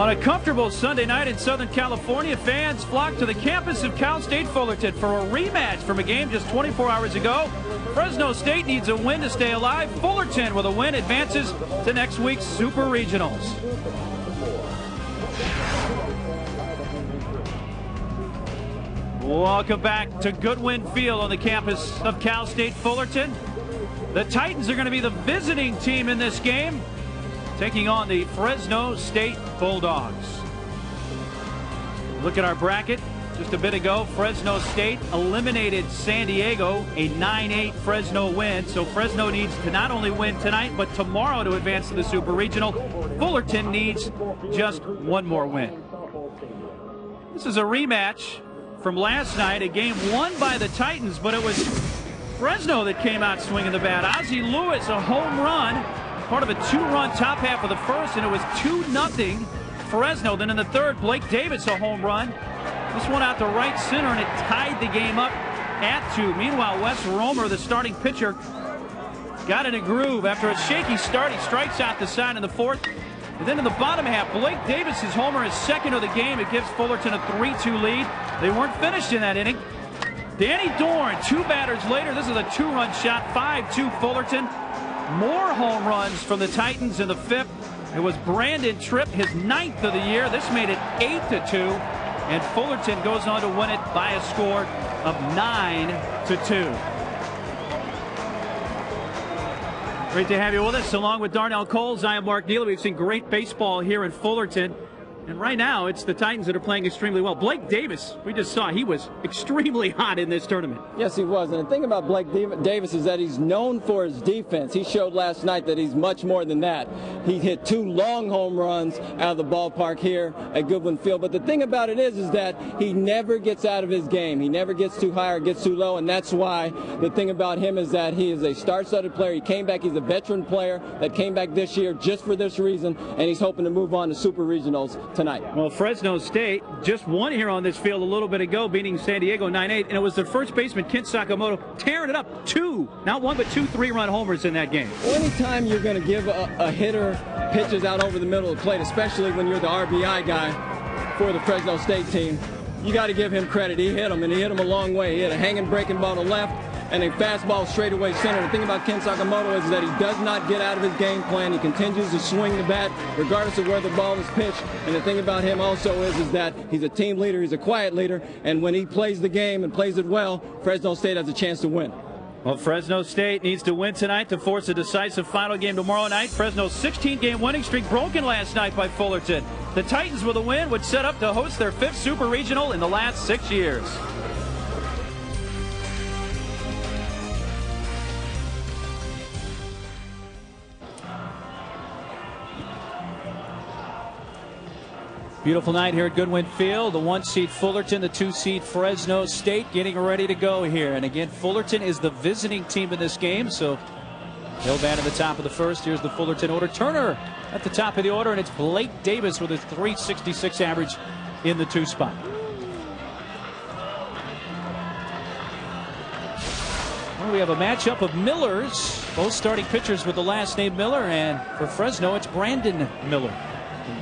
On a comfortable Sunday night in Southern California, fans flock to the campus of Cal State Fullerton for a rematch from a game just 24 hours ago. Fresno State needs a win to stay alive. Fullerton, with a win, advances to next week's Super Regionals. Welcome back to Goodwin Field on the campus of Cal State Fullerton. The Titans are going to be the visiting team in this game, taking on the Fresno State Bulldogs. Look at our bracket. Just a bit ago, Fresno State eliminated San Diego, a 9-8 Fresno win. So Fresno needs to not only win tonight, but tomorrow to advance to the Super Regional. Fullerton needs just one more win. This is a rematch from last night, a game won by the Titans, but it was Fresno that came out swinging the bat. Ozzie Lewis, a home run, part of a two-run top half of the first, and it was 2-0 Fresno. Then in the third, Blake Davis, a home run. This one out to right center, and it tied the game up at 2. Meanwhile, Wes Romer, the starting pitcher, got in a groove. After a shaky start, he strikes out the side in the fourth. And then in the bottom half, Blake Davis's homer is second of the game. It gives Fullerton a 3-2 lead. They weren't finished in that inning. Danny Dorn, two batters later. This is a two-run shot, 5-2 Fullerton. More home runs from the Titans in the fifth. It was Brandon Tripp, his 9th of the year. This made it 8-2. And Fullerton goes on to win it by a score of 9-2. Great to have you with us. Along with Darnell Coles, I am Mark Neely. We've seen great baseball here in Fullerton. And right now, it's the Titans that are playing extremely well. Blake Davis, we just saw, he was extremely hot in this tournament. Yes, he was. And the thing about Blake Davis is that he's known for his defense. He showed last night that he's much more than that. He hit 2 long home runs out of the ballpark here at Goodwin Field. But the thing about it is that he never gets out of his game. He never gets too high or gets too low. And that's why the thing about him is that he is a star-studded player. He came back. He's a veteran player that came back this year just for this reason. And he's hoping to move on to Super Regionals tonight. Well, Fresno State just won here on this field a little bit ago, beating San Diego 9-8, and it was their first baseman, Kent Sakamoto, tearing it up. 2, not 1, but 2 3-run homers in that game. Well, anytime you're going to give a hitter pitches out over the middle of the plate, especially when you're the RBI guy for the Fresno State team, you got to give him credit. He hit him, and he hit him a long way. He hit a hanging breaking ball to left and a fastball straightaway center. The thing about Ken Sakamoto is that he does not get out of his game plan. He continues to swing the bat regardless of where the ball is pitched. And the thing about him also is that he's a team leader. He's a quiet leader. And when he plays the game and plays it well, Fresno State has a chance to win. Well, Fresno State needs to win tonight to force a decisive final game tomorrow night. Fresno's 16-game winning streak broken last night by Fullerton. The Titans with a win would set up to host their 5th Super Regional in the last 6 years. Beautiful night here at Goodwin Field. The 1-seed Fullerton, the 2-seed Fresno State getting ready to go here. And again, Fullerton is the visiting team in this game. So Hill bat at the top of the first. Here's the Fullerton order. Turner at the top of the order, and it's Blake Davis with his .366 average in the 2 spot. Well, we have a matchup of Millers, both starting pitchers with the last name Miller, and for Fresno, it's Brandon Miller.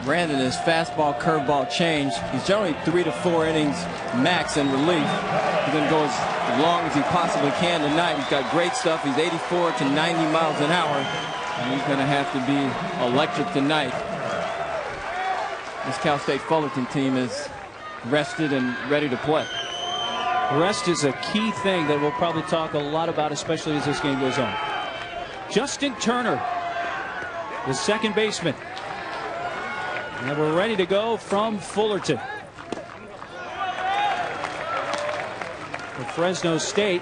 Brandon, his fastball, curveball change. He's generally 3 to 4 innings max in relief. He's going to go as long as he possibly can tonight. He's got great stuff. He's 84 to 90 miles an hour, and he's going to have to be electric tonight. This Cal State Fullerton team is rested and ready to play. Rest is a key thing that we'll probably talk a lot about, especially as this game goes on. Justin Turner, the second baseman. And we're ready to go from Fullerton. For Fresno State,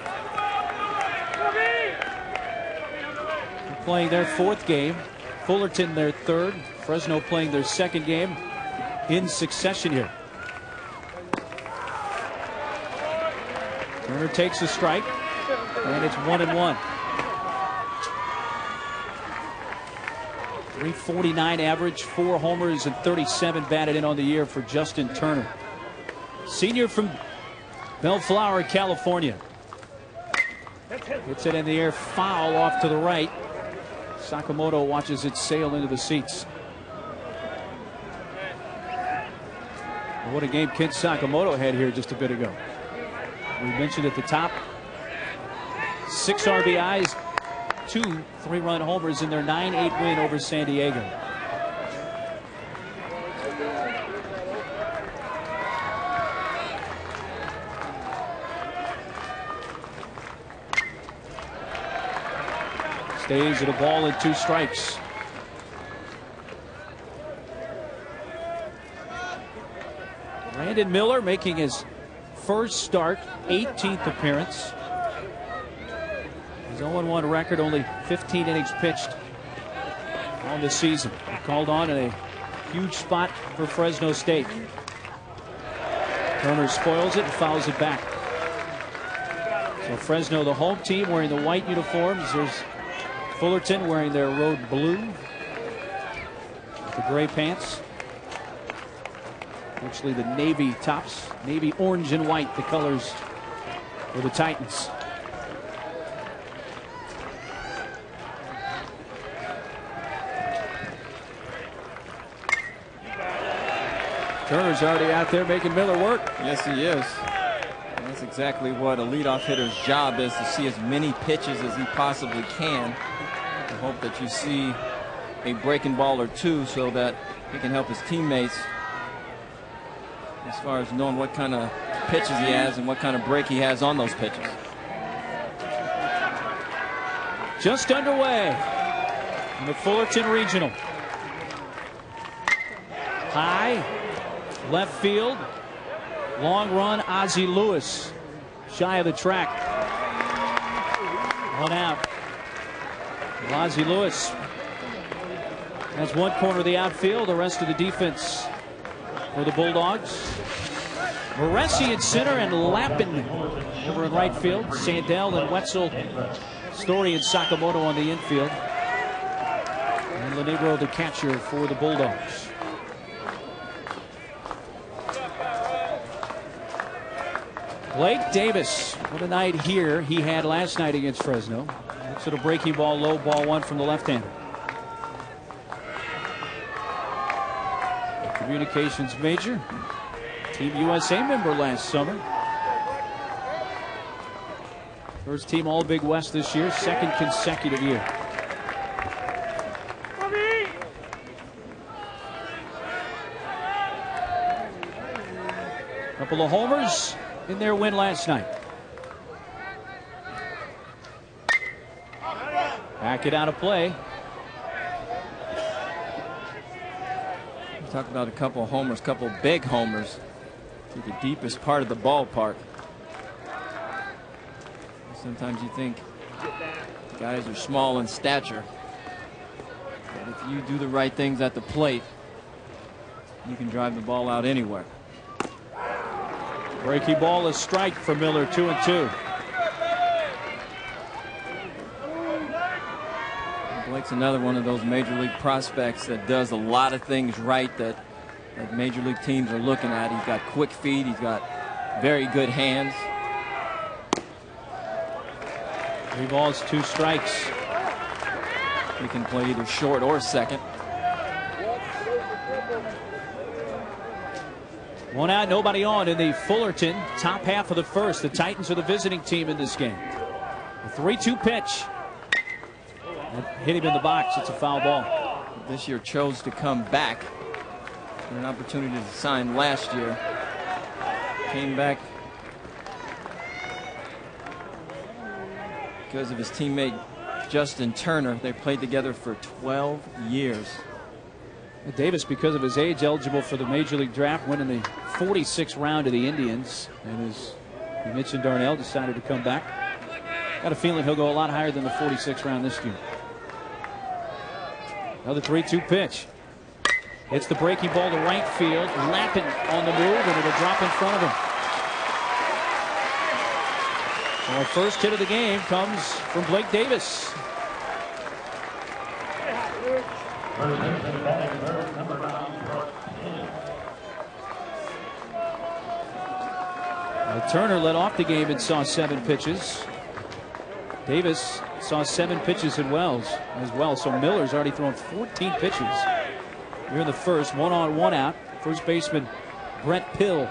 they're playing their 4th game. Fullerton their 3rd. Fresno playing their 2nd game in succession here. Turner takes a strike, and it's 1-1. .349 average, 4 homers and 37 batted in on the year for Justin Turner. Senior from Bellflower, California. Hits it in the air, foul off to the right. Sakamoto watches it sail into the seats. What a game Ken Sakamoto had here just a bit ago. We mentioned at the top, 6 RBIs, 2 3-run homers in their 9-8 win over San Diego. Stays at a ball and 2 strikes. Brandon Miller making his first start, 18th appearance. His 0-1 record, only 15 innings pitched on the season. He called on in a huge spot for Fresno State. Turner spoils it and fouls it back. So Fresno, the home team, wearing the white uniforms. There's Fullerton wearing their road blue with the gray pants. Actually, the navy tops, navy orange and white, the colors for the Titans. Turner's already out there making Miller work. Yes, he is. And that's exactly what a leadoff hitter's job is, to see as many pitches as he possibly can. I hope that you see a breaking ball or 2 so that he can help his teammates as far as knowing what kind of pitches he has and what kind of break he has on those pitches. Just underway in the Fullerton Regional. High, left field, long run, Ozzie Lewis, shy of the track. 1 out. Ozzie Lewis has one corner of the outfield, the rest of the defense for the Bulldogs. Moresi at center and Lappin over in right field. Sandell and Wetzel, Story and Sakamoto on the infield. And Lenegro the catcher for the Bulldogs. Blake Davis, what a night here he had last night against Fresno. Looks at a breaking ball, low ball 1 from the left-hander. Communications major, Team USA member last summer. First team All Big West this year, 2nd consecutive year. Couple of homers in their win last night. Back it out of play. Talk about a couple of homers, couple of big homers to the deepest part of the ballpark. Sometimes you think guys are small in stature, but if you do the right things at the plate, you can drive the ball out anywhere. Breaking ball, a strike for Miller, 2-2. Blake's another one of those major league prospects that does a lot of things right that major league teams are looking at. He's got quick feet, he's got very good hands. 3 balls, 2 strikes. He can play either short or second. 1 out, nobody on in the Fullerton top half of the first. The Titans are the visiting team in this game. A 3-2 pitch. Hit him in the box. It's a foul ball. This year chose to come back. An opportunity to sign last year. Came back because of his teammate Justin Turner. They played together for 12 years. Davis, because of his age, eligible for the Major League Draft, went in the 46th round of the Indians. And as you mentioned, Darnell decided to come back. Got a feeling he'll go a lot higher than the 46th round this year. Another 3-2 pitch. Hits the breaking ball to right field. Lappin on the move, and it'll drop in front of him. Our first hit of the game comes from Blake Davis. Turner led off the game and saw 7 pitches. Davis saw 7 pitches as well. So Miller's already thrown 14 pitches here in the first. 1 on, 1 out. First baseman Brent Pill.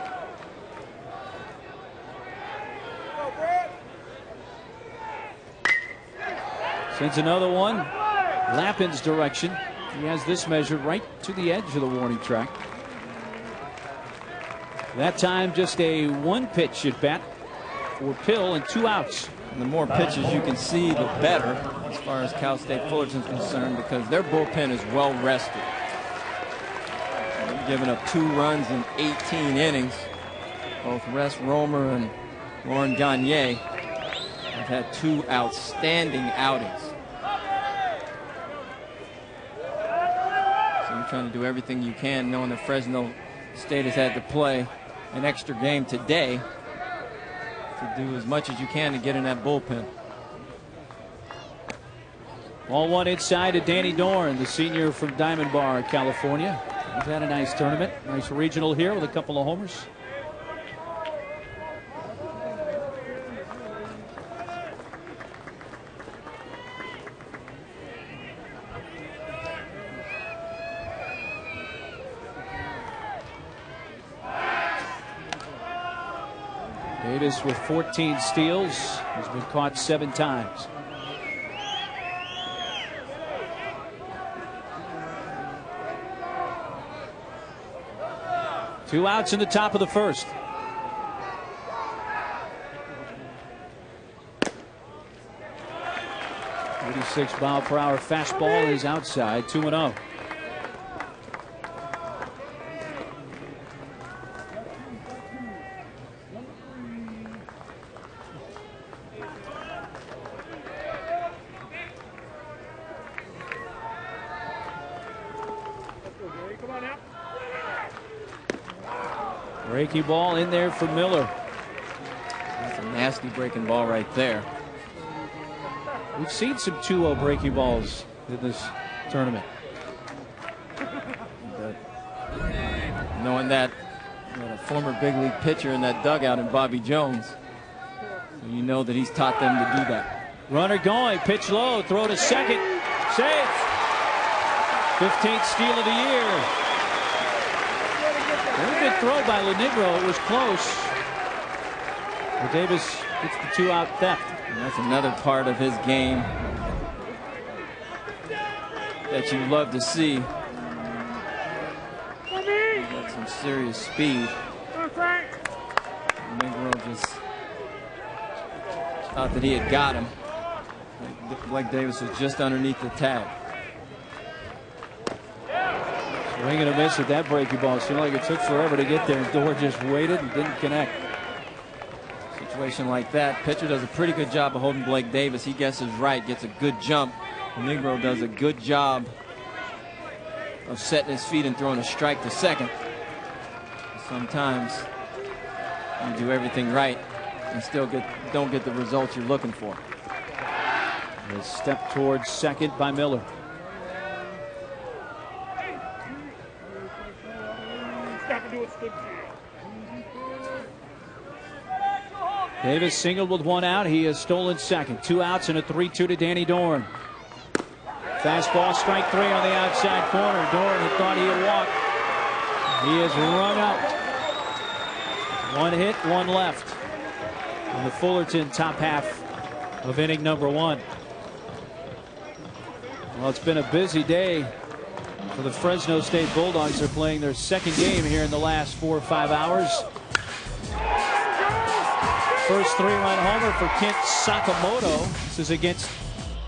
Sends another one. Lappin's direction. He has this measured right to the edge of the warning track. That time just a one-pitch at bat for Pill and 2 outs. And the more pitches you can see, the better as far as Cal State Fullerton is concerned, because their bullpen is well rested. They've given up 2 runs in 18 innings. Both Wes Romer and Lauren Gagne have had 2 outstanding outings. So you're trying to do everything you can, knowing that Fresno State has had to play an extra game today, to do as much as you can to get in that bullpen. Ball 1 inside to Danny Dorn, the senior from Diamond Bar, California. He's had a nice tournament, nice regional here with a couple of homers. Davis with 14 steals, has been caught 7 times. Two outs in the top of the first. .36-mile-per-hour fastball is outside, 2-0. Breaking ball in there for Miller. That's a nasty breaking ball right there. We've seen some 2-0 breaking balls in this tournament. But knowing that, a former big league pitcher in that dugout in Bobby Jones, so you know that he's taught them to do that. Runner going, pitch low, throw to second, safe. 15th steal of the year. Very good throw by Lenigro. It was close. But Davis gets the 2-out theft. And that's another part of his game that you love to see. He's got some serious speed. Lenigro just thought that he had got him. Blake Davis was just underneath the tag. Swing and a miss with that breaking ball. It seemed like it took forever to get there. Dorr just waited and didn't connect. Situation like that, pitcher does a pretty good job of holding Blake Davis. He guesses right, gets a good jump. Negro does a good job of setting his feet and throwing a strike to second. Sometimes you do everything right and still don't get the results you're looking for. A step towards second by Miller. Davis singled with 1 out. He has stolen second. 2 outs and a 3-2 to Danny Dorn. Fastball, strike 3 on the outside corner. Dorn had thought he had walked. He has run out. 1 hit, 1 left in the Fullerton top half of inning number 1. Well, it's been a busy day for the Fresno State Bulldogs. They're playing their second game here in the last 4 or 5 hours. First 3-run homer for Kent Sakamoto. This is against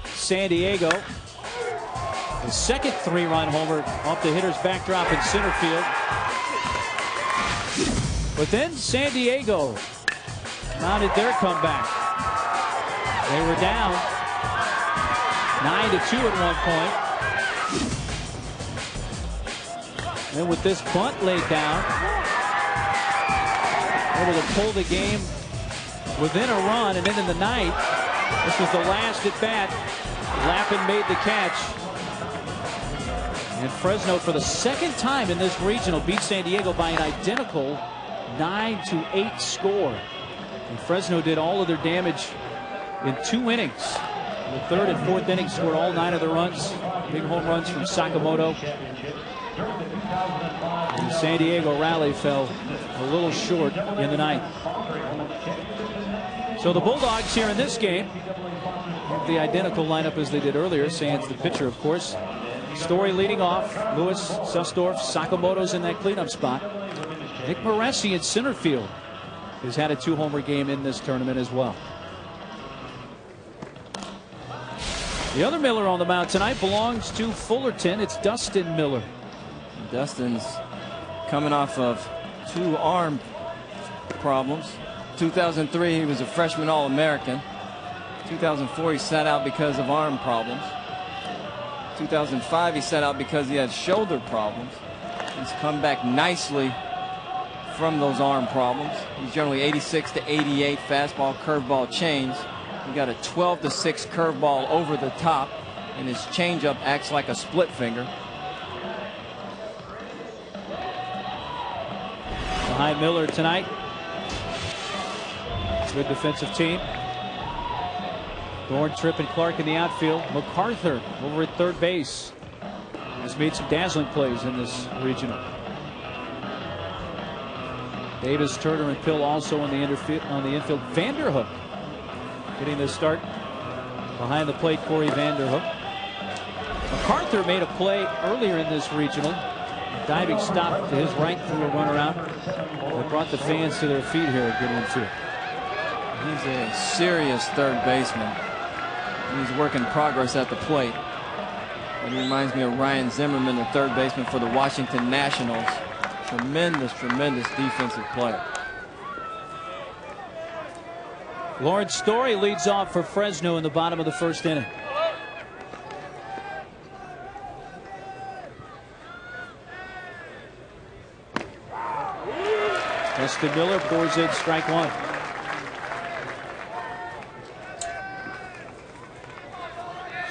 San Diego. The second 3-run homer off the hitter's backdrop in center field. But then San Diego mounted their comeback. They were down 9-2 at one point. And with this bunt laid down, able to pull the game within a run, and then in the ninth, this was the last at bat. Lappin made the catch. And Fresno, for the second time in this regional, beat San Diego by an identical 9-8 score. And Fresno did all of their damage in 2 innings. In the 3rd and 4th innings, scored all 9 of the runs. Big home runs from Sakamoto. The San Diego rally fell a little short in the ninth. So the Bulldogs here in this game have the identical lineup as they did earlier. Sands the pitcher, of course. Story leading off. Lewis, Susdorf, Sakamoto's in that cleanup spot. Nick Moresi in center field has had a 2-homer game in this tournament as well. The other Miller on the mound tonight belongs to Fullerton. It's Dustin Miller. Dustin's coming off of 2 arm problems. 2003, he was a freshman All-American. 2004, he sat out because of arm problems. 2005, he sat out because he had shoulder problems. He's come back nicely from those arm problems. He's generally 86 to 88 fastball, curveball change. He got a 12-6 curveball over the top, and his changeup acts like a split finger. Behind Miller tonight. Good defensive team. Thorne, Tripp, and Clark in the outfield. MacArthur over at third base. Has made some dazzling plays in this regional. Davis, Turner, and Pill also on the infield. Vanderhook getting the start behind the plate. Corey Vanderhook. MacArthur made a play earlier in this regional. A diving stop to his right through a runner out. That brought the fans to their feet here at Goodwin Field. He's a serious third baseman. He's work in progress at the plate. It reminds me of Ryan Zimmerman, the third baseman for the Washington Nationals. Tremendous, tremendous defensive player. Lawrence Story leads off for Fresno in the bottom of the first inning. Dustin Miller pours in strike one.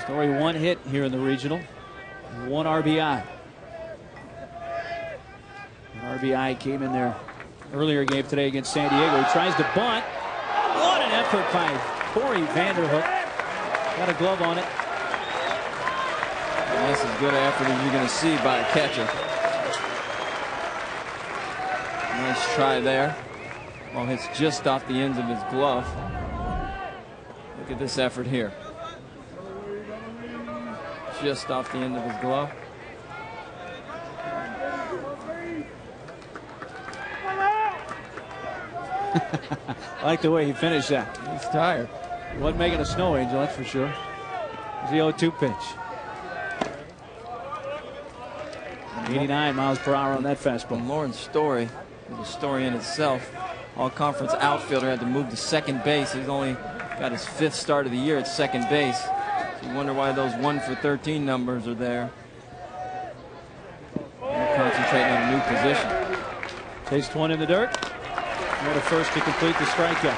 Story 1 hit here in the regional, 1 RBI. An RBI came in there earlier game today against San Diego. He tries to bunt. What an effort by Corey Vanderhook. Got a glove on it. And that's as good an effort as you're going to see by a catcher. Nice try there. Ball hits just off the ends of his glove. Look at this effort here. Just off the end of his glove. I like the way he finished that. He's tired. He wasn't making a snow angel, that's for sure. It was the 0-2 pitch. 89 miles per hour on that fastball. And Lawrence Story is a story in itself. All-conference outfielder, had to move to second base. He's only got his 5th start of the year at second base. You wonder why those 1 for 13 numbers are there. They're concentrating on a new position. Chased one in the dirt. Go to first to complete the strikeout.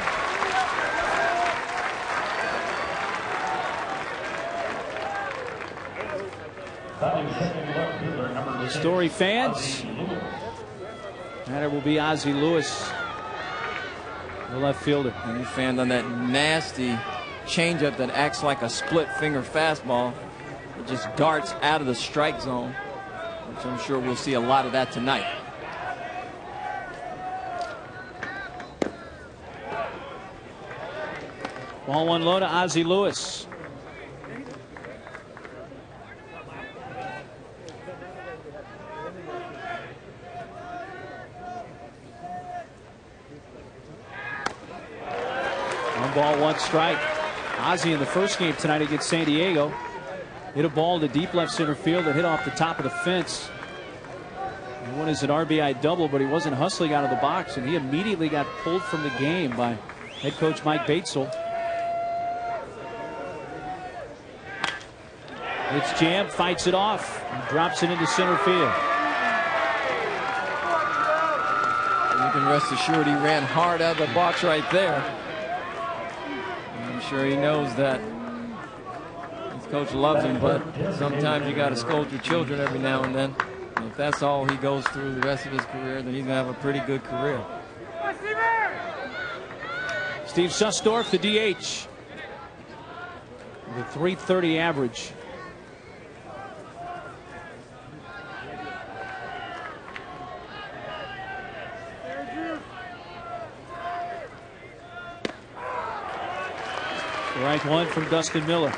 The Story fans. That will be Ozzie Lewis, the left fielder. And he fanned on that nasty changeup that acts like a split finger fastball. It just darts out of the strike zone, which I'm sure we'll see a lot of that tonight. Ball 1 low to Ozzie Lewis. One ball, 1 strike. Ozzie in the first game tonight against San Diego hit a ball to deep left center field that hit off the top of the fence. It won as an RBI double, but he wasn't hustling out of the box, and he immediately got pulled from the game by head coach Mike Batesel. It's jammed, fights it off, and drops it into center field. You can rest assured he ran hard out of the box right there. I'm sure he knows that his coach loves him, but sometimes you got to scold your children every now and then. And if that's all he goes through the rest of his career, then he's going to have a pretty good career. Steve Susdorf, the DH, with a .330 average. Strike one from Dustin Miller.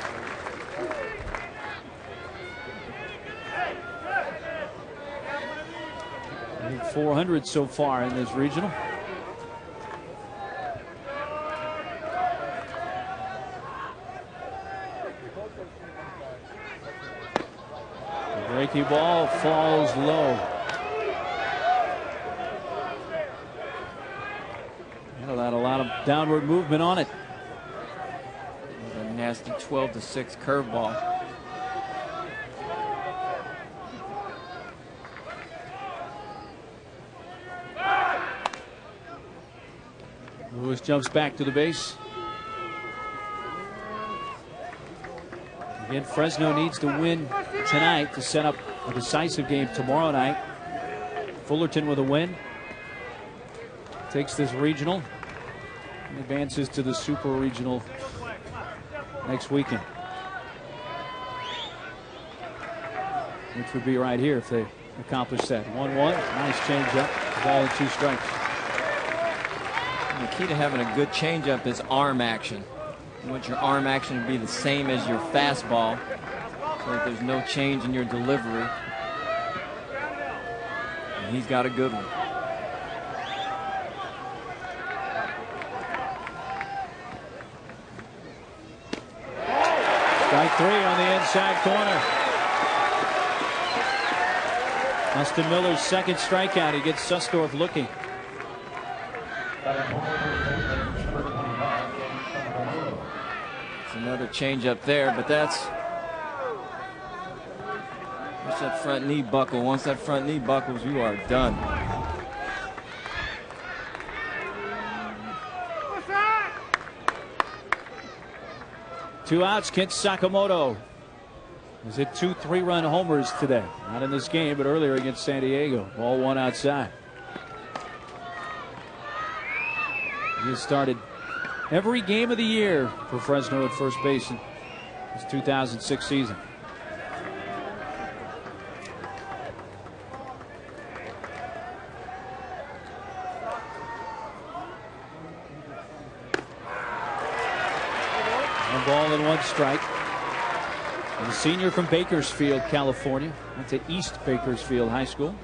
400 so far in this regional. The breaking ball falls low. That'll add a lot of downward movement on it. A nasty 12-6 curveball. Lewis jumps back to the base. Again, Fresno needs to win tonight to set up a decisive game tomorrow night. Fullerton with a win takes this regional and advances to the super regional next weekend, which would be right here if they accomplish that. 1-1. Nice changeup. Ball and 2 strikes. The key to having a good changeup is arm action. You want your arm action to be the same as your fastball so that there's no change in your delivery. And he's got a good one. Strike 3 on the inside corner. Dustin Miller's second strikeout. He gets Susdorf looking. It's another change up there, but that's that front knee buckle. Once that front knee buckles, you are done. Two outs. Kent Sakamoto has hit 2 3-run homers today. Not in this game, but earlier against San Diego. Ball 1 outside. He has started every game of the year for Fresno at first base in his 2006 season. One ball and 1 strike. And a senior from Bakersfield, California. Went to East Bakersfield High School.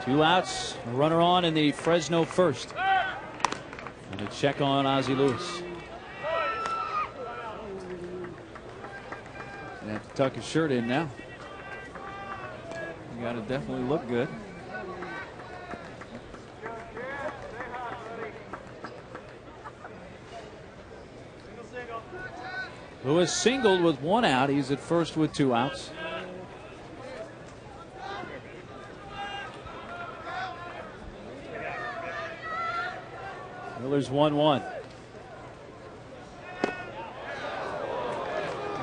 Two outs, a runner on in the Fresno first. And a check on Ozzie Lewis. Gonna have to tuck his shirt in now. You got to definitely look good. Lewis singled with 1 out. He's at first with 2 outs. Miller's 1-1. A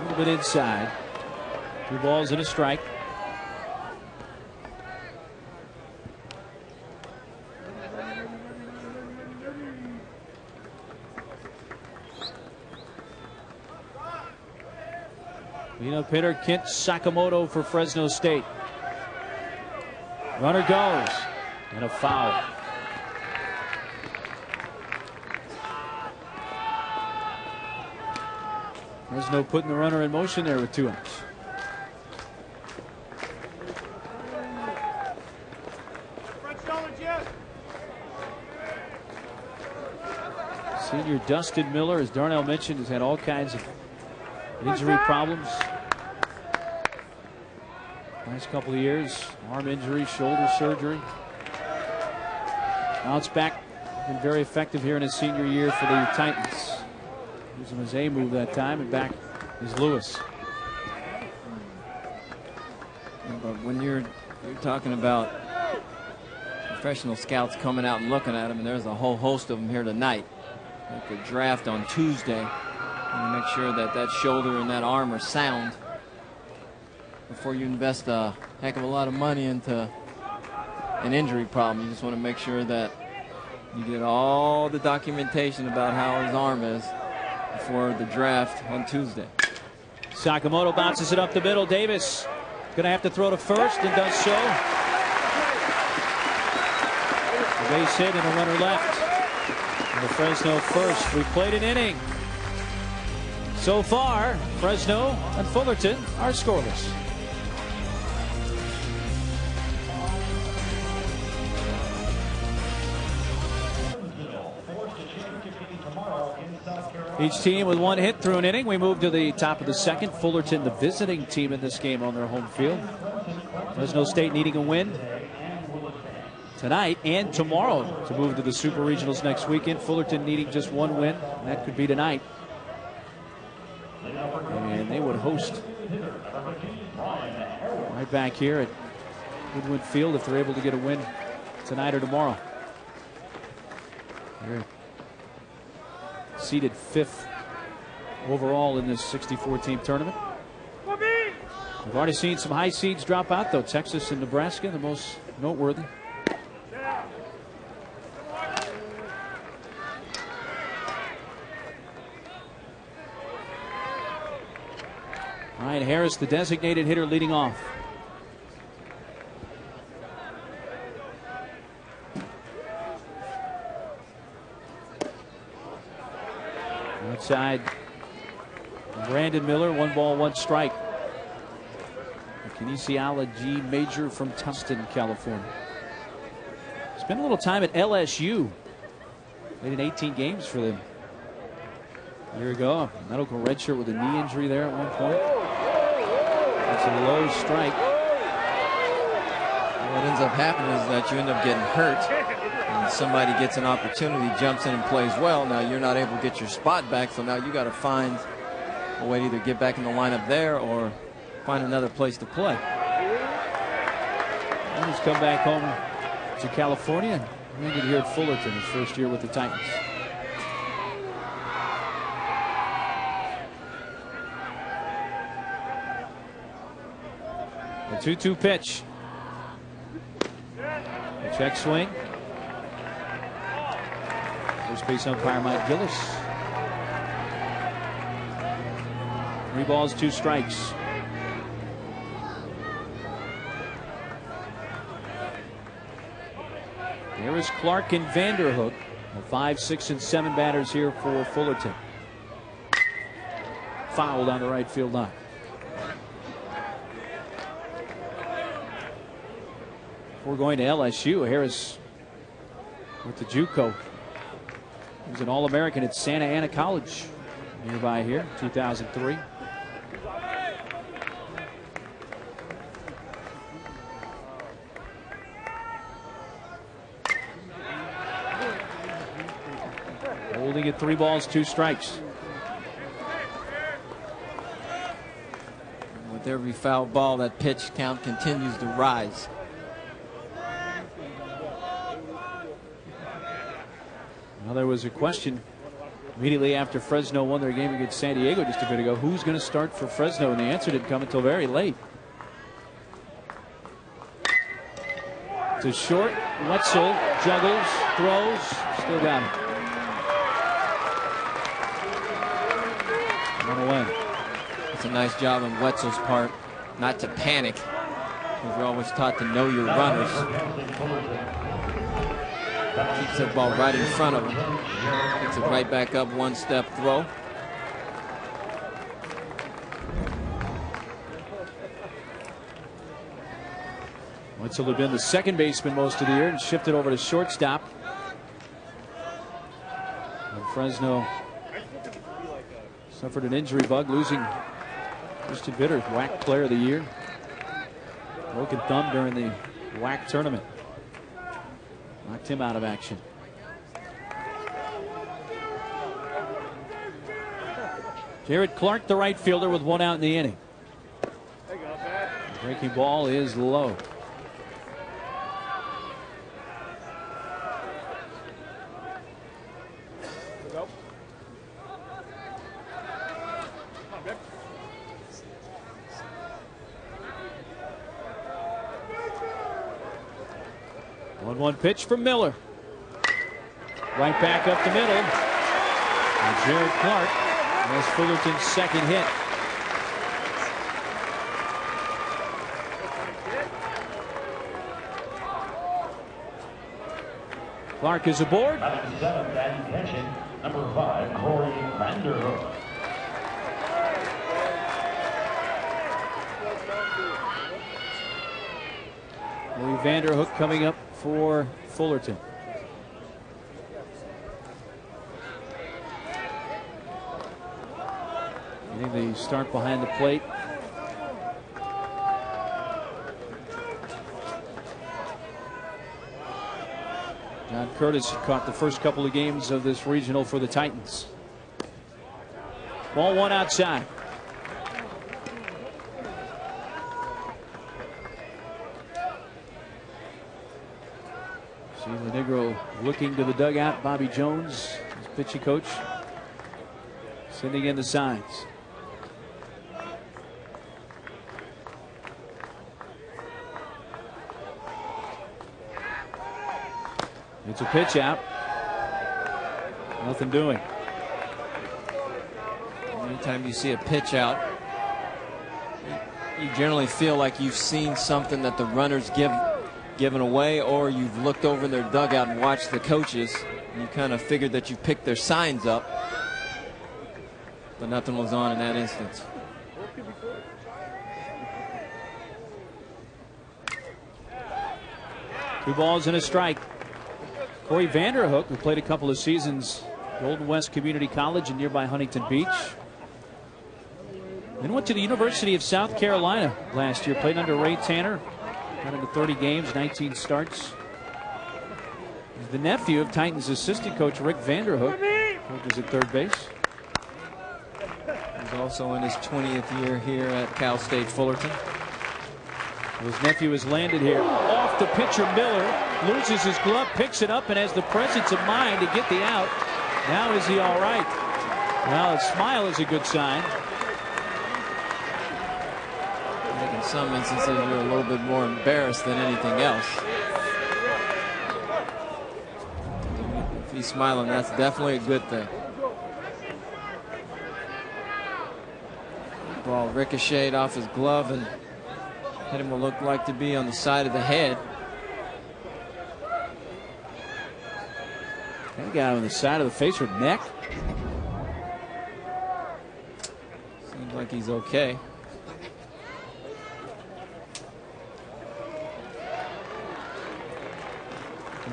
little bit inside. 2 balls and a strike. Cleanup hitter Kent Sakamoto for Fresno State. Runner goes, and a foul. Fresno putting the runner in motion there with 2 outs. Senior Dustin Miller, as Darnell mentioned, has had all kinds of injury problems last couple of years. Arm injury, shoulder surgery. Bounce back, been very effective here in his senior year for the Titans. Using his A move that time, and back is Lewis. But when you're talking about professional scouts coming out and looking at him, and there's a whole host of them here tonight. At the draft on Tuesday, and make sure that that shoulder and that arm are sound before you invest a heck of a lot of money into an injury problem. You just want to make sure that you get all the documentation about how his arm is before the draft on Tuesday. Sakamoto bounces it up the middle. Davis Going to have to throw to first and does so. A base hit and a runner left. And the Fresno first. We played an inning. So far, Fresno and Fullerton are scoreless. Each team with one hit through an inning. We move to the top of the second. Fullerton, the visiting team in this game on their home field. Fresno State needing a win tonight and tomorrow to move to the Super Regionals next weekend. Fullerton needing just one win. And that could be tonight. And they would host right back here at Goodwin Field if they're able to get a win tonight or tomorrow. They're seeded 5th overall in this 64-team tournament. We've already seen some high seeds drop out, though. Texas and Nebraska, the most noteworthy. Ryan Harris, the designated hitter, leading off. Outside, Brandon Miller, 1 ball, 1 strike. Kinesiala G. Major from Tustin, California. Spent a little time at LSU. Played in 18 games for them a year ago. Medical redshirt with a knee injury there at one point. That's a low strike. What ends up happening is that you end up getting hurt. And somebody gets an opportunity, jumps in and plays well. Now you're not able to get your spot back, so now you got to find a way to either get back in the lineup there or find another place to play. He's come back home to California. Landed here at Fullerton his first year with the Titans. A 2-2 pitch. A check swing. First base umpire Mike Gillis. 3 balls, 2 strikes. Harris, Clark, and Vanderhook. 5, 6, and 7 batters here for Fullerton. Fouled on the right field line. Before going to LSU, Harris with the JUCO. He was an All-American at Santa Ana College nearby here, 2003. Holding at 3 balls, 2 strikes. With every foul ball, that pitch count continues to rise. Well, there was a question immediately after Fresno won their game against San Diego just a bit ago. Who's going to start for Fresno? And the answer didn't come until very late. To short, Wetzel juggles, throws, still got it. Run away. It's a nice job on Wetzel's part not to panic, because we're always taught to know your runners. Keeps that ball right in front of him. Picks it right back up, 1-step throw. Wetzel had been the second baseman most of the year and shifted over to shortstop. And Fresno suffered an injury bug, losing Christian Bitter, WAC Player of the Year. Broken thumb during the WAC tournament. Knocked him out of action. Jared Clark, the right fielder, with 1 out in the inning. The breaking ball is low. One pitch from Miller. Right back up the middle. And Jared Clark has Fullerton's second hit. Clark is aboard. Number 5, Corey Vanderhook. Corey Vanderhook coming up for Fullerton. Getting the start behind the plate. John Curtis caught the first couple of games of this regional for the Titans. Ball one outside. See Lenegro looking to the dugout. Bobby Jones, his pitching coach, sending in the signs. It's a pitch out. Nothing doing. Anytime you see a pitch out, you generally feel like you've seen something that the runners given away, or you've looked over in their dugout and watched the coaches, and you kind of figured that you picked their signs up, but nothing was on in that instance. Two balls and a strike. Corey Vanderhook, who played a couple of seasons at Golden West Community College in nearby Huntington Beach. Then went to the University of South Carolina last year. Played under Ray Tanner. Got into 30 games, 19 starts. He's the nephew of Titans assistant coach Rick Vanderhook. Coaches at third base. He's also in his 20th year here at Cal State Fullerton. His nephew has landed here. Off the pitcher, Miller loses his glove, picks it up, and has the presence of mind to get the out. Now is he all right? Well, a smile is a good sign. I think in some instances you're a little bit more embarrassed than anything else. If he's smiling, that's definitely a good thing. Ball ricocheted off his glove and hit him what looked like to be on the side of the head. That guy on the side of the face or neck. Seems like he's okay.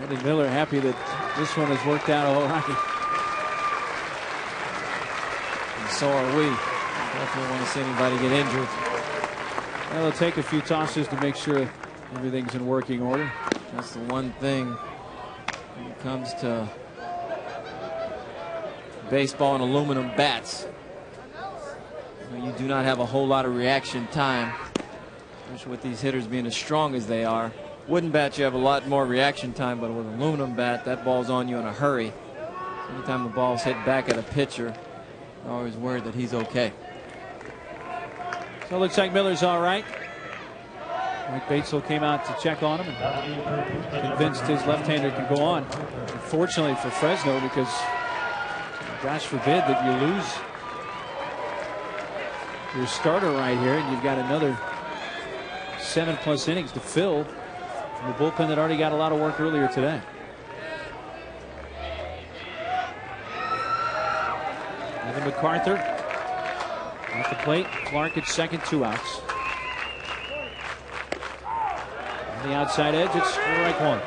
Eddie Miller happy that this one has worked out all right. And so are we. Definitely want to see anybody get injured. Well, it'll take a few tosses to make sure everything's in working order. That's the one thing when it comes to baseball and aluminum bats. You do not have a whole lot of reaction time, especially with these hitters being as strong as they are. Wooden bat, you have a lot more reaction time, but with an aluminum bat, that ball's on you in a hurry. Anytime the ball's hit back at a pitcher, you're always worried that he's okay. So it looks like Miller's all right. Mike Batesville came out to check on him and convinced his left-hander can go on. Unfortunately for Fresno, because gosh forbid that you lose your starter right here and you've got another 7+ innings to fill from the bullpen that already got a lot of work earlier today. Evan MacArthur at the plate. Clark at second, 2 outs. On the outside edge, it's strike one.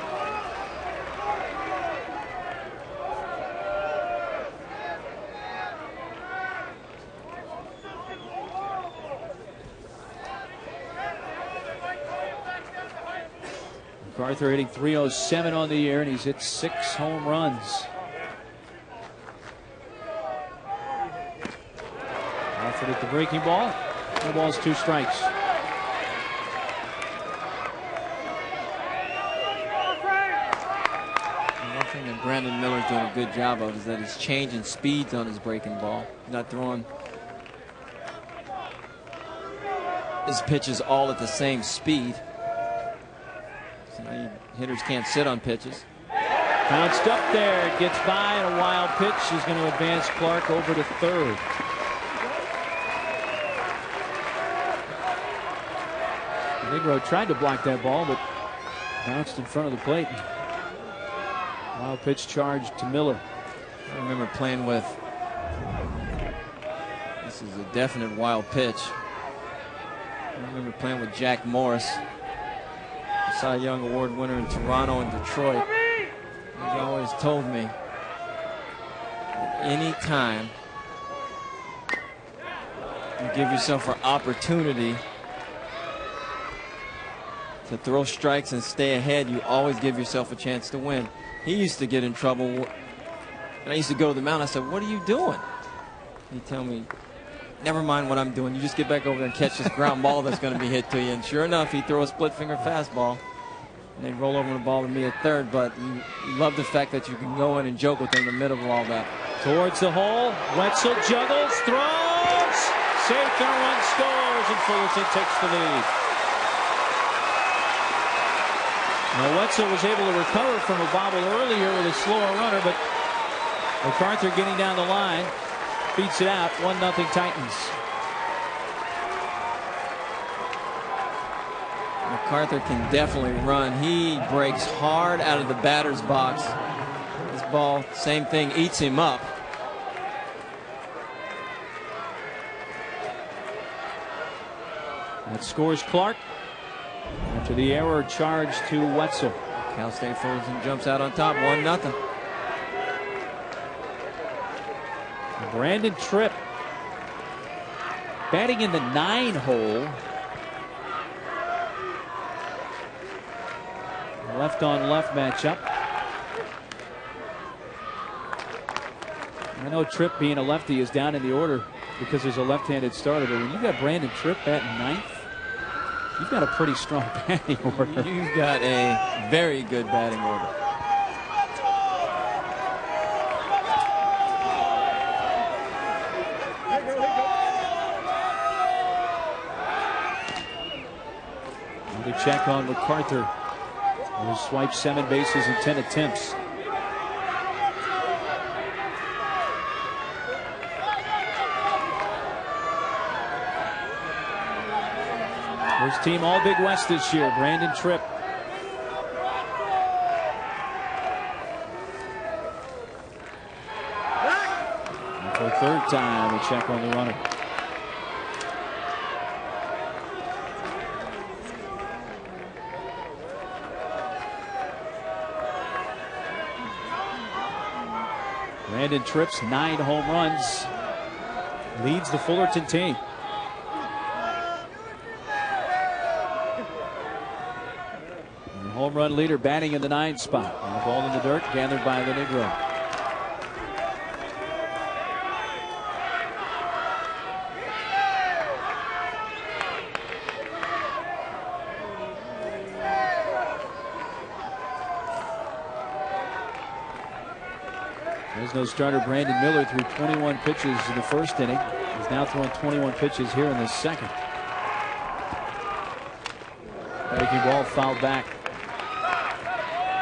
MacArthur hitting .307 on the year, and he's hit 6 home runs. Offered at the breaking ball. 2 balls, 2 strikes. One thing that Brandon Miller's doing a good job of is that he's changing speeds on his breaking ball. Not throwing his pitches all at the same speed. So now hitters can't sit on pitches. Bounced up there, gets by, and a wild pitch is going to advance Clark over to third. Negro tried to block that ball, but bounced in front of the plate. Wild pitch charge to Miller. I remember playing with, this is a definite wild pitch. I remember playing with Jack Morris, Cy Young Award winner in Toronto and Detroit. He always told me that any time you give yourself an opportunity to throw strikes and stay ahead, you always give yourself a chance to win. He used to get in trouble, and I used to go to the mound. I said, "What are you doing?" He'd tell me, "Never mind what I'm doing. You just get back over there and catch this ground ball that's going to be hit to you." And sure enough, he'd throw a split finger fastball, and they'd roll over the ball to me at third. But you love the fact that you can go in and joke with him in the middle of all that. Towards the hole, Wetzel juggles, throws, safe, and a run scores, and Fullerton takes the lead. Now Wetzel was able to recover from a bobble earlier with a slower runner, but MacArthur getting down the line beats it out. 1-0 Titans. MacArthur can definitely run. He breaks hard out of the batter's box. This ball, same thing, eats him up. That scores Clark after the error charge to Wetzel. Cal State Fullerton jumps out on top, 1-0. Brandon Tripp batting in the 9 hole. Left on left matchup. I know Tripp, being a lefty, is down in the order because there's a left-handed starter, but when you got Brandon Tripp batting 9th, you've got a pretty strong batting order. You've got a very good batting order. Another check on MacArthur, who swiped 7 bases in 10 attempts. First team All Big West this year, Brandon Tripp. And for a third time, a check on the runner. Brandon Tripp's 9 home runs leads the Fullerton team. Home run leader batting in the 9 spot. And the ball in the dirt gathered by the Negro. Fresno starter Brandon Miller threw 21 pitches in the first inning. He's now throwing 21 pitches here in the second. Breaking ball fouled back.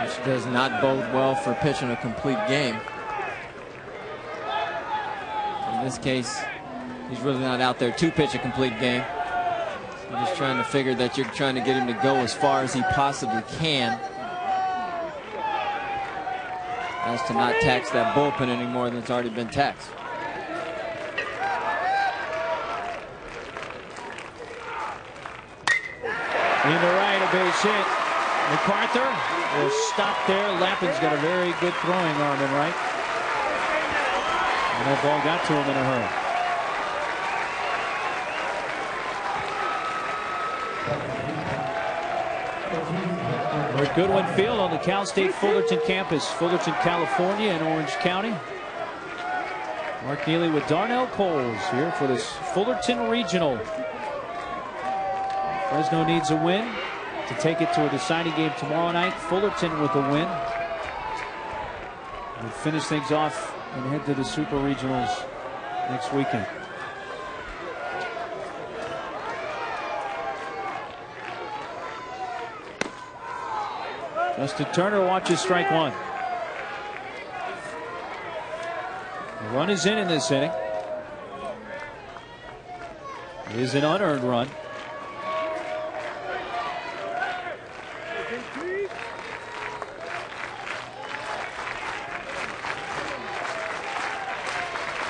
Which does not bode well for pitching a complete game. In this case, he's really not out there to pitch a complete game. You're just trying to figure that you're trying to get him to go as far as he possibly can, as to not tax that bullpen any more than it's already been taxed. Into right, a base hit. MacArthur will stop there. Lappin's got a very good throwing arm in right. And that ball got to him in a hurry. We're at Goodwin Field on the Cal State Fullerton campus, Fullerton, California, in Orange County. Mark Neely with Darnell Coles here for this Fullerton Regional. Fresno needs a win to take it to a deciding game tomorrow night. Fullerton with a win will finish things off and head to the Super Regionals next weekend. Justin Turner watches strike 1. The run is in this inning. It is an unearned run.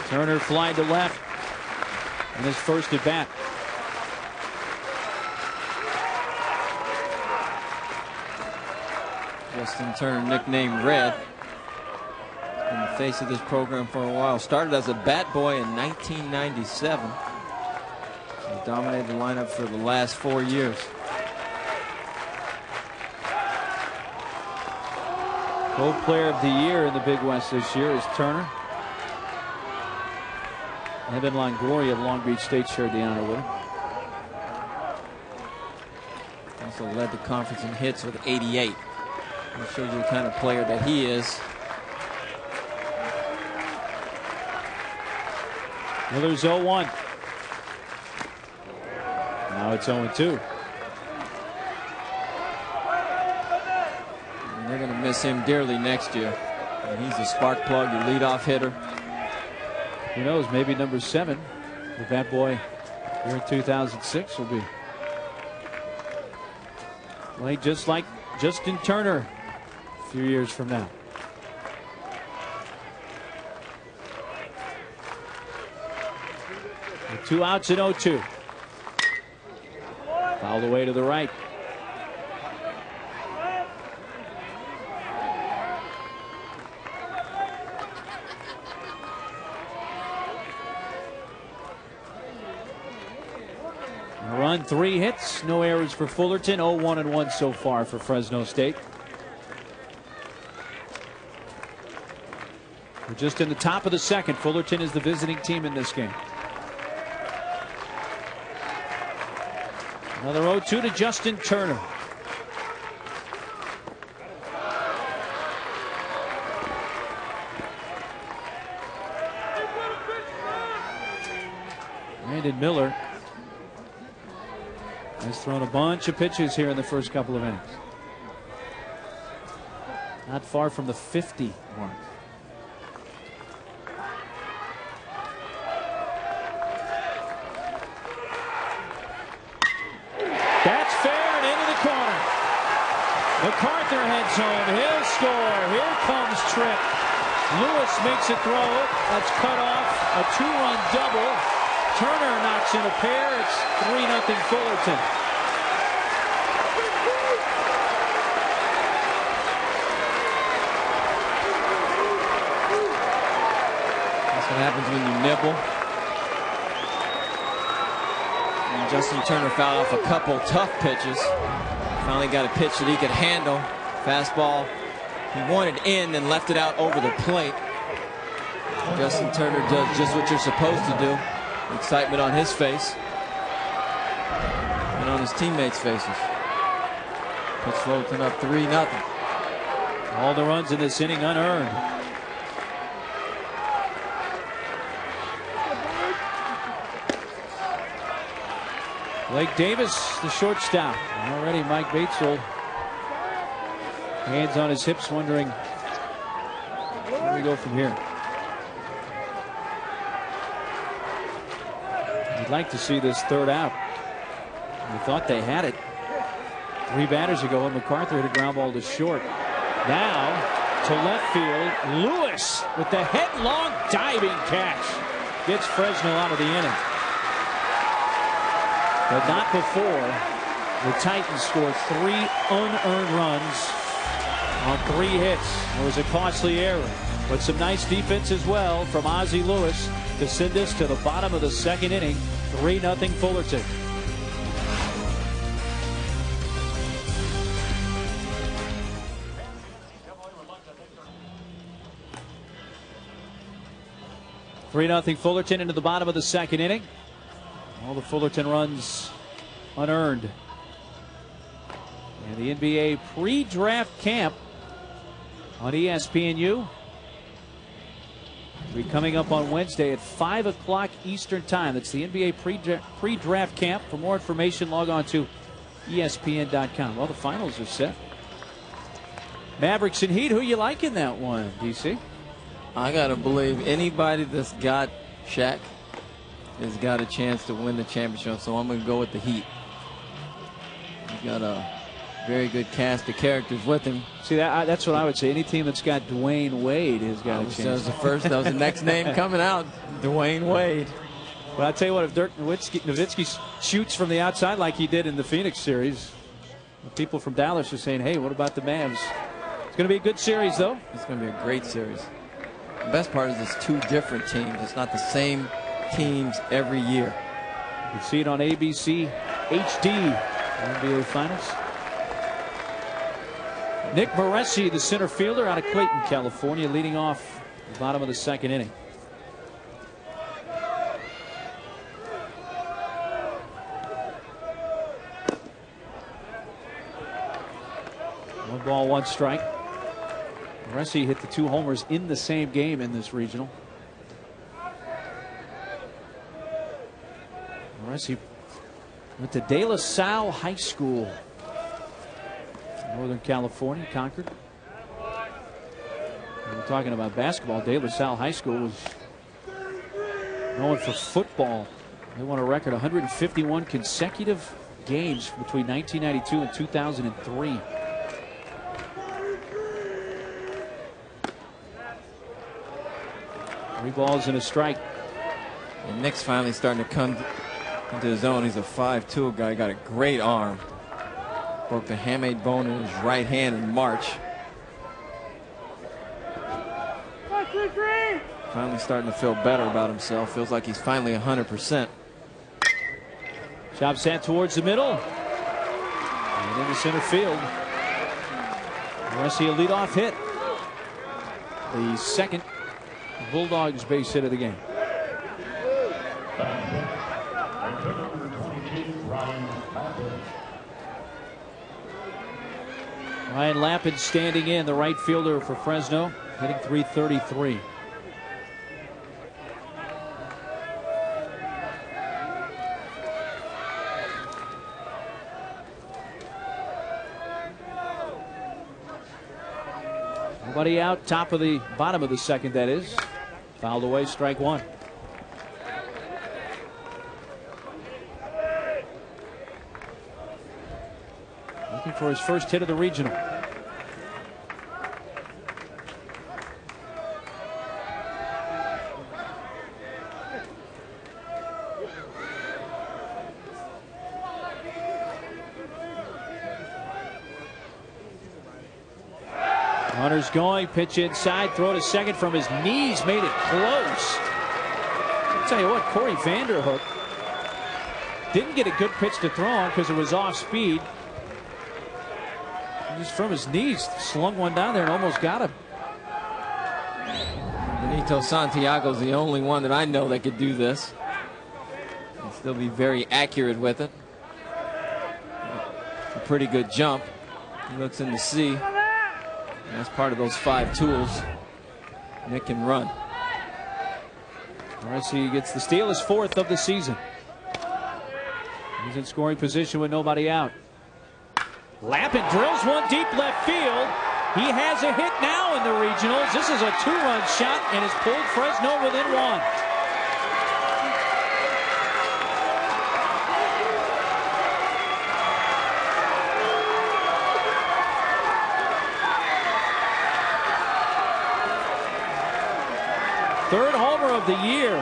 Turner flying to left in his first at bat. Justin Turner, nicknamed Red, been the face of this program for a while. Started as a bat boy in 1997. He dominated the lineup for the last 4 years. Co-player of the year in the Big West this year is Turner. Evan Longoria of Long Beach State shared the honor with him. Also led the conference in hits with 88. That shows you the kind of player that he is. Miller's 0-1. Now it's 0-2. And they're going to miss him dearly next year. And he's the spark plug, your leadoff hitter. Who knows, maybe number 7, the bat boy here in 2006 will be played just like Justin Turner a few years from now. With 2 outs and 0-2. Fouled away to the right. A run, 3 hits, no errors for Fullerton. 0-1-1 so far for Fresno State. We're just in the top of the second. Fullerton is the visiting team in this game. Another 0-2 to Justin Turner. Brandon Miller has thrown a bunch of pitches here in the first couple of innings. Not far from the 50 mark. That's fair and into the corner. MacArthur heads home. He'll score. Here comes Tripp. Lewis makes a throw. That's cut off. A 2-run double. Turner knocks in a pair. It's 3-0 Fullerton. That's what happens when you nibble. And Justin Turner fouled off a couple tough pitches. Finally got a pitch that he could handle. Fastball he wanted in and left it out over the plate. Justin Turner does just what you're supposed to do. Excitement on his face and on his teammates' faces. Puts Fullerton up 3-0. All the runs in this inning unearned. Blake Davis, the shortstop. Already Mike Batesel, hands on his hips, wondering where we go from here. I'd like to see this third out. We thought they had it 3 batters ago, and MacArthur hit a ground ball to short. Now to left field, Lewis with the headlong diving catch gets Fresno out of the inning. But not before the Titans scored 3 unearned runs on 3 hits. It was a costly error, but some nice defense as well from Ozzie Lewis to send us to the bottom of the second inning. 3-0 Fullerton. Fullerton into the bottom of the second inning. All the Fullerton runs unearned. And the NBA pre-draft camp on ESPNU will be coming up on Wednesday at 5 o'clock Eastern Time. That's the NBA pre-draft camp. For more information, log on to ESPN.com. Well, the finals are set. Mavericks and Heat, who you like in that one, DC? I got to believe anybody that's got Shaq has got a chance to win the championship, so I'm going to go with the Heat. You got a Very good cast of characters with him. See, that's what I would say. Any team that's got Dwayne Wade has got a chance. That was the next name coming out, Dwayne Wade. But I tell you what, if Dirk Nowitzki shoots from the outside like he did in the Phoenix series, the people from Dallas are saying, hey, what about the Mavs? It's going to be a good series, though. It's going to be a great series. The best part is it's two different teams. It's not the same teams every year. You can see it on ABC HD, NBA Finals. Nick Baresi, the center fielder out of Clayton, California, leading off the bottom of the second inning. One ball, one strike. Baresi hit the 2 homers in the same game in this regional. Baresi went to De La Salle High School, Northern California, Concord. We're talking about basketball. De La Salle High School was known for football. They won a record 151 consecutive games between 1992 and 2003. Three balls and a strike. And Nick's finally starting to come into his own. He's a 5'2" guy. Got a great arm. Broke the hamate bone in his right hand in March. Finally starting to feel better about himself. Feels like he's finally 100%. Chop sent towards the middle. And into center field. Baresi a leadoff hit. The second Bulldogs base hit of the game. Ryan Lappin standing in, the right fielder for Fresno, hitting .333. Nobody out, bottom of the second, that is. Fouled away, strike one. Looking for his first hit of the regional. Runner's going, pitch inside, throw to second from his knees, made it close. I'll tell you what, Corey Vanderhook didn't get a good pitch to throw on because it was off speed. Just from his knees, slung one down there and almost got him. Benito Santiago's the only one that I know that could do this. He'll still be very accurate with it. A pretty good jump. He looks in to see. That's part of those 5 tools Nick can run. Baresi gets the steal, his 4th of the season. He's in scoring position with nobody out. Lappin drills one deep left field. He has a hit now in the regionals. This is a 2-run shot and has pulled Fresno within 1. Third homer of the year.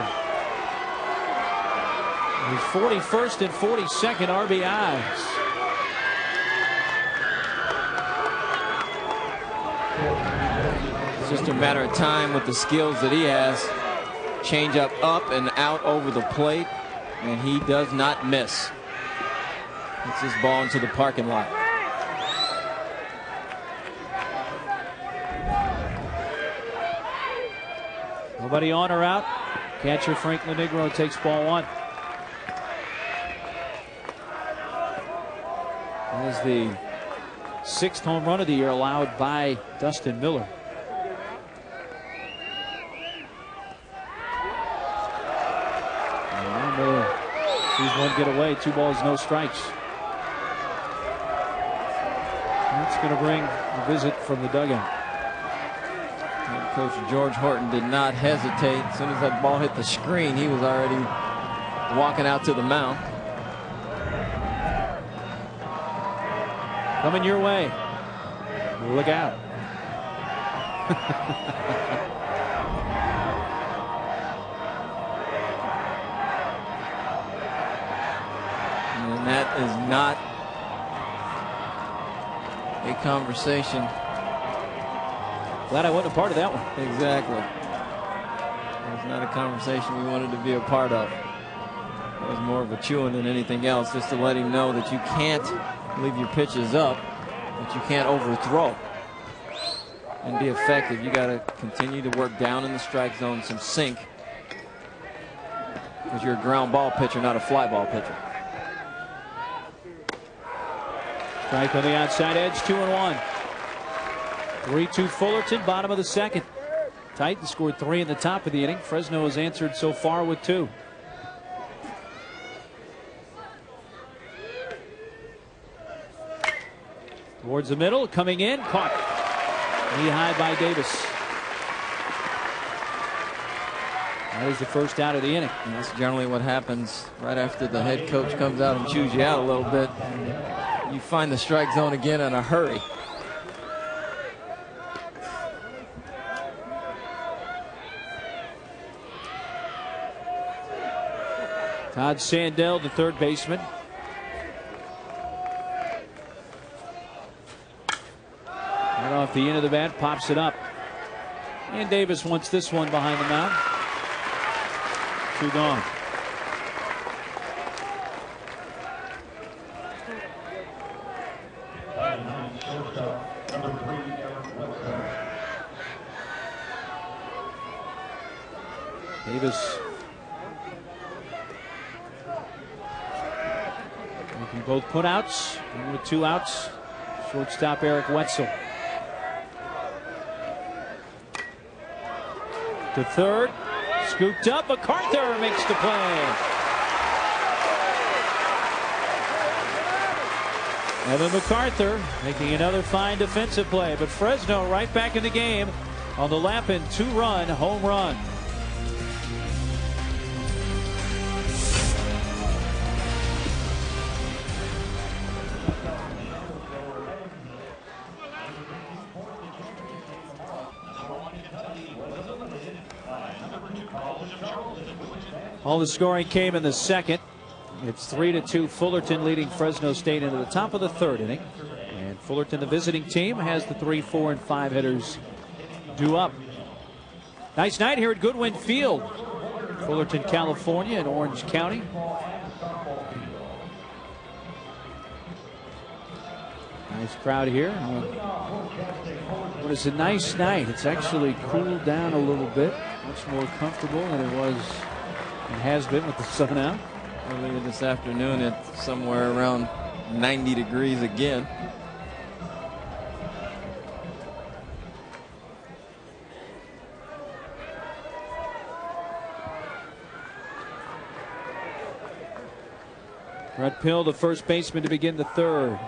His 41st and 42nd RBIs. It's just a matter of time with the skills that he has. Change up and out over the plate, and he does not miss. Hits this ball into the parking lot. Nobody on or out. Catcher Frank Lenigro takes ball 1. That is the 6th home run of the year allowed by Dustin Miller. And Miller sees one get away. 2 balls, no strikes. That's going to bring a visit from the dugout. Coach George Horton did not hesitate. As soon as that ball hit the screen, he was already walking out to the mound. coming your way. Look out. And that is not a conversation. Glad I wasn't a part of that one. Exactly. It was not a conversation we wanted to be a part of. It was more of a chewing than anything else, just to let him know that you can't leave your pitches up, but you can't overthrow and be effective. You got to continue to work down in the strike zone, some sink, because you're a ground ball pitcher, not a fly ball pitcher. Strike on the outside edge, 2-1. 3-2 Fullerton, bottom of the second. Titans scored 3 in the top of the inning. Fresno has answered so far with 2. Towards the middle, coming in, caught. Knee high by Davis. That is the first out of the inning. And that's generally what happens right after the head coach comes out and chews you out a little bit. You find the strike zone again in a hurry. Todd Sandell, the third baseman. Right off the end of the bat, pops it up. And Davis wants this one behind the mound. 2 gone. Davis making both putouts, and with 2 outs, shortstop Eric Wetzel. To third, scooped up, MacArthur makes the play. Evan MacArthur making another fine defensive play, but Fresno right back in the game on the Lappin 2-run home run. All the scoring came in the second. It's 3-2 Fullerton leading Fresno State into the top of the third inning. And Fullerton, the visiting team, has the 3, 4, and 5 hitters due up. Nice night here at Goodwin Field, Fullerton, California, in Orange County. Nice crowd here. But it's a nice night. It's actually cooled down a little bit, much more comfortable than it was. It has been with the sun out. Earlier this afternoon, it's somewhere around 90 degrees again. Brett Pill, the first baseman, to begin the third.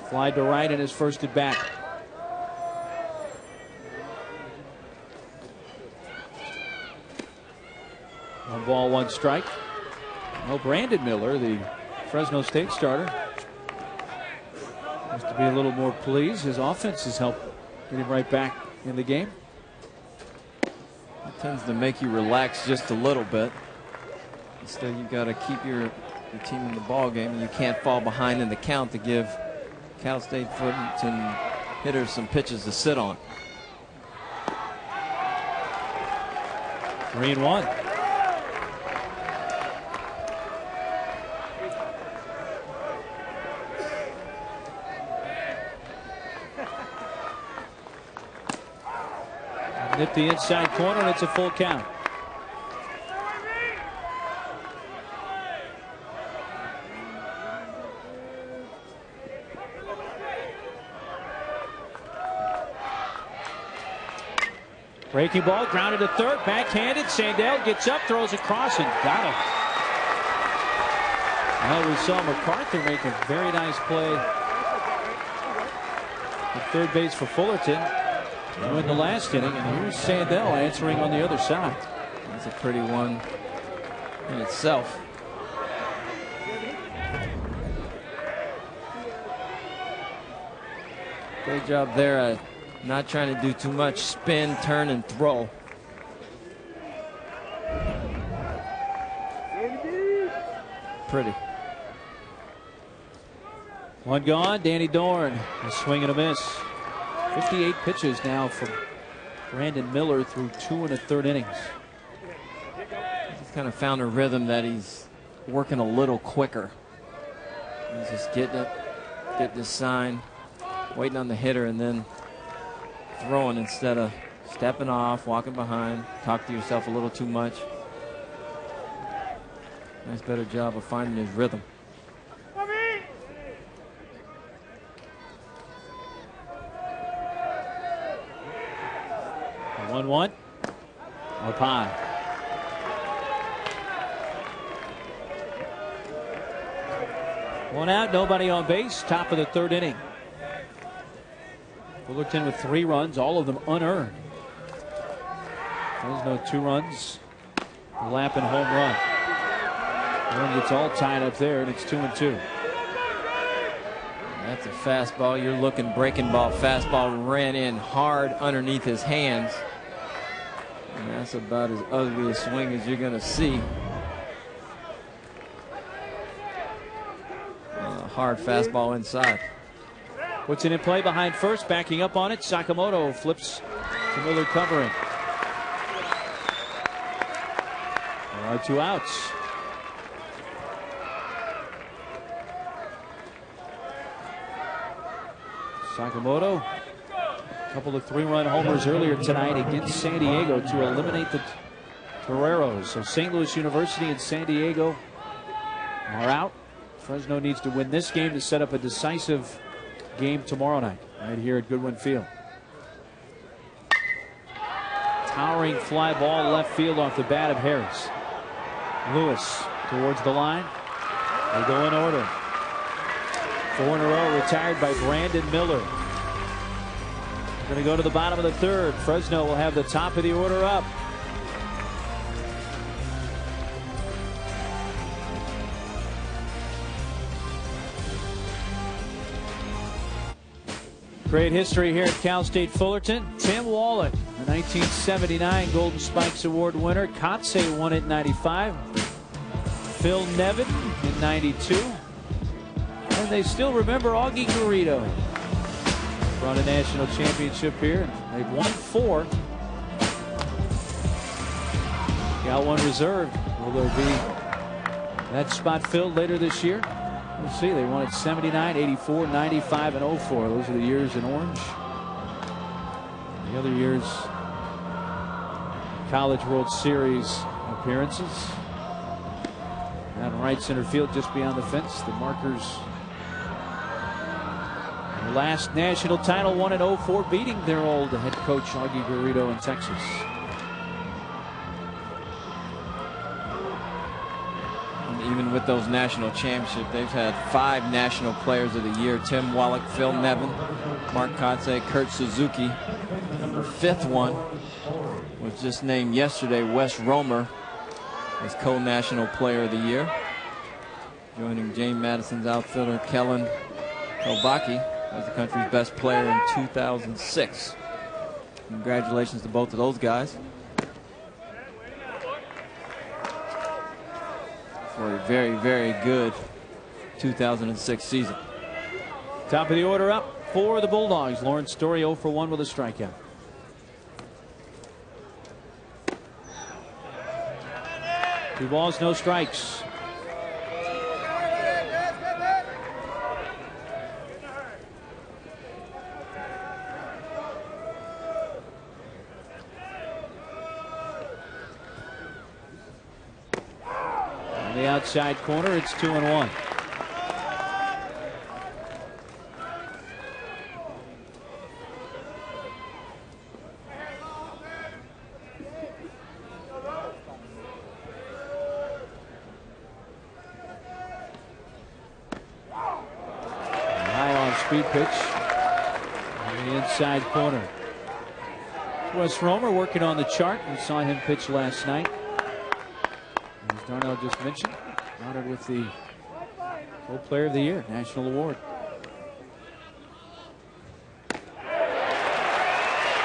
Fly to right in his first at bat. One ball, 1 strike. Well, Brandon Miller, the Fresno State starter, has to be a little more pleased. His offense has helped get him right back in the game. It tends to make you relax just a little bit. Instead, you've got to keep your team in the ball game, and you can't fall behind in the count to give Cal State Fullerton hitters some pitches to sit on. 3-1. Hit the inside corner, and it's a full count. Breaking ball, grounded to third, backhanded. Sandell gets up, throws across, and got him. Well, we saw MacArthur make a very nice play at third base for Fullerton in the last inning, and here's Sandell answering on the other side. That's a pretty one. in itself. Great job there at not trying to do too much. Spin, turn, and throw. Pretty. One gone. Danny Dorn, a swing and a miss. 58 pitches now from Brandon Miller through 2 1/3 innings. He's kind of found a rhythm that he's working a little quicker. He's just getting the sign, waiting on the hitter, and then throwing instead of stepping off, walking behind, talk to yourself a little too much. Nice, better job of finding his rhythm. 1-1. Up high. One out, nobody on base. Top of the 3rd inning. Fullerton with 3 runs, all of them unearned. Fresno 2 runs. A Lappin home run. And it's all tied up there, and it's 2-2. That's a fastball. You're looking breaking ball. Fastball ran in hard underneath his hands. And that's about as ugly a swing as you're going to see. Hard fastball inside. Puts it in play behind first, backing up on it. Sakamoto flips to Miller covering. There are 2 outs. Sakamoto, a couple of 3-run homers earlier tonight against San Diego to eliminate the Toreros. So St. Louis University and San Diego are out. Fresno needs to win this game to set up a decisive game tomorrow night, right here at Goodwin Field. Towering fly ball left field off the bat of Harris. Lewis towards the line. They go in order. 4 in a row retired by Brandon Miller. We're going to go to the bottom of the 3rd. Fresno will have the top of the order up. Great history here at Cal State Fullerton. Tim Wallet, the 1979 Golden Spikes Award winner. Kotze won it in '95. Phil Nevin in '92. And they still remember Augie Garrido. Brought a national championship here. They've won 4. Got 1 reserved. Will there be that spot filled later this year? We'll see. They won it 79, 84, 95, and 04. Those are the years in orange. The other years, College World Series appearances. Out in right center field, just beyond the fence, the markers. Their last national title won in 04, beating their old head coach Augie Garrido in Texas. Even with those national championships, they've had 5 national players of the year. Tim Wallach, Phil Nevin, Mark Kotze, Kurt Suzuki. Number 5th one was just named yesterday. Wes Romer as co-national player of the year. Joining James Madison's outfielder Kellen Kobaki as the country's best player in 2006. Congratulations to both of those guys. For a very, very good 2006 season. Top of the order up for the Bulldogs. Lawrence Story 0 for 1 with a strikeout. Two balls, no strikes. The outside corner, it's 2-1. High off speed pitch on the inside corner. Wes Romer working on the chart. We saw him pitch last night. As Darnell just mentioned, honored with the Gold Player of the Year National Award.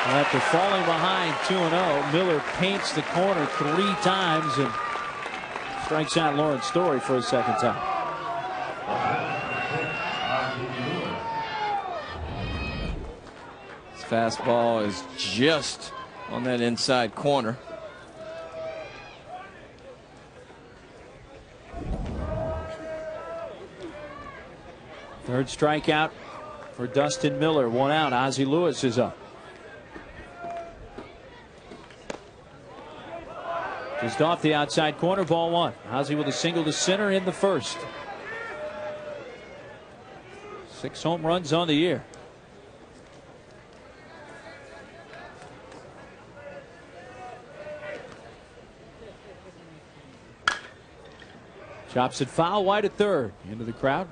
After falling behind 2-0, Miller paints the corner 3 times and strikes out Lawrence Story for a second time. His fastball is just on that inside corner. Third strikeout for Dustin Miller. 1 out. Ozzie Lewis is up. Just off the outside corner, ball 1. Ozzie with a single to center in the first. 6 home runs on the year. Chops it foul, wide at third. Into the crowd.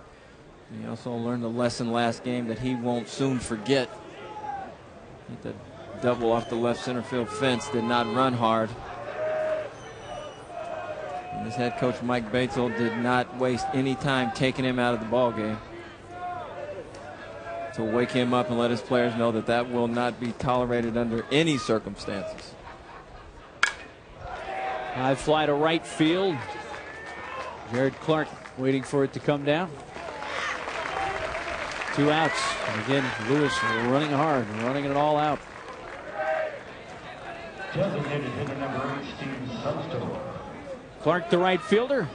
He also learned a lesson last game that he won't soon forget. Hit the double off the left center field fence, did not run hard. And his head coach Mike Batesel did not waste any time taking him out of the ball game. To wake him up and let his players know that that will not be tolerated under any circumstances. High fly to right field. Jared Clark waiting for it to come down. 2 outs. And again, Lewis running hard, running it all out. Designated hitter number 8, Steve Sunstorf. Clark, the right fielder.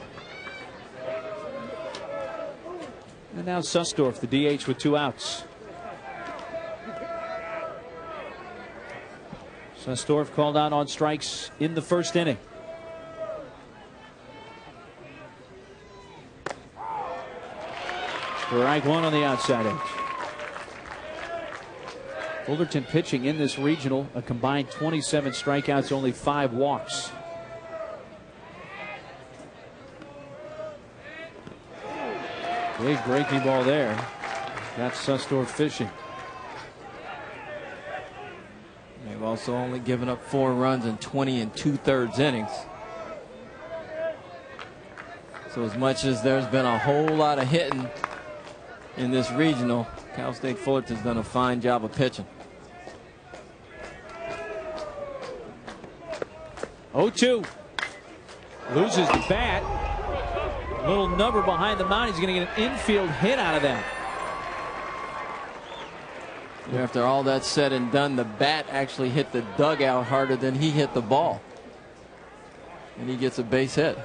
And now Susdorf, the DH, with 2 outs. Susdorf called out on strikes in the first inning. Strike 1 on the outside edge. Fullerton pitching in this regional, a combined 27 strikeouts, only 5 walks. Big breaking ball there. Got Susdorf fishing. They've also only given up 4 runs in 20 2/3 innings. So as much as there's been a whole lot of hitting in this regional, Cal State Fullerton's done a fine job of pitching. 0-2. Loses the bat. Little number behind the mound. He's going to get an infield hit out of that. After all that's said and done, the bat actually hit the dugout harder than he hit the ball. And he gets a base hit.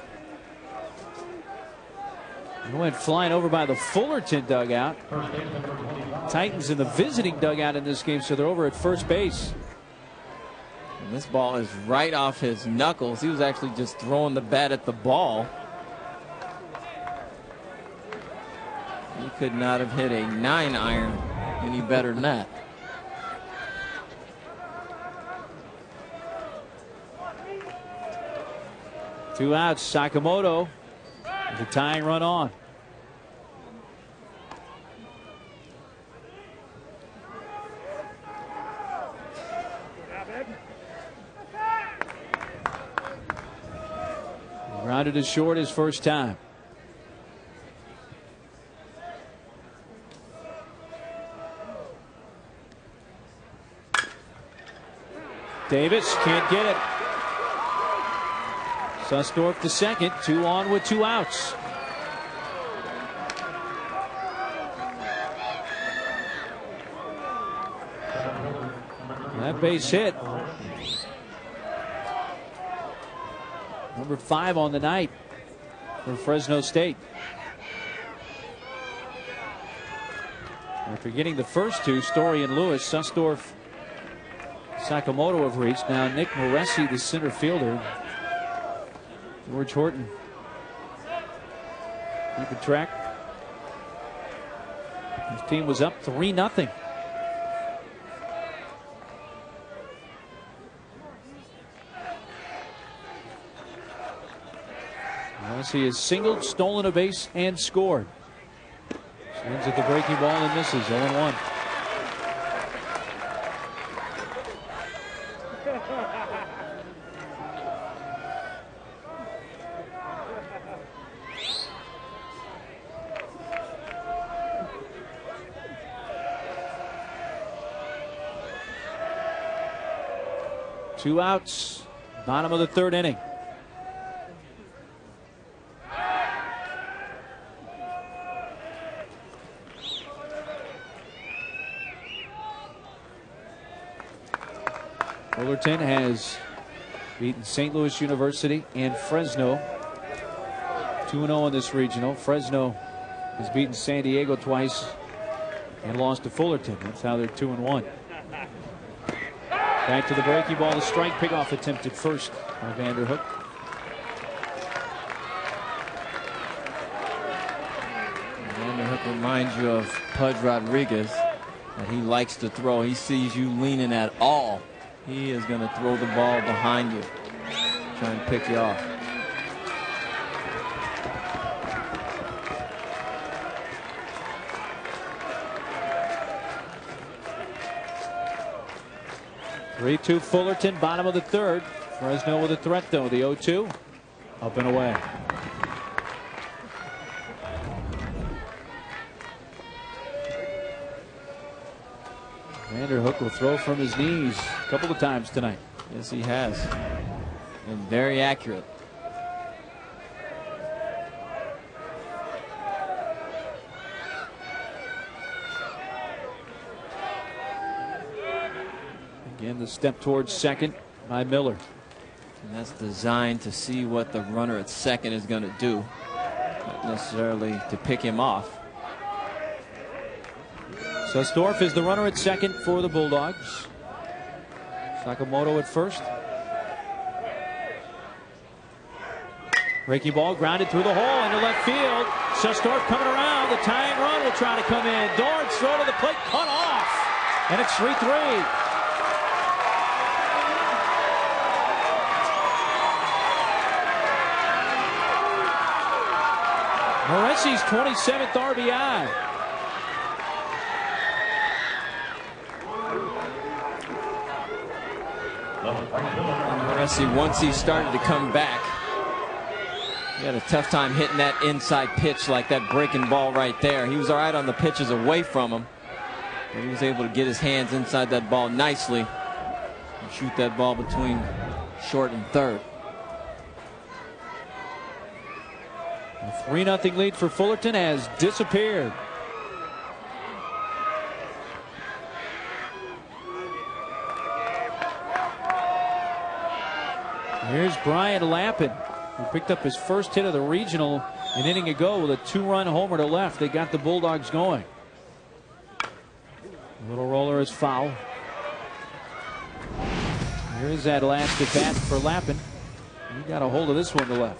He went flying over by the Fullerton dugout. Titans in the visiting dugout in this game, so they're over at first base. And this ball is right off his knuckles. He was actually just throwing the bat at the ball. He could not have hit a 9-iron any better than that. Two outs. Sakamoto with a tying run on. Grounded to short his first time. Davis can't get it. Susdorf the second, 2 on with 2 outs. That base hit. Number 5 on the night for Fresno State. After getting the first 2, Story and Lewis, Susdorf, Sakamoto have reached. Now Nick Moresi, the center fielder. George Horton keeping track. His team was up 3-0. Moresi has singled, stolen a base, and scored. Swings at the breaking ball and misses. 0-1. 2 outs. Bottom of the 3rd inning. Fullerton has beaten St. Louis University and Fresno. 2-0 in this regional. Fresno has beaten San Diego twice and lost to Fullerton. That's how they're 2-1. Back to the breaking ball. The strike pickoff attempted first by Vanderhook. Vanderhook reminds you of Pudge Rodriguez, that he likes to throw. He sees you leaning at all, he is going to throw the ball behind you, trying to pick you off. Three-2 Fullerton, bottom of the 3rd. Fresno with a threat though. The 0-2 up and away. Vanderhook will throw from his knees a couple of times tonight. Yes, he has, and very accurate. Again, the step towards second by Miller. And that's designed to see what the runner at second is going to do, not necessarily to pick him off. Susdorf is the runner at second for the Bulldogs. Sakamoto at first. Breaking ball grounded through the hole into left field. Susdorf coming around. The tying run will try to come in. Dortz throw to the plate, cut off. And it's 3-3. Moressi's 27th RBI. Moressi, once he started to come back, he had a tough time hitting that inside pitch like that breaking ball right there. He was all right on the pitches away from him, but he was able to get his hands inside that ball nicely and shoot that ball between short and third. A 3-0 lead for Fullerton has disappeared. Here's Brian Lappin, who picked up his first hit of the regional an inning ago with a 2-run homer to left. They got the Bulldogs going. A little roller is foul. Here's that last at bat for Lappin. He got a hold of this one to left.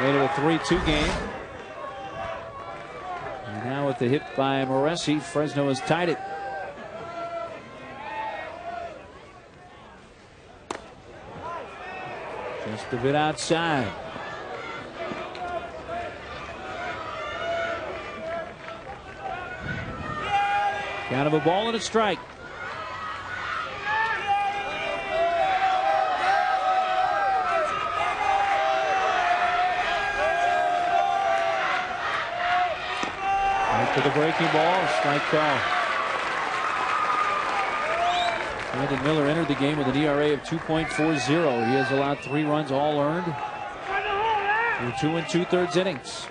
Made it a 3-2 game. And now with the hit by Moressi, Fresno has tied it. Just a bit outside. Count of a ball and a strike. To the breaking ball, strike call. Brandon Miller entered the game with an ERA of 2.40. He has allowed 3 runs, all earned, through 2 2/3 innings.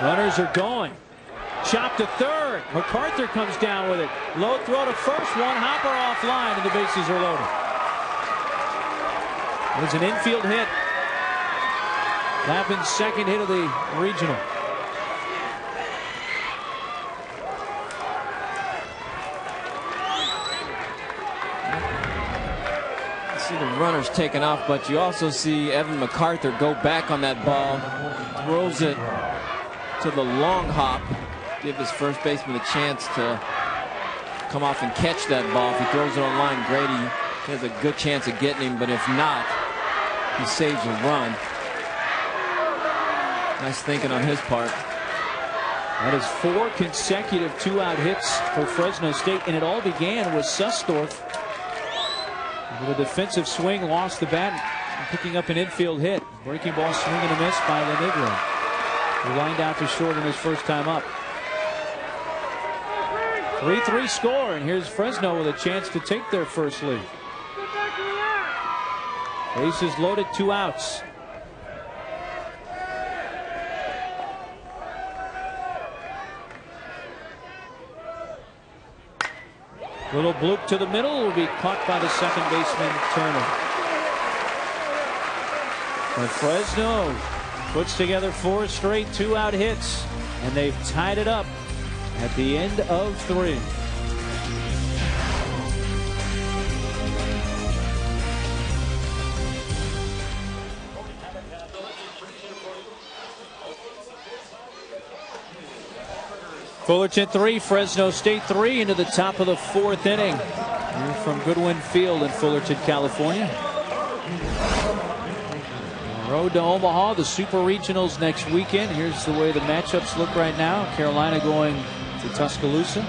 Runners are going. Chop to third. MacArthur comes down with it. Low throw to first. One hopper offline, and the bases are loaded. There's an infield hit. Lappin's second hit of the regional. You see the runners taking off, but you also see Evan MacArthur go back on that ball. Throws it to the long hop. Give his first baseman a chance to come off and catch that ball. If he throws it on line, Grady has a good chance of getting him, but if not, he saves a run. Nice thinking on his part. That is 4 consecutive 2-out hits for Fresno State, and it all began with Susdorf with a defensive swing, lost the bat, and picking up an infield hit. Breaking ball, swing and a miss by Lenigro. He lined out to short in his first time up. 3-3 score, and here's Fresno with a chance to take their first lead. Bases loaded, 2 outs. Little bloop to the middle will be caught by the second baseman Turner. But Fresno puts together 4 straight 2-out hits, and they've tied it up at the end of 3. Fullerton 3, Fresno State 3 into the top of the 4th inning. Here from Goodwin Field in Fullerton, California. Road to Omaha, the Super Regionals next weekend. Here's the way the matchups look right now. Carolina going to Tuscaloosa.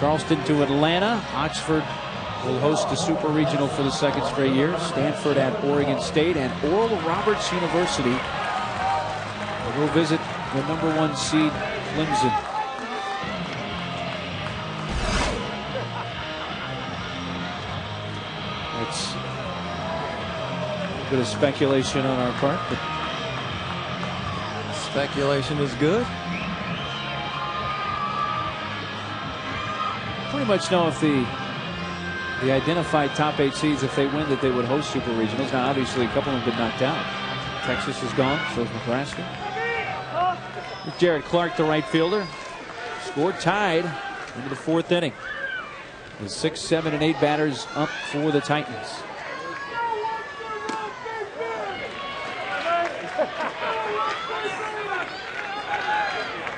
Charleston to Atlanta. Oxford will host the Super Regional for the 2nd straight year. Stanford at Oregon State, and Oral Roberts University will go visit the #1 seed Clemson. It's a bit of speculation on our part, but speculation is good. Pretty much know if the identified top 8 seeds, if they win, that they would host Super Regionals. Now, obviously, a couple have been knocked out. Texas is gone, so is Nebraska. Jared Clark, the right fielder, scored tied into the 4th inning. The 6, 7, and 8 batters up for the Titans.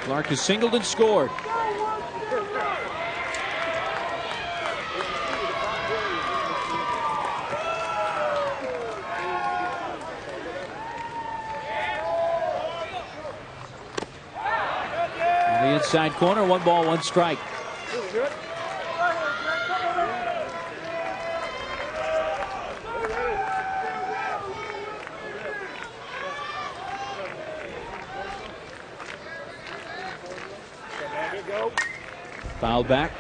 Clark has singled and scored. Inside corner, 1 ball, 1 strike. Fouled back.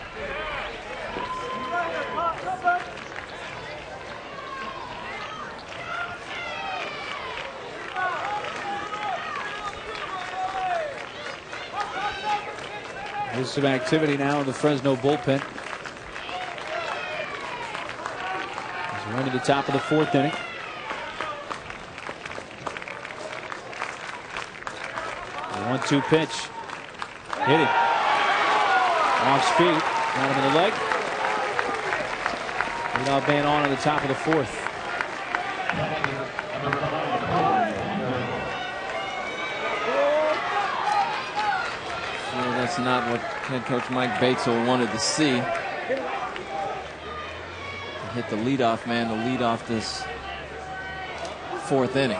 There's some activity now in the Fresno bullpen. He's running to the top of the 4th inning. The 1-2 pitch. Hit him. Off speed. Got him in the leg. Leadoff man on the top of the 4th. That's not what head coach Mike Batesel wanted to see. Hit the leadoff man to lead off this 4th inning.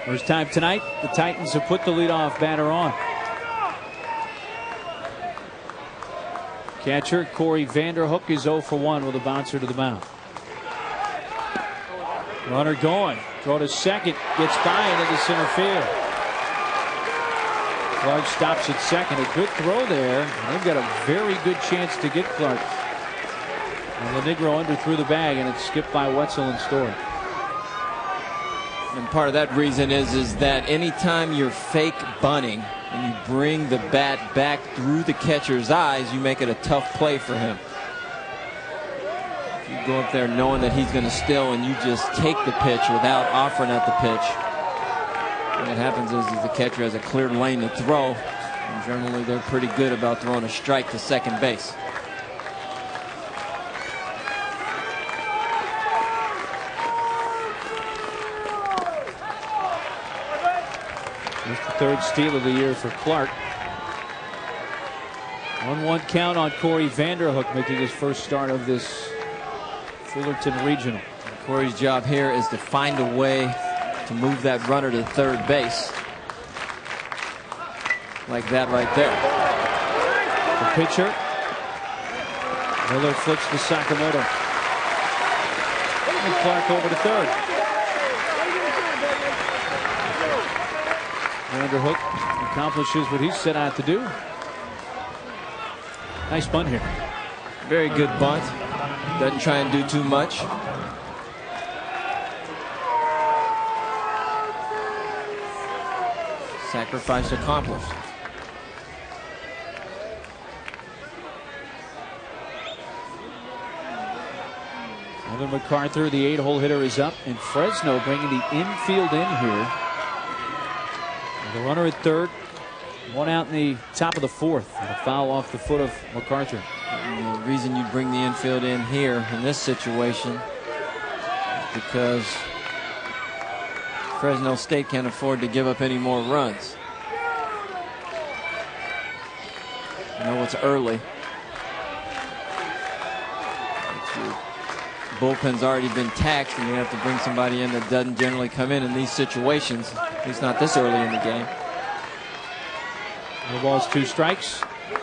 First time tonight, the Titans have put the leadoff batter on. Catcher Corey Vanderhook is 0 for 1 with a bouncer to the mound. Runner going. Throw to second. Gets by into the center field. Clark stops at second. A good throw there. And they've got a very good chance to get Clark. And Lenigro under through the bag, and it's skipped by Wetzel and Story. And part of that reason is that anytime you're fake bunting and you bring the bat back through the catcher's eyes, you make it a tough play for him. You go up there knowing that he's going to steal, and you just take the pitch without offering at the pitch. And what happens is the catcher has a clear lane to throw, and generally they're pretty good about throwing a strike to second base. It's the 3rd steal of the year for Clark. 1-1 count on Corey Vanderhook, making his first start of this Fullerton Regional. Corey's job here is to find a way to move that runner to third base. Like that right there. The pitcher. Miller flips to Sakamoto. And Clark over to third. Underhook accomplishes what he set out to do. Nice bunt here. Very good bunt. Doesn't try and do too much. Sacrifice accomplished. Evan MacArthur, the 8-hole hitter, is up, and Fresno bringing the infield in here. The runner at third, one out in the top of the fourth, and a foul off the foot of MacArthur. And the reason you bring the infield in here in this situation is because Fresno State can't afford to give up any more runs. I know it's early. Bullpen's already been taxed, and you have to bring somebody in that doesn't generally come in these situations, at least not this early in the game. No balls, 2 strikes.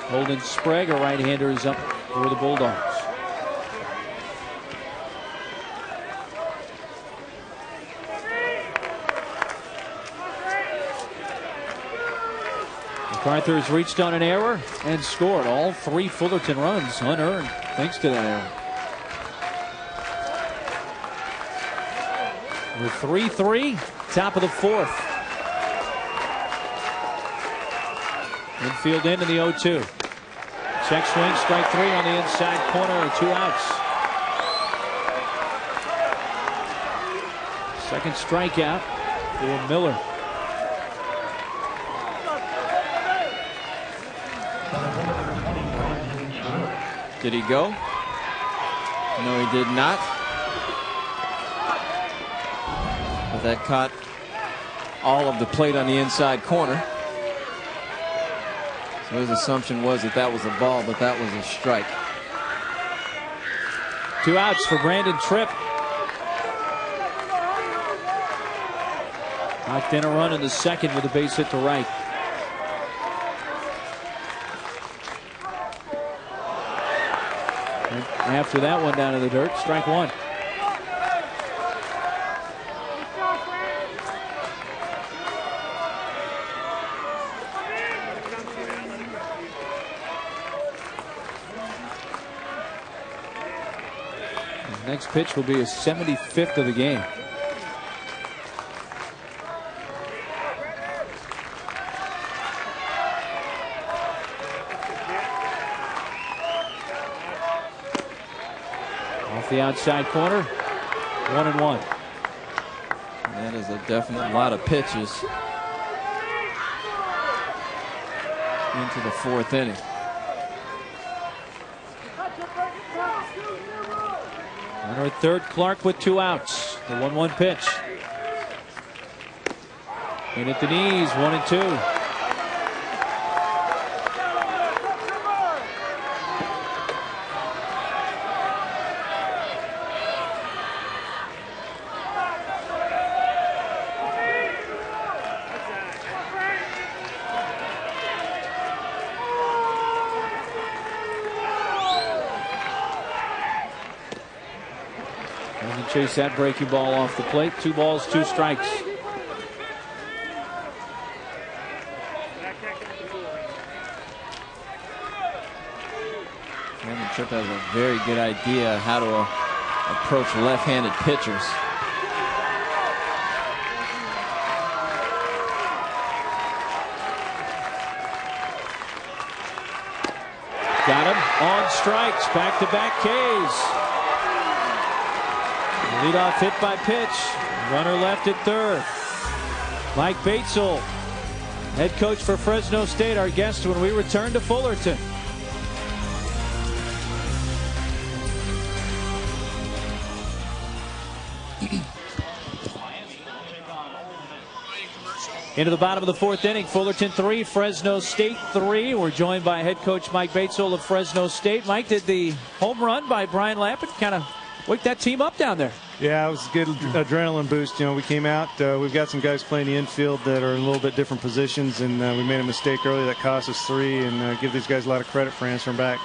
Holden Sprague, a right-hander, is up for the Bulldogs. MacArthur has reached on an error and scored. All 3 Fullerton runs unearned thanks to that error. We're 3-3, top of the fourth. Infield in the 0-2. Check swing, strike 3 on the inside corner, 2 outs. Second strikeout for Miller. Did he go? No, he did not. But that caught all of the plate on the inside corner. So his assumption was that that was a ball, but that was a strike. 2 outs for Brandon Tripp. Knocked in a run in the second with a base hit to right. And after that one down in the dirt, strike 1. Next pitch will be his 75th of the game. Off the outside corner, 1-1. That is a definite lot of pitches into the 4th inning. Runner at third, Clark with 2 outs. The 1-1 pitch. In at the knees, 1-2. Chase that breaking ball off the plate. 2 balls, 2 strikes. Brandon Tripp has a very good idea how to approach left-handed pitchers. Got him on strikes. Back-to-back Ks. Leadoff hit by pitch. Runner left at third. Mike Batesole, head coach for Fresno State, our guest when we return to Fullerton. Into the bottom of the 4th inning, Fullerton 3, Fresno State 3. We're joined by head coach Mike Batesole of Fresno State. Mike, did the home run by Brian Lappin kind of wake that team up down there? Yeah, it was a good adrenaline boost. You know, we came out, we've got some guys playing the infield that are in a little bit different positions, and we made a mistake early that cost us 3, and give these guys a lot of credit for answering back.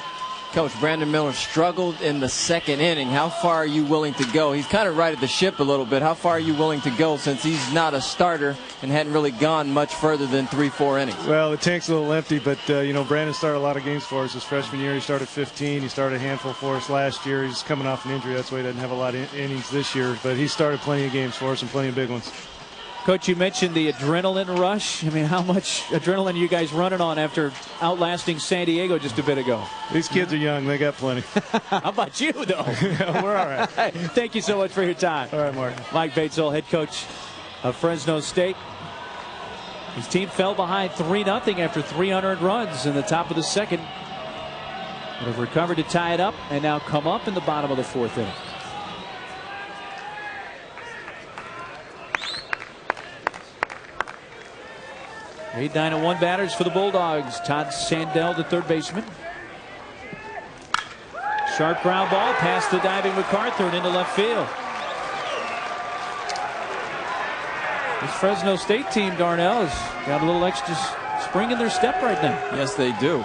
Coach, Brandon Miller struggled in the second inning. How far are you willing to go? He's kind of righted the ship a little bit. How far are you willing to go since he's not a starter and hadn't really gone much further than 3-4 innings? Well, the tank's a little empty, but, you know, Brandon started a lot of games for us his freshman year. He started 15. He started a handful for us last year. He's coming off an injury. That's why he doesn't have a lot of innings this year. But he started plenty of games for us and plenty of big ones. Coach, you mentioned the adrenaline rush. I mean, how much adrenaline are you guys running on after outlasting San Diego just a bit ago? These kids are young. They got plenty. How about you, though? Yeah, we're all right. Hey, thank you so much for your time. All right, Mark. Mike Batesole, head coach of Fresno State. His team fell behind 3-0 after 300 runs in the top of the second. But have recovered to tie it up and now come up in the bottom of the 4th inning. Eight, 9, and 1 batters for the Bulldogs. Todd Sandell, the third baseman. Sharp ground ball past the diving MacArthur and into left field. This Fresno State team, Darnell, has got a little extra spring in their step right now. Yes, they do.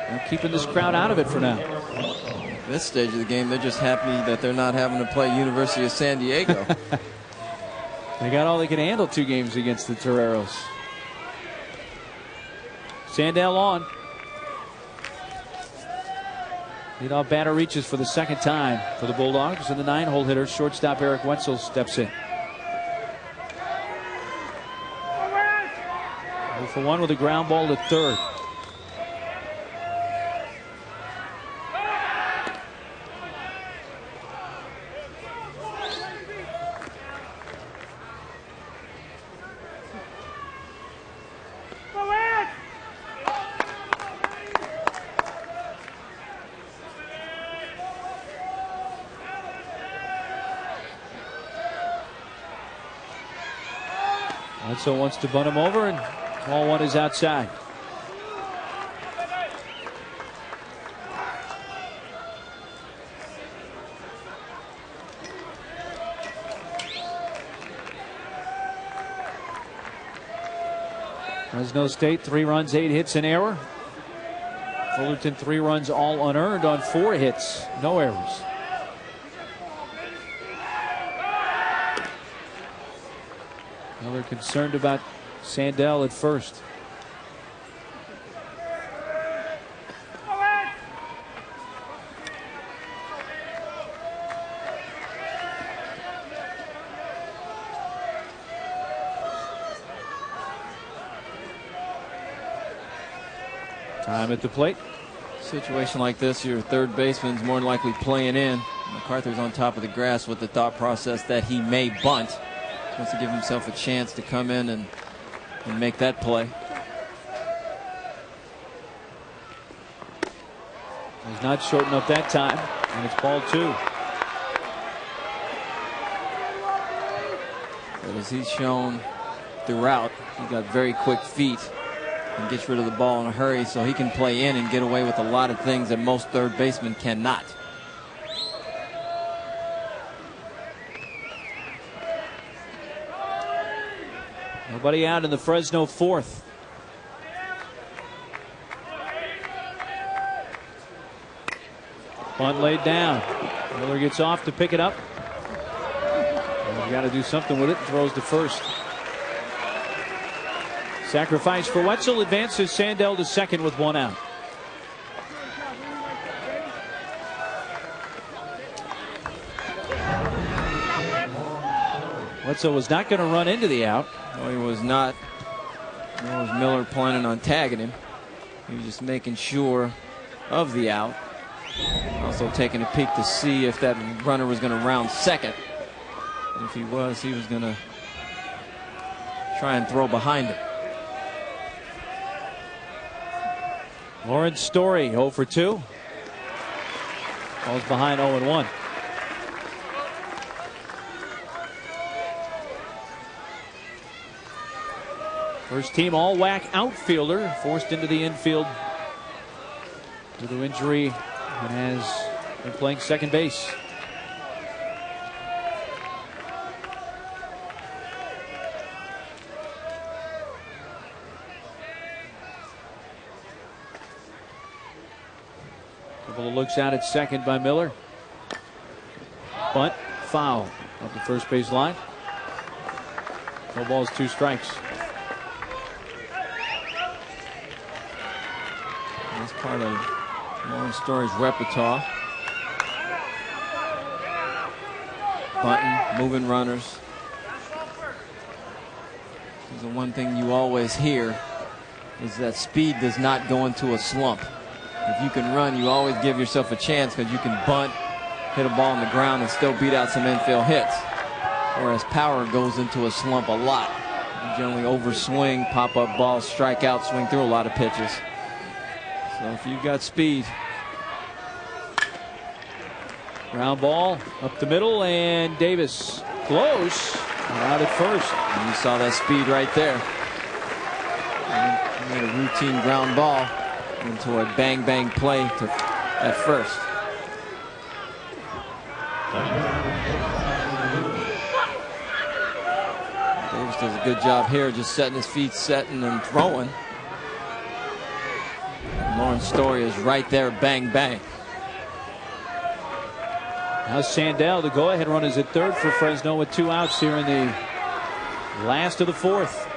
They're keeping this crowd out of it for now. At this stage of the game, they're just happy that they're not having to play University of San Diego. They got all they can handle 2 games against the Toreros. Sandell on. Leadoff batter reaches for the second time for the Bulldogs, and the 9-hole hitter, shortstop Eric Wetzel, steps in. 0-for-1 with a ground ball to third. Wetzel wants to bunt him over, and ball 1 is outside. Fresno State 3 runs, 8 hits, an error. Fullerton 3 runs, all unearned on 4 hits, no errors. Miller concerned about Sandell at first. Time at the plate. Situation like this, your third baseman's more than likely playing in. MacArthur's on top of the grass with the thought process that he may bunt. Wants to give himself a chance to come in and make that play. He's not short enough that time, and it's ball 2. But as he's shown throughout, he's got very quick feet and gets rid of the ball in a hurry, so he can play in and get away with a lot of things that most third basemen cannot. Nobody out in the Fresno 4th. Bunt laid down. Miller gets off to pick it up. He's got to do something with it. Throws to first. Sacrifice for Wetzel. Advances Sandell to second with 1 out. Wetzel was not going to run into the out. No, he was not. Nor was Miller planning on tagging him. He was just making sure of the out. Also taking a peek to see if that runner was going to round second. If he was going to try and throw behind him. Lawrence Story 0 for 2. Falls behind 0-1. First team all whack outfielder forced into the infield due to injury and has They're playing second base. Couple of looks out at second by Miller. Bunt, foul up the first base line. No balls, 2 strikes. That's part of Lauren Story's repertoire. Bunting, moving runners. The one thing you always hear is that speed does not go into a slump. If you can run, you always give yourself a chance because you can bunt, hit a ball on the ground, and still beat out some infield hits. Whereas power goes into a slump a lot. You generally overswing, pop up balls, strike out, swing through a lot of pitches. So if you've got speed. Ground ball up the middle, and Davis close. Out at first. And you saw that speed right there. He made a routine ground ball into a bang-bang play at first. Davis does a good job here, just setting his feet, setting and throwing. Lauren Story is right there, bang, bang. Now Sandell, the go-ahead run is at third for Fresno with 2 outs here in the last of the 4th.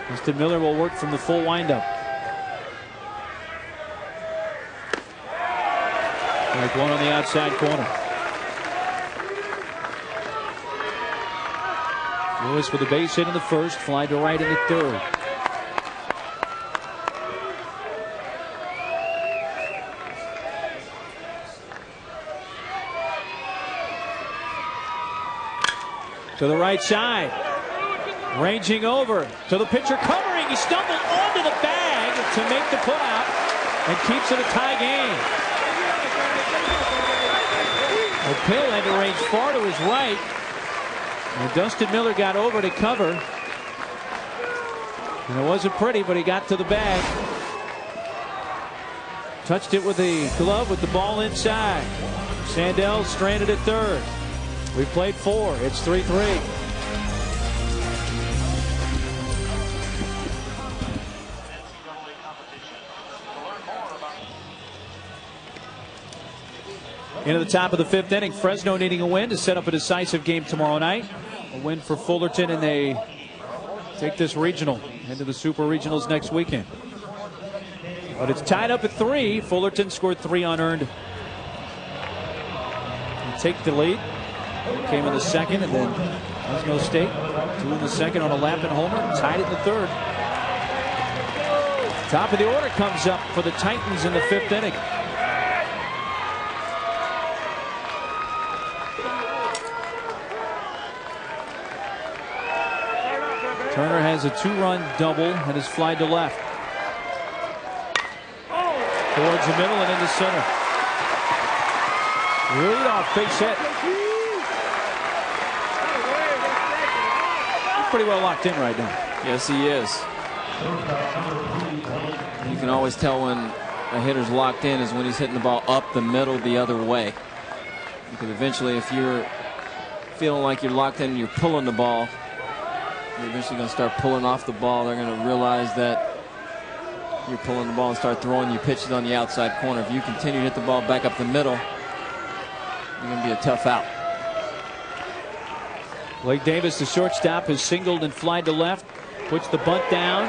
Dustin Miller will work from the full windup. Like one on the outside corner. Lewis with a base hit in the first, fly to right in the third. To the right side, ranging over to the pitcher, covering. He stumbled onto the bag to make the putout and keeps it a tie game. Pill had to range far to his right, and Dustin Miller got over to cover. And it wasn't pretty, but he got to the bag. Touched it with the glove with the ball inside. Sandell stranded at third. We played 4. It's 3-3. Into the top of the 5th inning. Fresno needing a win to set up a decisive game tomorrow night. A win for Fullerton, and they take this regional into the Super Regionals next weekend. But it's tied up at 3. Fullerton scored 3 unearned. They take the lead. Came in the second, and then Fresno State 2 in the second on a Lappin homer, tied it in the third. Top of the order comes up for the Titans in the 5th inning. Turner has a 2-run double and is fly to left. Towards the middle and into center. Leadoff base hit. Pretty well locked in right now. Yes, he is. You can always tell when a hitter's locked in is when he's hitting the ball up the middle the other way. Because eventually, if you're feeling like you're locked in and you're pulling the ball, you're eventually going to start pulling off the ball. They're going to realize that you're pulling the ball and start throwing you pitches on the outside corner. If you continue to hit the ball back up the middle, you're going to be a tough out. Blake Davis, the shortstop, has singled and flied to left. Puts the bunt down.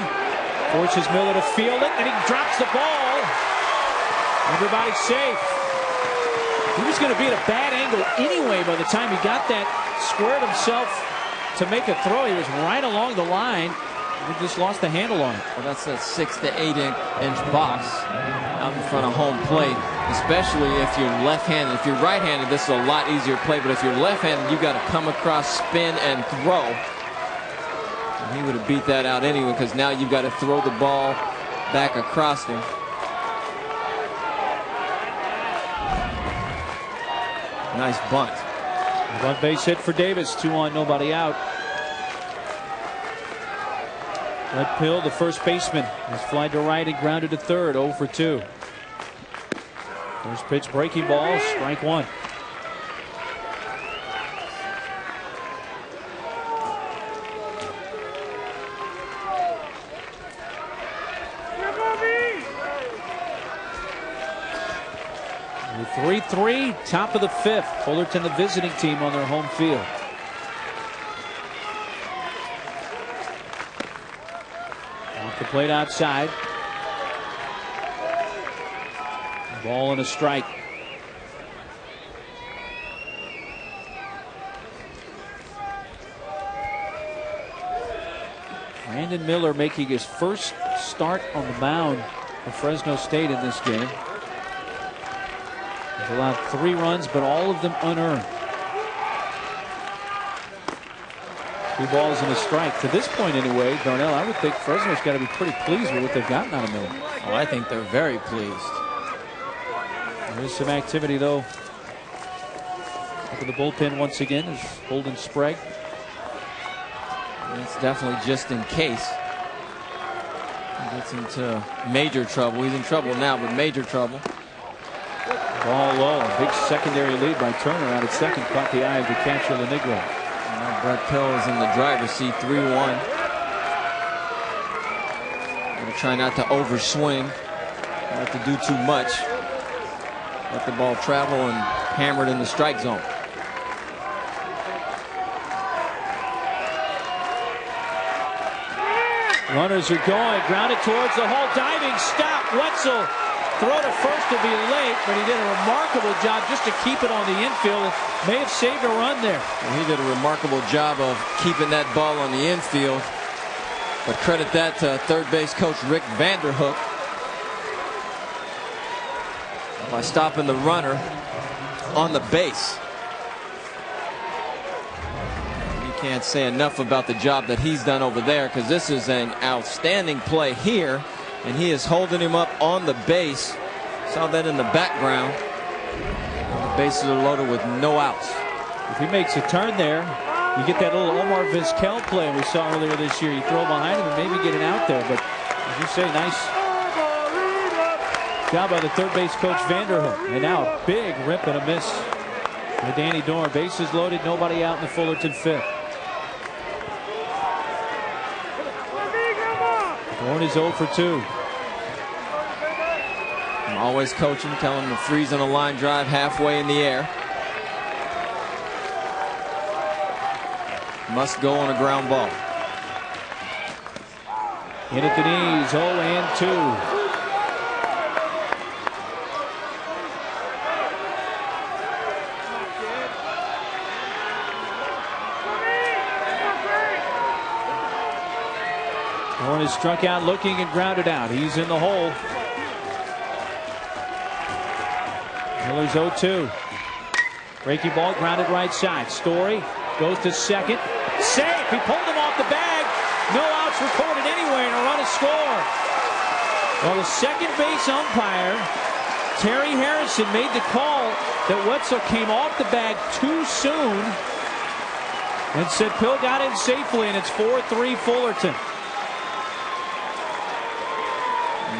Forces Miller to field it, and he drops the ball. Everybody's safe. He was going to be at a bad angle anyway by the time he got that, squared himself to make a throw. He was right along the line. He just lost the handle on it. Well, that's that 6 to 8 inch box out in front of home plate, especially if you're left-handed. If you're right-handed, this is a lot easier play, but if you're left-handed, you've got to come across, spin, and throw. And he would have beat that out anyway, because now you've got to throw the ball back across him. Nice bunt. Bunt base hit for Davis. 2 on, nobody out. Red Pill, the first baseman, has flied to right and grounded to third. 0 for 2. First pitch, breaking ball, strike one. With 3-3, top of the fifth. Fullerton, the visiting team, on their home field. Off the plate outside. Ball and a strike. Brandon Miller making his first start on the mound for Fresno State in this game. He's allowed 3 runs, but all of them unearned. 2 balls and a strike. To this point anyway, Darnell, I would think Fresno's got to be pretty pleased with what they've gotten out of Miller. Oh, I think they're very pleased. There's some activity, though. Up in the bullpen once again is Holden Sprague. It's definitely just in case he gets into major trouble. He's in trouble now, but major trouble. Ball low. A big secondary lead by Turner out at second. Caught the eye of the catcher, Lenigro. Now Brett Pill is in the driver's seat, 3-1. Gonna try not to overswing, not to do too much. Let the ball travel and hammer it in the strike zone. Runners are going. Grounded towards the hole. Diving stop. Wetzel. Throw to first to be late, but he did a remarkable job just to keep it on the infield. May have saved a run there. Well, he did a remarkable job of keeping that ball on the infield. But credit that to third base coach Rick Vanderhook by stopping the runner on the base. You can't say enough about the job that he's done over there, because this is an outstanding play here, and he is holding him up on the base. Saw that in the background. The bases are loaded with no outs. If he makes a turn there, you get that little Omar Vizquel play we saw earlier this year. You throw behind him and maybe get it out there, but as you say, nice job by the third base coach Vanderhook. And now a big rip and a miss by Danny Dorn. Bases loaded, nobody out in the Fullerton fifth. Dorn is 0 for 2. I'm always coaching, telling him to freeze on a line drive halfway in the air. Must go on a ground ball. In at the knees, 0-2. Dorn is struck out looking and grounded out. He's in the hole. Miller's 0-2. Breaking ball, grounded right side. Story goes to second. Safe. He pulled him off the bag. No outs recorded anyway, and a run is scored. Well, the second base umpire, Terry Harrison, made the call that Wetzel came off the bag too soon and said Pill got in safely, and it's 4-3 Fullerton.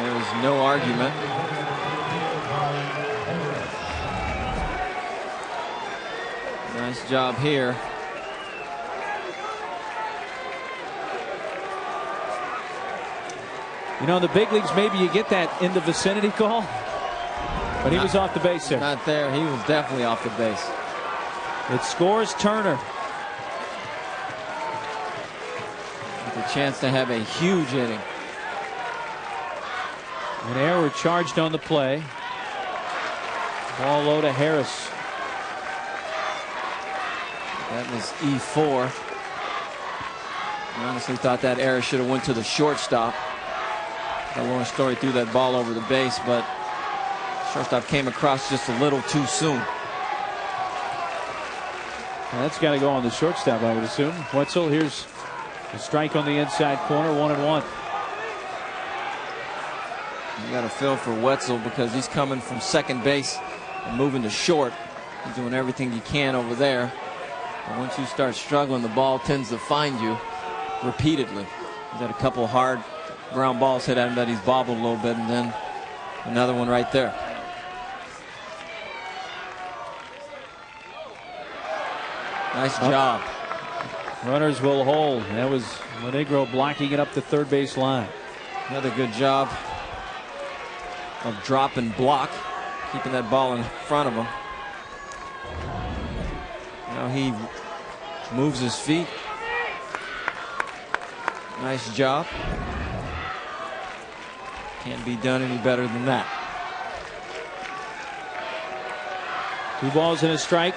There was no argument. Nice job here. You know, in the big leagues, maybe you get that in the vicinity call, but he was off the base there. Not there. He was definitely off the base. It scores Turner. With a chance to have a huge inning. An error charged on the play. Ball low to Harris. That was E4. I honestly thought that error should have went to the shortstop. Lawrence Story threw that ball over the base, but shortstop came across just a little too soon. Well, that's got to go on the shortstop, I would assume. Wetzel, here's a strike on the inside corner, 1-1. You got to feel for Wetzel because he's coming from second base and moving to short. He's doing everything he can over there. But once you start struggling, the ball tends to find you repeatedly. He's had a couple hard ground balls hit at him that he's bobbled a little bit, and then another one right there. Nice job. Runners will hold. That was Monegro blocking it up the third base line. Another good job of drop and block, keeping that ball in front of him. Now he moves his feet. Nice job. Can't be done any better than that. 2 balls and a strike.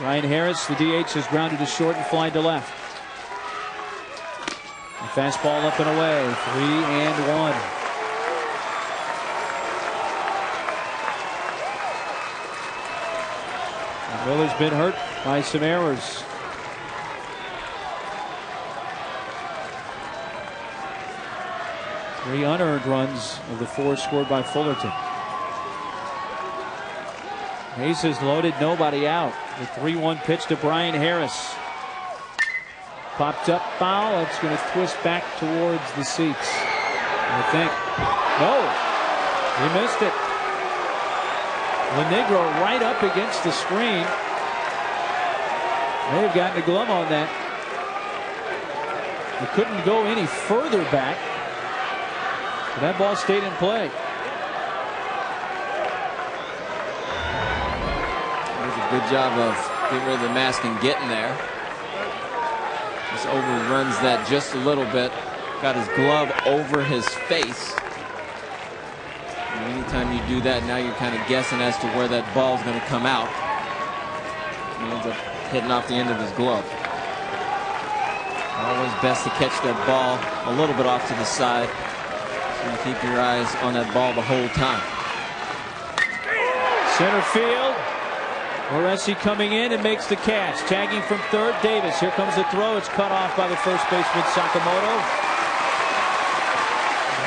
Ryan Harris, the DH, is grounded to short and fly to left. A fastball up and away. 3-1. Miller's been hurt by some errors. Three unearned runs of the 4 scored by Fullerton. Bases loaded, nobody out. The 3-1 pitch to Brian Harris. Popped up, foul. It's going to twist back towards the seats, I think. No, he missed it. Monegro right up against the screen. May have gotten a glove on that. He couldn't go any further back. But that ball stayed in play. Good job of getting rid of the mask and getting there. Just overruns that just a little bit. Got his glove over his face. And anytime you do that, now you're kind of guessing as to where that ball's going to come out. He ends up hitting off the end of his glove. Always best to catch that ball a little bit off to the side. So you keep your eyes on that ball the whole time. Center field. Moresi coming in and makes the catch. Tagging from third, Davis. Here comes the throw. It's cut off by the first baseman, Sakamoto.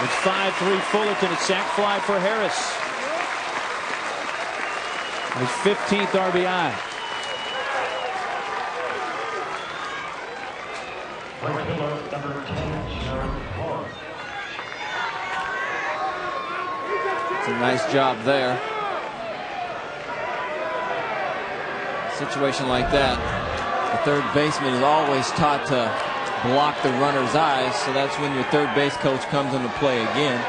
It's 5-3 Fullerton. A sac fly for Harris. His 15th RBI. It's a nice job there. Situation like that, the third baseman is always taught to block the runner's eyes, so that's when your third base coach comes into play again.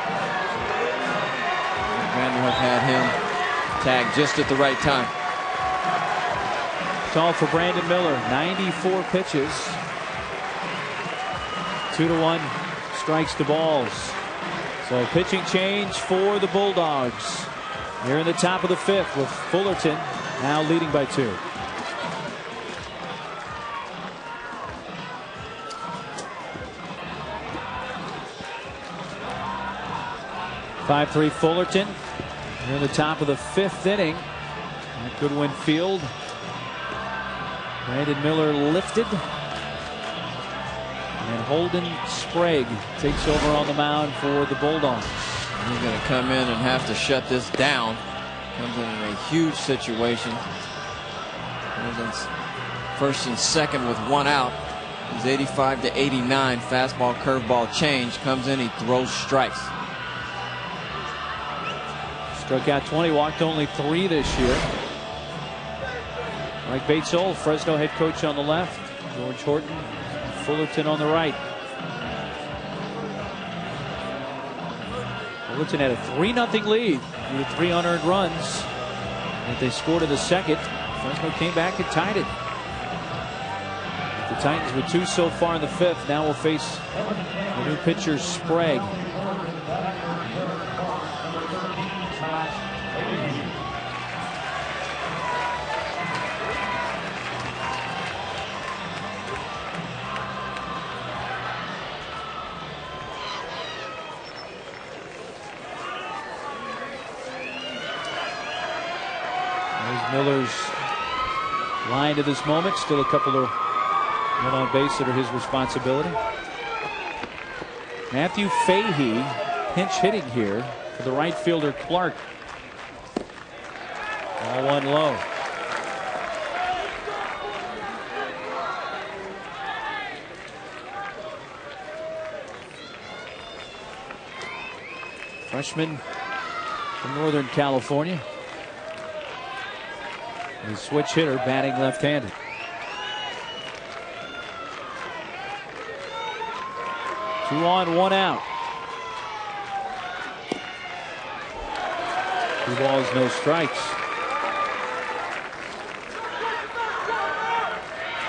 Vanderhook had him tagged just at the right time. Call for Brandon Miller. 94 pitches. 2-1 strikes to balls. So pitching change for the Bulldogs. Here in the top of the 5th with Fullerton now leading by 2. (5-3) Fullerton. Here in the top of the 5th inning at Goodwin Field. Brandon Miller lifted. And Holden Sprague takes over on the mound for the Bulldogs. He's going to come in and have to shut this down. Comes in a huge situation. First and second with 1 out. He's 85-89. Fastball, curveball change. Comes in, he throws strikes. Struck out 20, walked only 3 this year. Mike Bates-Old, Fresno head coach on the left. George Horton, Fullerton on the right. Fullerton had a 3-0 lead with 3 unearned runs that they scored in the second. Fresno came back and tied it. The Titans with 2 so far in the 5th. Now will face the new pitcher Sprague. Miller's line to this moment. Still a couple of men on base that are his responsibility. Matthew Fahey pinch hitting here for the right fielder Clark. Ball 1 low. Freshman from Northern California. A switch hitter batting left-handed. 2 on, 1 out. 2 balls, no strikes.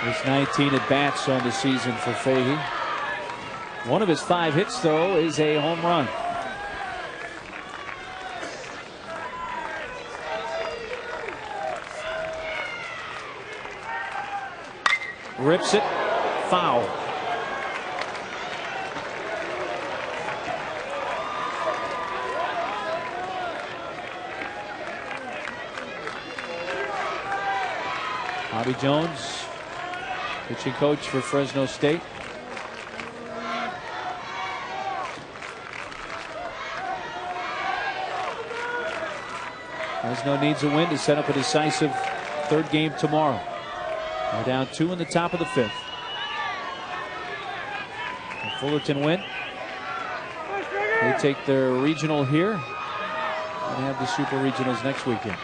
There's 19 at bats on the season for Fahey. One of his 5 hits, though, is a home run. Rips it, foul. Bobby Jones, pitching coach for Fresno State. Fresno needs a win to set up a decisive 3rd game tomorrow. They're down 2 in the top of the 5th. A Fullerton win. They take their regional here and have the Super Regionals next weekend.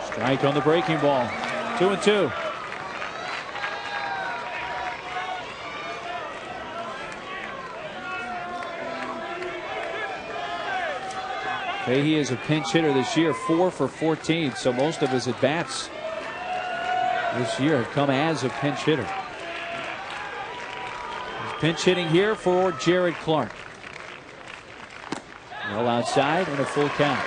Strike on the breaking ball. 2-2. Fahey is a pinch hitter this year, 4 for 14. So most of his at bats this year have come as a pinch hitter. He's pinch hitting here for Jared Clark. Well outside and a full count.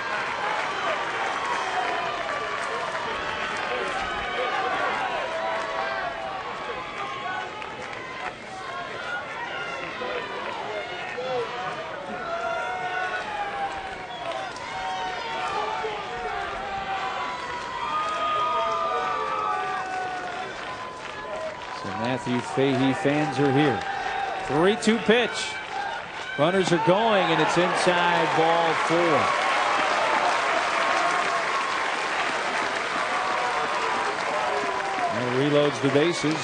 Matthew Fahey fans are here. 3-2 pitch. Runners are going, and it's inside, ball 4. And reloads the bases.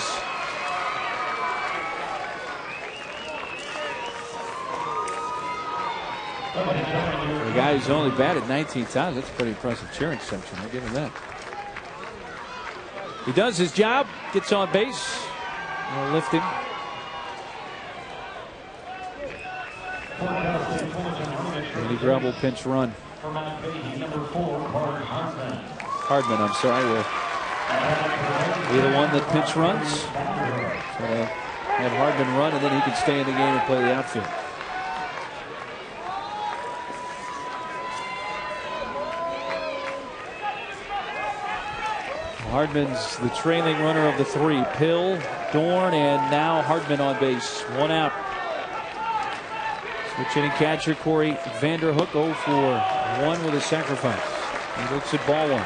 For a guy who's only batted 19 times, that's a pretty impressive cheering section. I'll give him that. He does his job, gets on base. Lifting. Randy Grebel pinch run. Hardman, I'm sorry, will be the one that pinch runs. So have Hardman run, and then he can stay in the game and play the outfield. Hardman's the trailing runner of the 3. Pill, Dorn, and now Hardman on base. 1 out. Switch hitting catcher Corey Vanderhook 0 for 1 with a sacrifice. He looks at ball 1.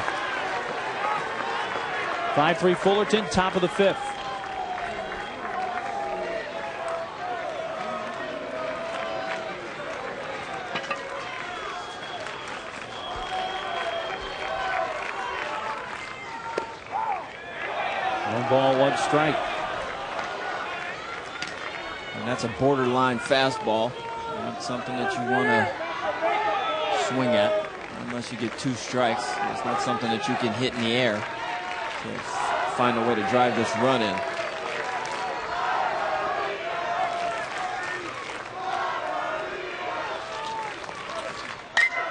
5-3 Fullerton, top of the 5th. Ball, 1 strike. And that's a borderline fastball. Not something that you want to swing at unless you get 2 strikes. It's not something that you can hit in the air to find a way to drive this run in.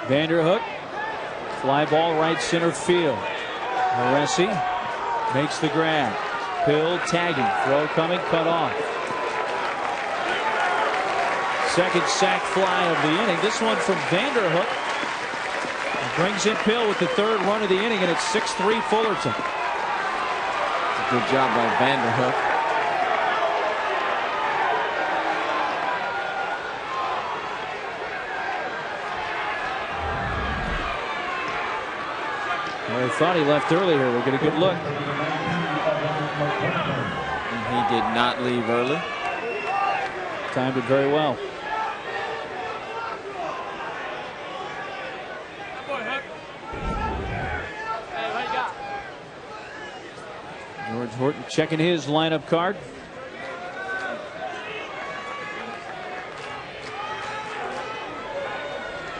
Vanderhook, fly ball right center field. Moresi makes the grab. Pill tagging. Throw coming. Cut off. Second sac fly of the inning. This one from Vanderhook. Brings in Pill with the 3rd run of the inning, and it's 6-3 Fullerton. Good job by Vanderhook. Well, I thought he left earlier. We'll get a good look. And he did not leave early. Timed it very well. George Horton checking his lineup card.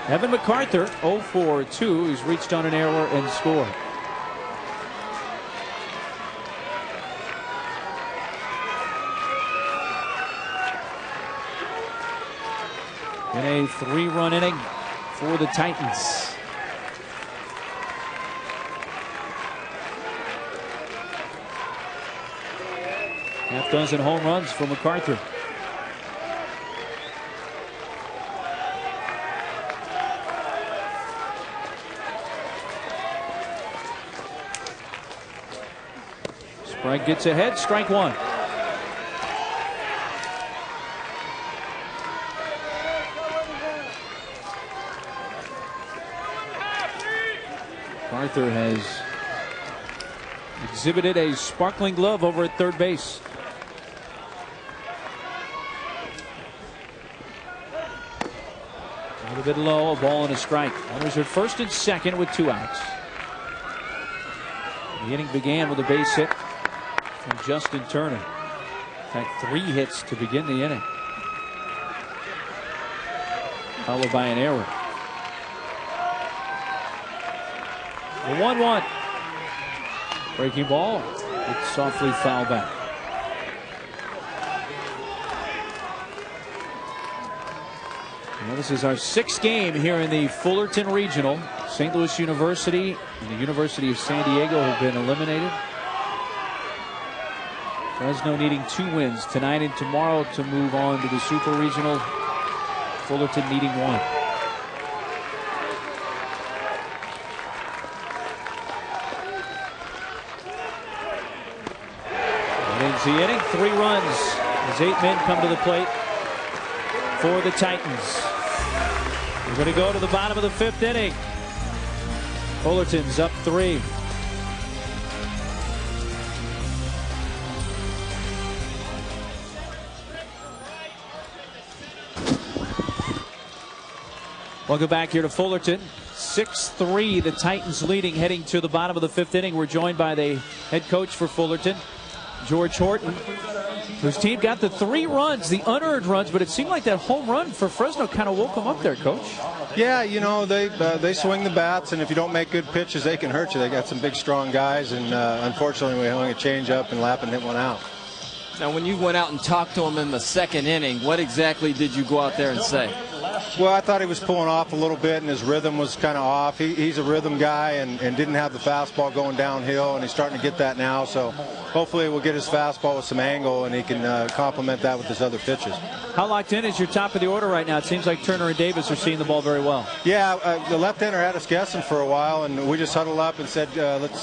Evan MacArthur 0 for 2. He's reached on an error and scored. In a 3-run inning for the Titans. Half dozen home runs for MacArthur. Sprague gets ahead, strike one. MacArthur has exhibited a sparkling glove over at third base. A little bit low, a ball and a strike. Runners at first and second with 2 outs. The inning began with a base hit from Justin Turner. In fact, 3 hits to begin the inning, followed by an error. The 1-1. Breaking ball. It's softly fouled back. Well, this is our 6th game here in the Fullerton Regional. St. Louis University and the University of San Diego have been eliminated. Fresno needing 2 wins tonight and tomorrow to move on to the Super Regional. Fullerton needing 1. The inning, 3 runs as 8 men come to the plate for the Titans. We're going to go to the bottom of the 5th inning. Fullerton's up 3. Welcome back here to Fullerton. 6-3, the Titans leading heading to the bottom of the 5th inning. We're joined by the head coach for Fullerton, George Horton, whose team got the 3 runs, the unearned runs, but it seemed like that home run for Fresno kind of woke them up there, Coach. Yeah, you know, they swing the bats, and if you don't make good pitches, they can hurt you. They got some big, strong guys, and unfortunately, we hung a change up, and Lappin hit one out. Now, when you went out and talked to him in the 2nd inning, what exactly did you go out there and say? Well, I thought he was pulling off a little bit, and his rhythm was kind of off. He's a rhythm guy and didn't have the fastball going downhill, and he's starting to get that now. So hopefully we'll get his fastball with some angle, and he can complement that with his other pitches. How locked in is your top of the order right now? It seems like Turner and Davis are seeing the ball very well. Yeah, the left-hander had us guessing for a while, and we just huddled up and said,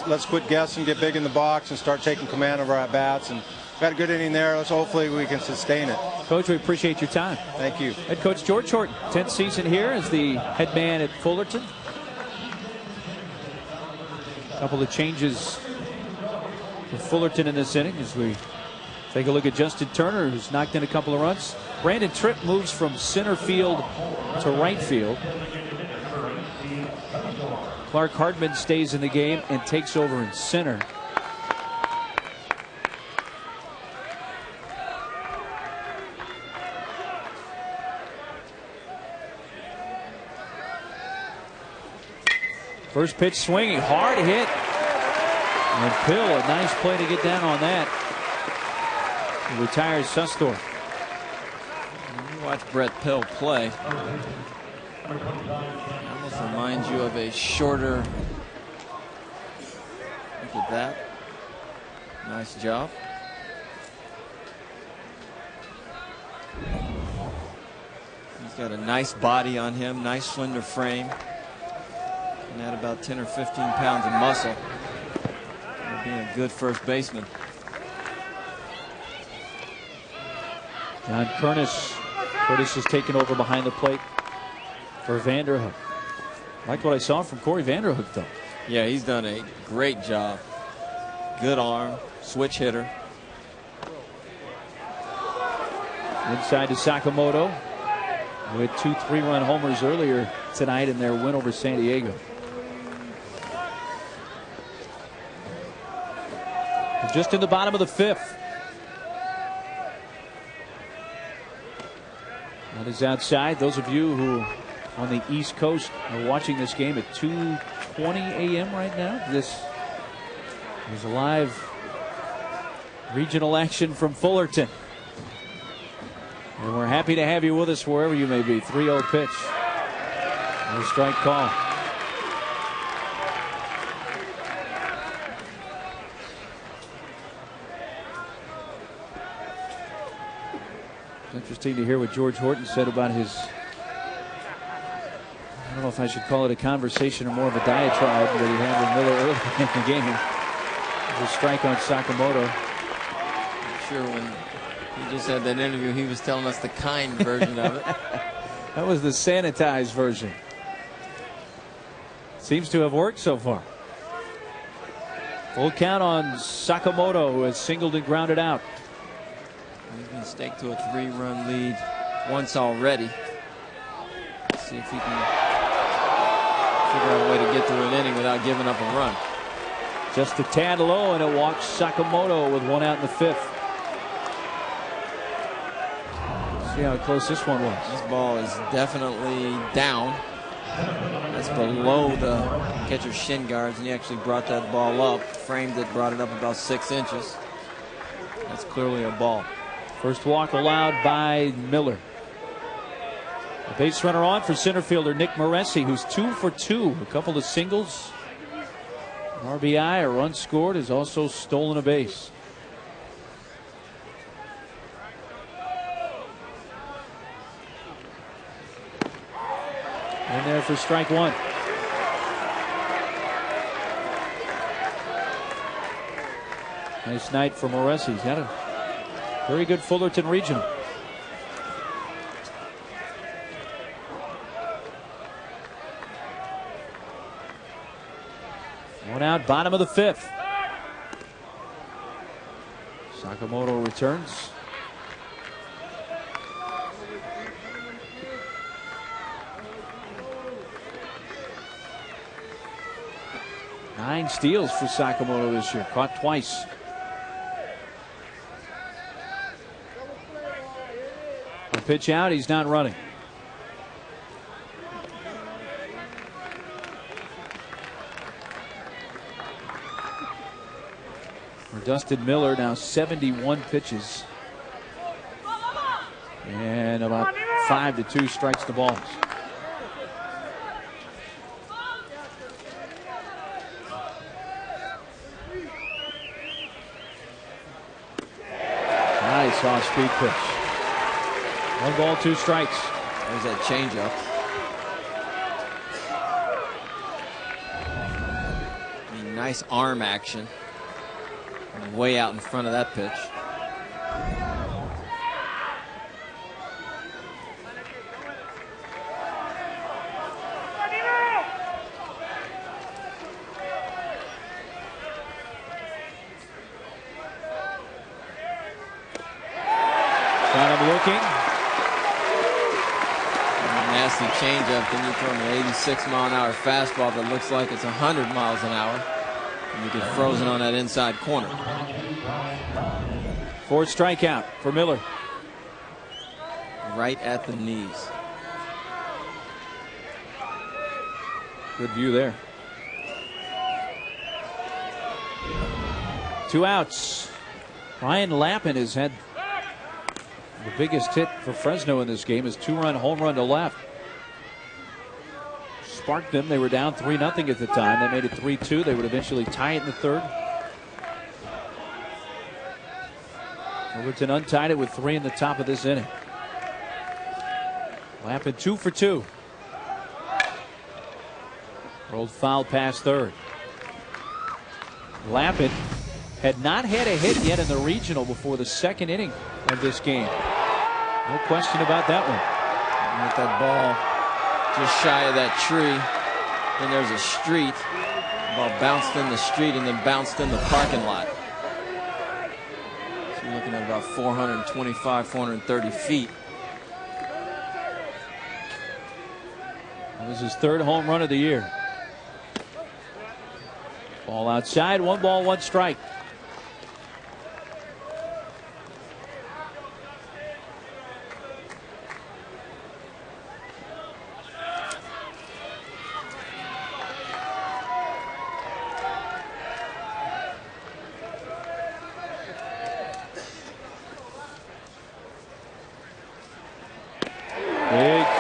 let's quit guessing, get big in the box, and start taking command of our at-bats. And got a good inning there. Let's hopefully we can sustain it. Coach, we appreciate your time. Thank you. Head coach George Horton, 10th season here as the head man at Fullerton. A couple of changes for Fullerton in this inning as we take a look at Justin Turner, who's knocked in a couple of runs. Brandon Tripp moves from center field to right field. Clark Hardman stays in the game and takes over in center. First pitch swinging, hard hit. And Pill, a nice play to get down on that. He retires Sustor. You watch Brett Pill play. Almost reminds you of a shorter. Look at that. Nice job. He's got a nice body on him, nice slender frame. And add about 10 or 15 pounds of muscle. Being a good first baseman. John Curtis has taken over behind the plate for Vanderhook. Liked what I saw from Corey Vanderhook, though. Yeah, he's done a great job. Good arm, switch hitter. Inside to Sakamoto, who had 2 3-run homers earlier tonight in their win over San Diego. Just in the bottom of the 5th. That is outside. Those of you who on the East Coast are watching this game at 2:20 a.m. right now. This is live regional action from Fullerton. And we're happy to have you with us wherever you may be. 3-0 pitch. No strike call. It's interesting to hear what George Horton said about his, I don't know if I should call it a conversation or more of a diatribe that he had with Miller early in the game. The strike on Sakamoto. I'm sure when he just had that interview, he was telling us the kind version of it. That was the sanitized version. Seems to have worked so far. Full count on Sakamoto, who has singled and grounded out. He's been staked to a 3-run lead once already. Let's see if he can figure out a way to get through an inning without giving up a run. Just a tad low, and it walks Sakamoto with 1 out in the 5th. See how close this one was. This ball is definitely down. That's below the catcher's shin guards, and he actually brought that ball up, framed it, brought it up about 6 inches. That's clearly a ball. First walk allowed by Miller. A base runner on for center fielder Nick Moresi, who's 2 for 2. A couple of singles, an RBI, a run scored, has also stolen a base. In there for strike 1. Nice night for Moresi. He's had a very good Fullerton regional. One out, bottom of the 5th. Sakamoto returns. Nine steals for Sakamoto this year, caught twice. A pitch out, he's not running. For Dustin Miller, now 71 pitches. And about 5-2 strikes the balls. Nice off-speed pitch. 1 ball, 2 strikes. There's that changeup. Nice arm action. Way out in front of that pitch. Got him looking. Nasty changeup. Then you throw an 86-mile-an-hour fastball that looks like it's 100 miles an hour. And you get frozen on that inside corner. 4th strikeout for Miller. Right at the knees. Good view there. 2 outs. Ryan Lappin has had the biggest hit for Fresno in this game. His 2-run home run to left sparked them. They were down 3-0 at the time. They made it 3-2. They would eventually tie it in the 3rd. Fullerton untied it with 3 in the top of this inning. Lappin 2 for 2. Rolled foul past 3rd. Lappin had not had a hit yet in the regional before the 2nd inning of this game. No question about that one. With that ball just shy of that tree. Then there's a street. The ball bounced in the street and then bounced in the parking lot. So you're looking at about 425, 430 feet. That was his 3rd home run of the year. Ball outside, 1 ball, 1 strike.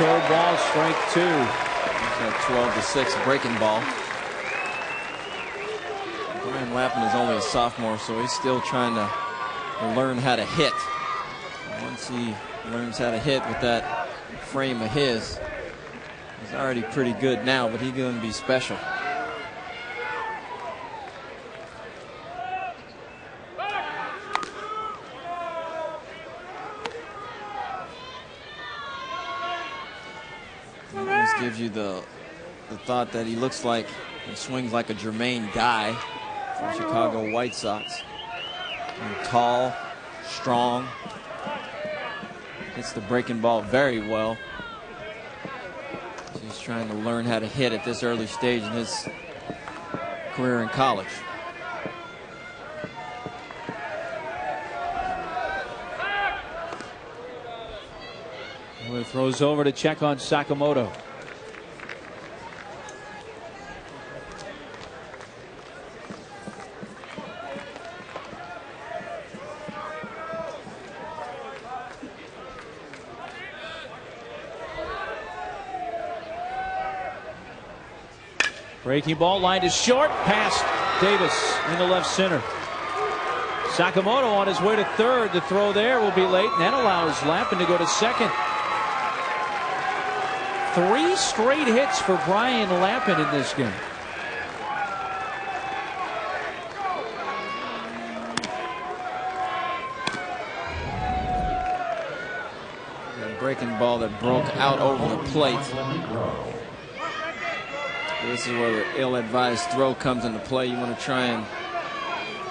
curveball, strike 2. That 12-6 breaking ball. Brian Lappin is only a sophomore, so he's still trying to learn how to hit. Once he learns how to hit with that frame of his, he's already pretty good now, but he's going to be special. This gives you the thought that he looks like and swings like a Jermaine Guy from Chicago White Sox. And tall, strong, hits the breaking ball very well. He's trying to learn how to hit at this early stage in his career in college. Miller throws over to check on Sakamoto. Breaking ball line is short, past Davis in the left center. Sakamoto on his way to third. The throw there will be late, and that allows Lappin to go to second. 3 straight hits for Brian Lappin in this game. That breaking ball that broke out over the plate. This is where the ill-advised throw comes into play. You want to try and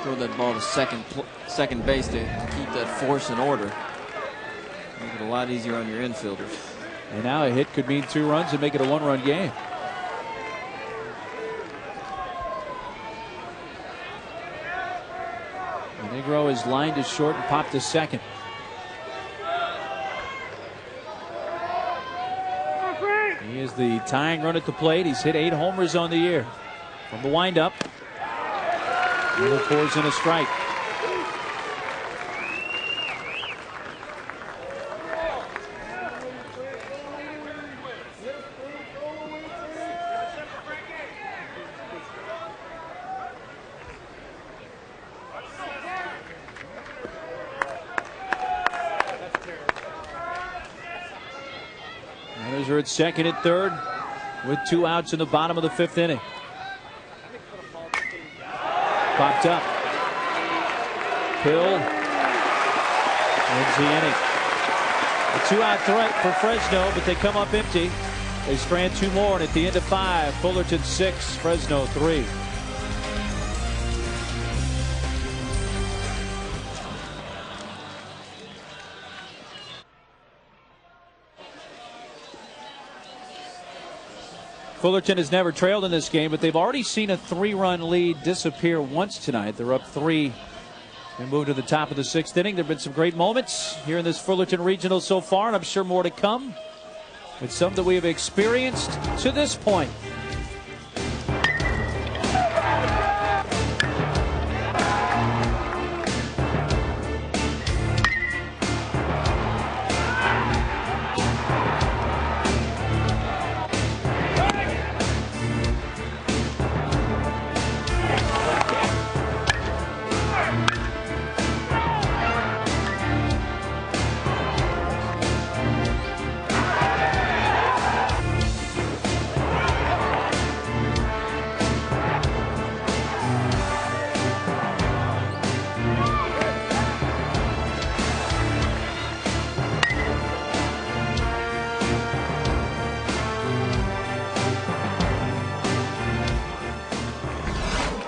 throw that ball to second base to keep that force in order. Make it a lot easier on your infielders. And now a hit could mean 2 runs and make it a 1-run game. Negro is lined to short and popped to second. He is the tying run at the plate. He's hit 8 homers on the year. From the windup, Miller pours in a strike. Runners are at second and third with 2 outs in the bottom of the 5th inning. Popped up. Hill ends the inning. A 2-out threat for Fresno, but they come up empty. They strand 2 more, and at the end of 5, Fullerton 6, Fresno 3. Fullerton has never trailed in this game, but they've already seen a 3-run lead disappear once tonight. They're up 3 and move to the top of the 6th inning. There have been some great moments here in this Fullerton Regional so far, and I'm sure more to come, with some that we have experienced to this point.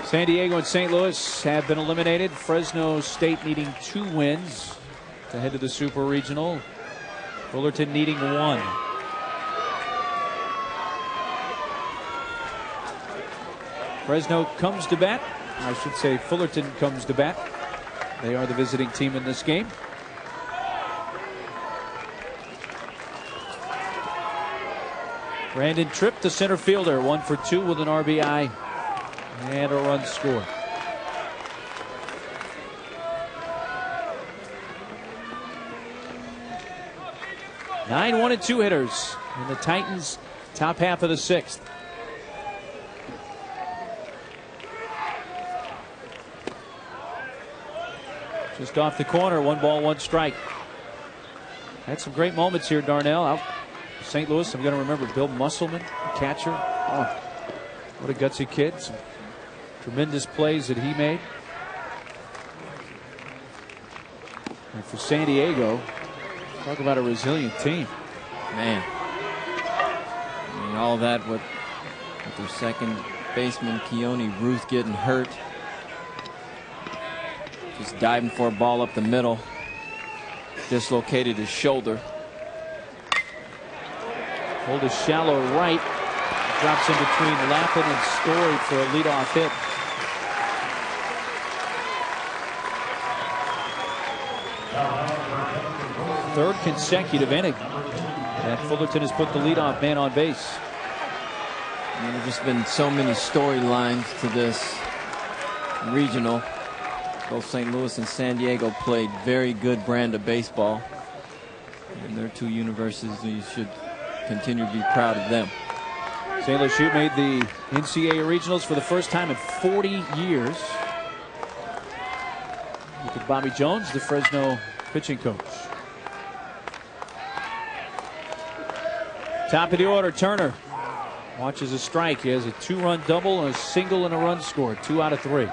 San Diego and St. Louis have been eliminated. Fresno State needing 2 wins to head to the Super Regional. Fullerton needing 1. Fresno comes to bat. I should say Fullerton comes to bat. They are the visiting team in this game. Brandon Tripp, the center fielder, 1 for 2 with an RBI. And a run scored. Nine 1-2 hitters in the Titans' top half of the 6th. Just off the corner, 1 ball, 1 strike. Had some great moments here, Darnell. Out St. Louis, I'm going to remember Bill Musselman, the catcher. Oh, what a gutsy kid. Some tremendous plays that he made. And for San Diego, talk about a resilient team. Man. I mean, all that with their second baseman, Keone Ruth, getting hurt. Just diving for a ball up the middle. Dislocated his shoulder. Hold a shallow right. Drops in between Lappin and Story for a leadoff hit. Third consecutive inning that Fullerton has put the leadoff man on base. And there's just been so many storylines to this regional. Both St. Louis and San Diego played very good brand of baseball. And their 2 universities should continue to be proud of them. St. Louis Shoot made the NCAA regionals for the first time in 40 years. Look at Bobby Jones, the Fresno pitching coach. Top of the order, Turner watches a strike. He has a 2-run double, a single, and a run scored. 2 out of 3.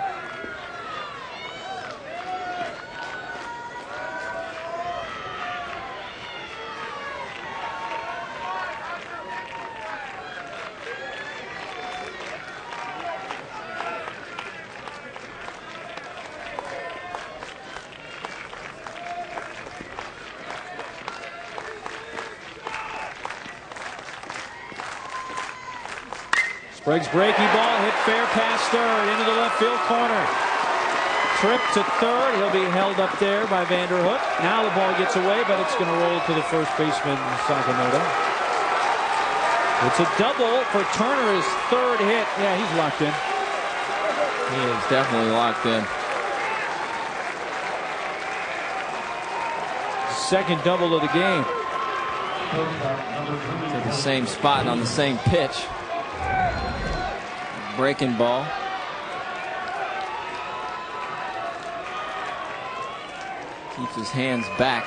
Sprague's breaking ball hit fair past third into the left field corner. Trip to third. He'll be held up there by Vanderhook. Now the ball gets away, but it's going to roll to the first baseman, Sakamoto. It's a double for Turner, his 3rd hit. Yeah, he's locked in. He is definitely locked in. Second double of the game. To the same spot on the same pitch. Breaking ball. Keeps his hands back.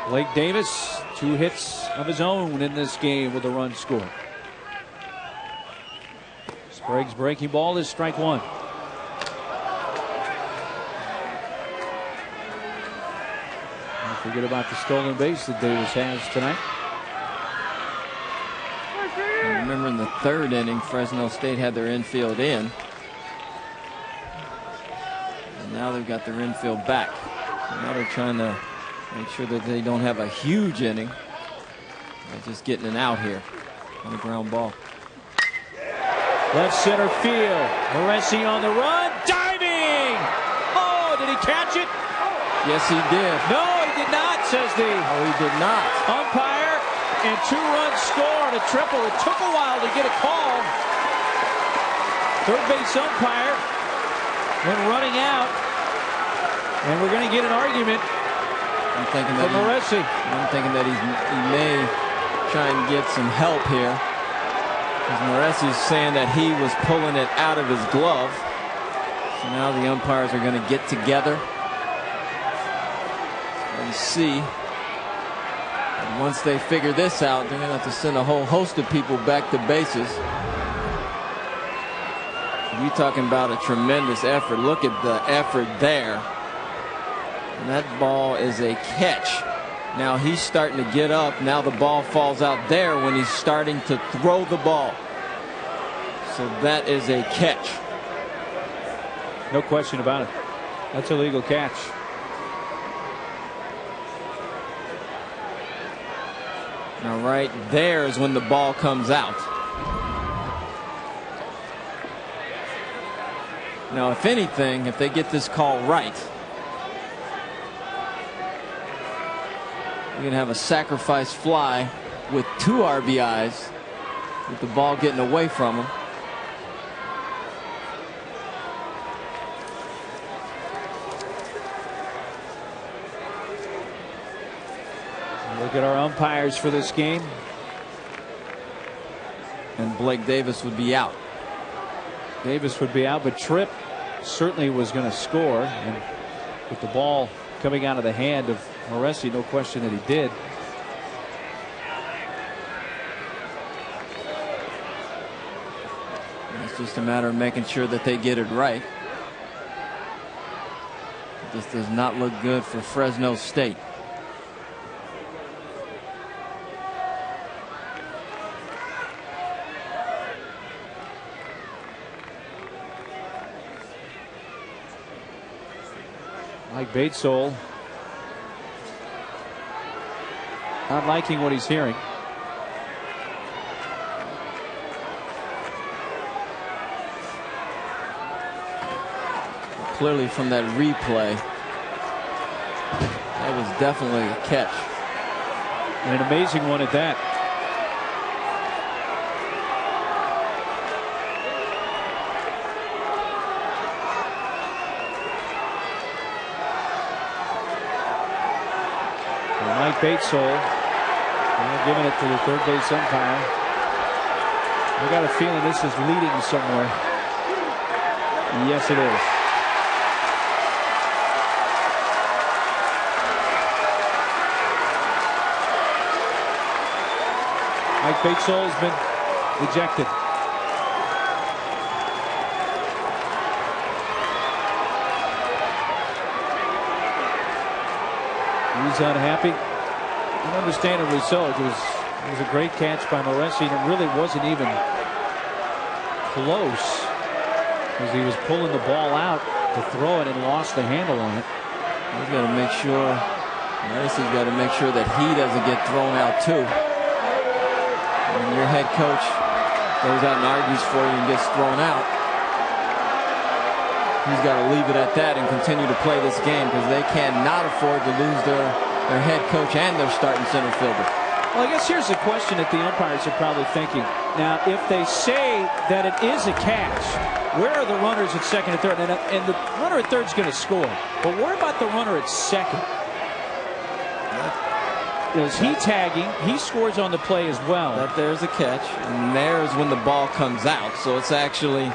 Blake Davis, 2 hits of his own in this game with a run scored. Sprague's breaking ball is strike 1. Don't forget about the stolen base that Davis has tonight. I remember in the 3rd inning, Fresno State had their infield in. And now they've got their infield back. So now they're trying to make sure that they don't have a huge inning. They're just getting an out here on the ground ball. Left center field. Moresi on the run. Diving! Oh, did he catch it? Yes, he did. No, he did not, says the he did not. umpire. And 2-run score and a triple. It took a while to get a call. Third base umpire went running out. And we're going to get an argument. I'm thinking that he may try and get some help here. Because Moresi's saying that he was pulling it out of his glove. So now the umpires are going to get together and see. And once they figure this out, they're going to have to send a whole host of people back to bases. You're talking about a tremendous effort. Look at the effort there. And that ball is a catch. Now he's starting to get up. Now the ball falls out there when he's starting to throw the ball. So that is a catch. No question about it. That's a legal catch. Now right there is when the ball comes out. Now if anything, if they get this call right, you're going to have a sacrifice fly with 2 RBIs with the ball getting away from him. Look at our umpires for this game. And Blake Davis would be out. Davis would be out, but Tripp certainly was going to score. And with the ball coming out of the hand of Moresi, no question that he did. It's just a matter of making sure that they get it right. This does not look good for Fresno State. Mike Batesole not liking what he's hearing. Clearly from that replay, that was definitely a catch. And an amazing one at that. Mike Batesole giving it to the third base umpire. I got a feeling this is leading somewhere. Yes, it is. Mike Batesole has been ejected. He's unhappy, and understandably so. It was a great catch by Moresi, and it really wasn't even close, because he was pulling the ball out to throw it and lost the handle on it. He's got to make sure. Moresi's got to make sure that he doesn't get thrown out too. When your head coach goes out and argues for you and gets thrown out, he's got to leave it at that and continue to play this game, because they cannot afford to lose their head coach and their starting center fielder. Well, I guess here's the question that the umpires are probably thinking. Now, if they say that it is a catch, where are the runners at second and third? And the runner at third is going to score. But what about the runner at second? Is he tagging? He scores on the play as well. That there's a catch, and there's when the ball comes out. So it's actually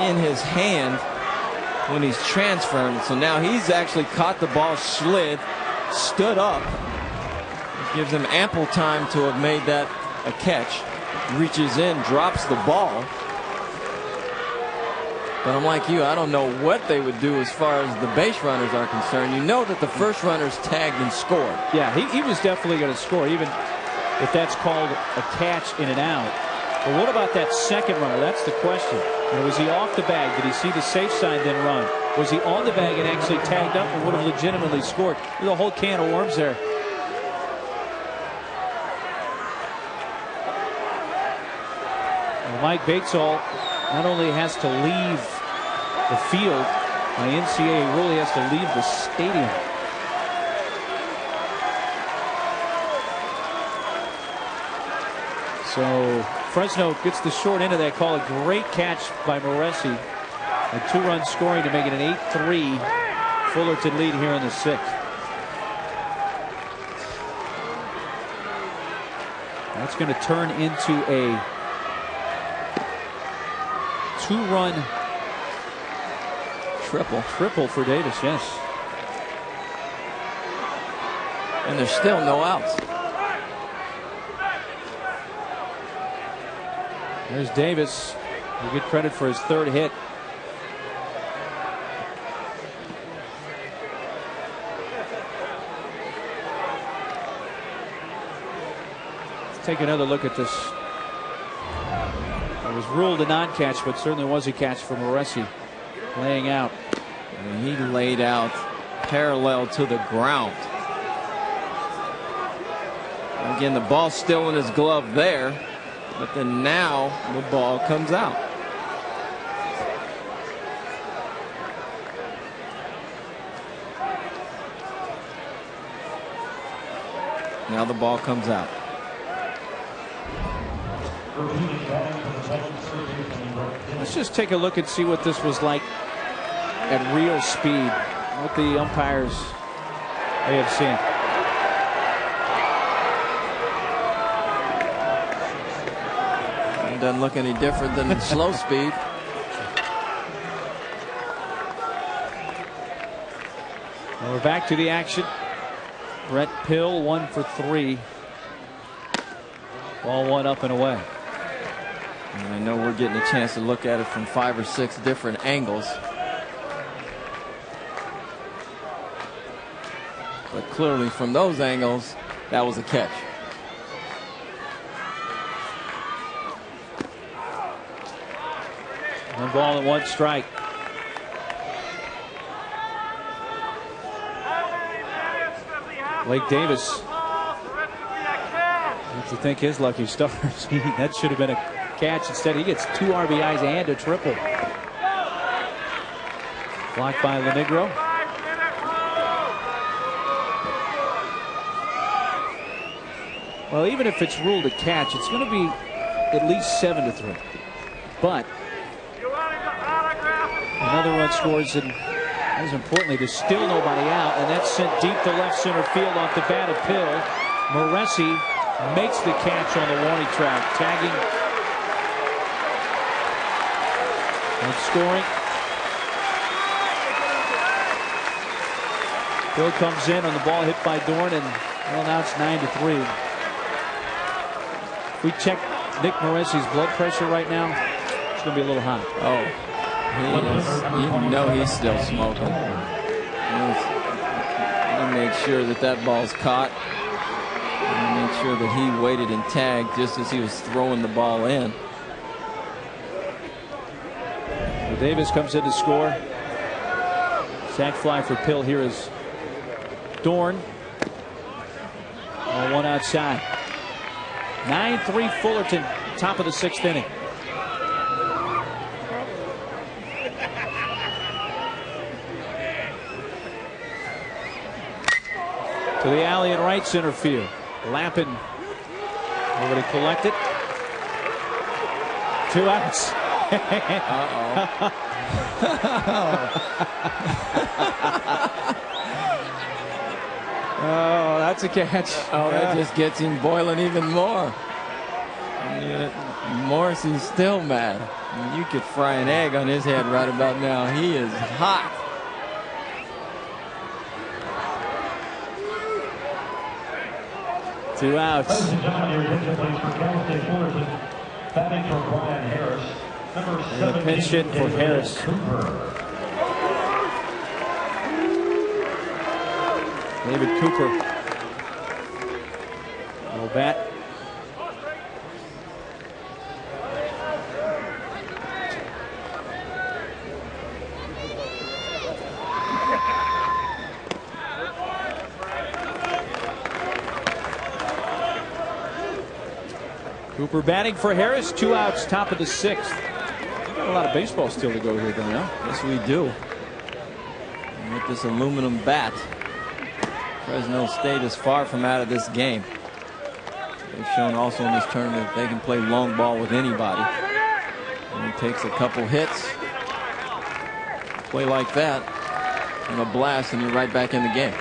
in his hand when he's transferring. So now he's actually caught the ball, slid, stood up. It gives him ample time to have made that a catch. Reaches in, drops the ball. But I'm like you, I don't know what they would do as far as the base runners are concerned. You know that the first runner's tagged and scored. Yeah, he was definitely going to score, even if that's called a catch in and out. But what about that second runner? That's the question. And was he off the bag? Did he see the safe sign then run? Was he on the bag and actually tagged up and would have legitimately scored? There's a whole can of worms there. Well, Mike Batesole not only has to leave the field, by NCAA rule, he has to leave the stadium. So Fresno gets the short end of that call. A great catch by Moresi. A 2-run scoring to make it an 8-3 Fullerton lead here in the 6th. That's going to turn into a 2-run triple for Davis. Yes. And there's still no outs. There's Davis. We'll get credit for his third hit. Let's take another look at this. It was ruled a non-catch, but certainly was a catch for Moresi, laying out. And he laid out parallel to the ground. Again, the ball's still in his glove there, but then now the ball comes out. Now the ball comes out. Let's just take a look and see what this was like at real speed. What the umpires may have seen. It doesn't look any different than slow speed. Well, we're back to the action. Brett Pill 1 for 3. Ball 1 up and away. And I know we're getting a chance to look at it from 5 or 6 different angles. But clearly from those angles, that was a catch. One ball and 1 strike. Blake Davis. To think his lucky stars. That should have been a catch. Instead, he gets 2 RBIs and a triple. Blocked by Lenegro. Well, even if it's ruled a catch, it's going to be at least 7-3. But another run scores, and as importantly, there's still nobody out, and that's sent deep to left center field off the bat of Pill. Moresi makes the catch on the warning track, tagging and scoring. Bill comes in on the ball hit by Dorn, and well, now it's 9-3. If we check Nick Moresi's blood pressure right now, it's going to be a little high. Oh, you know he's still smoking. He made sure that ball's caught. And made sure that he waited and tagged just as he was throwing the ball in. Well, Davis comes in to score. Sac fly for Pill. Here is Dorn. One outside. 9-3 Fullerton, top of the 6th inning. To the alley in right center field. Lappin over to collect it. 2 outs. Oh, that's a catch. Oh, that just gets him boiling even more. Morrissey's still mad. You could fry an egg on his head right about now. He is hot. Two outs. And a pinch hit for Harris. David Cooper. Little bat. Cooper batting for Harris. 2 outs, top of the 6th. We've got a lot of baseball still to go here, Donnell. Yes, we do. And with this aluminum bat, Fresno State is far from out of this game. They've shown also in this tournament that they can play long ball with anybody. And he takes a couple hits, play like that, and a blast, and you're right back in the game.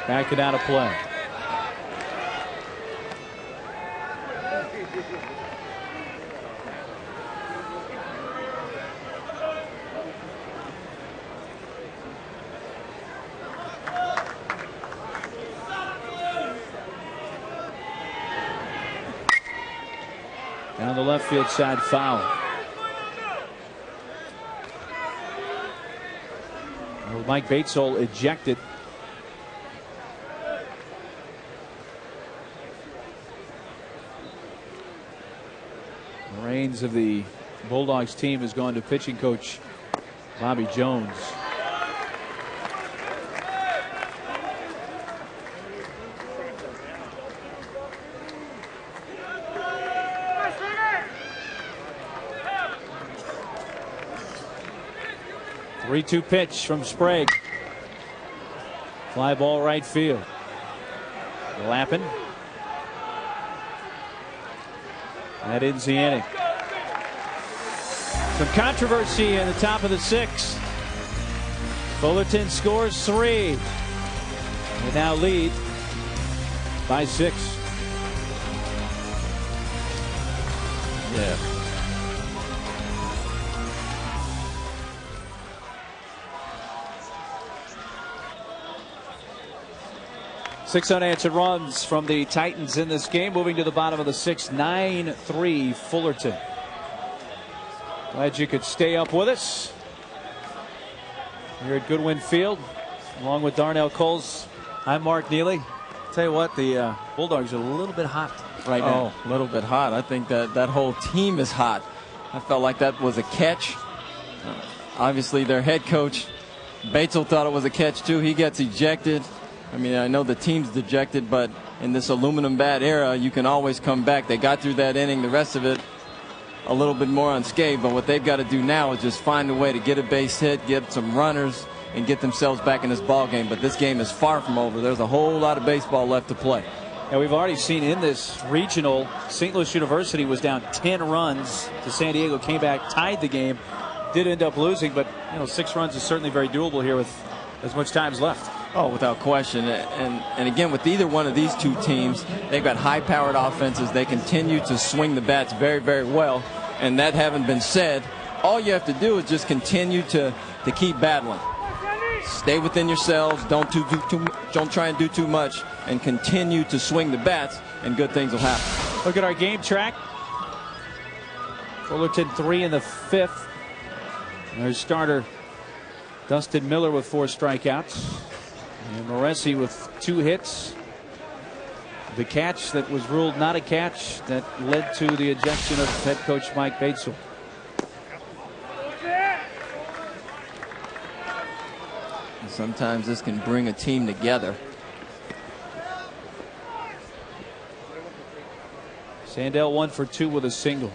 Back it out of play. Down the left field side, foul. Well, Mike Batesole ejected. The reins of the Bulldogs team has gone to pitching coach Bobby Jones. The 3-2 pitch from Sprague. Fly ball right field. Lappin. That ends the inning. Some controversy in the top of the 6th. Fullerton scores 3. They now lead by 6. Yeah. Six unanswered runs from the Titans in this game. Moving to the bottom of the 6th, 9-3 Fullerton. Glad you could stay up with us here at Goodwin Field, along with Darnell Coles. I'm Mark Neely. Tell you what, the Bulldogs are a little bit hot right now. Oh, a little bit hot. I think that whole team is hot. I felt like that was a catch. Obviously, their head coach, Batesel, thought it was a catch too. He gets ejected. I mean, I know the team's dejected, but in this aluminum bat era, you can always come back. They got through that inning. The rest of it, a little bit more unscathed. But what they've got to do now is just find a way to get a base hit, get some runners, and get themselves back in this ball game. But this game is far from over. There's a whole lot of baseball left to play. And we've already seen in this regional, St. Louis University was down 10 runs to San Diego, came back, tied the game, did end up losing. But, 6 runs is certainly very doable here with as much time as left. Oh, without question. And again, with either one of these two teams, they've got high-powered offenses. They continue to swing the bats very, very well. And that having been said, all you have to do is just continue to keep battling. Stay within yourselves. Don't try and do too much, and continue to swing the bats, and good things will happen. Look at our game track. Fullerton 3 in the 5th. Their starter, Dustin Miller, with 4 strikeouts. And Moresi with 2 hits. The catch that was ruled not a catch that led to the ejection of head coach Mike Batesel. Sometimes this can bring a team together. Sandell 1 for 2 with a single.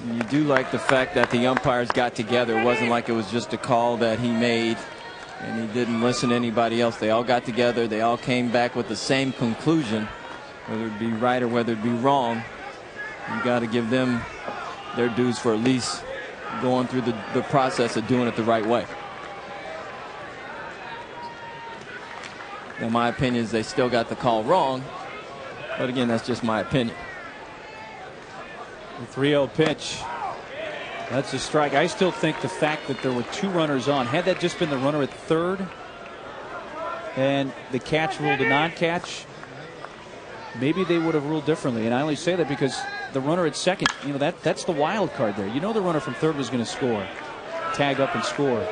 You do like the fact that the umpires got together. It wasn't like it was just a call that he made and he didn't listen to anybody else. They all got together. They all came back with the same conclusion. Whether it be right or whether it be wrong, you got to give them their dues for at least going through the process of doing it the right way. Now, my opinion is they still got the call wrong, but again, that's just my opinion. The 3-0 pitch. That's a strike. I still think the fact that there were 2 runners on, had that just been the runner at third and the catch ruled a non-catch, maybe they would have ruled differently. And I only say that because the runner at second, that's the wild card there. The runner from third was going to score, tag up and score.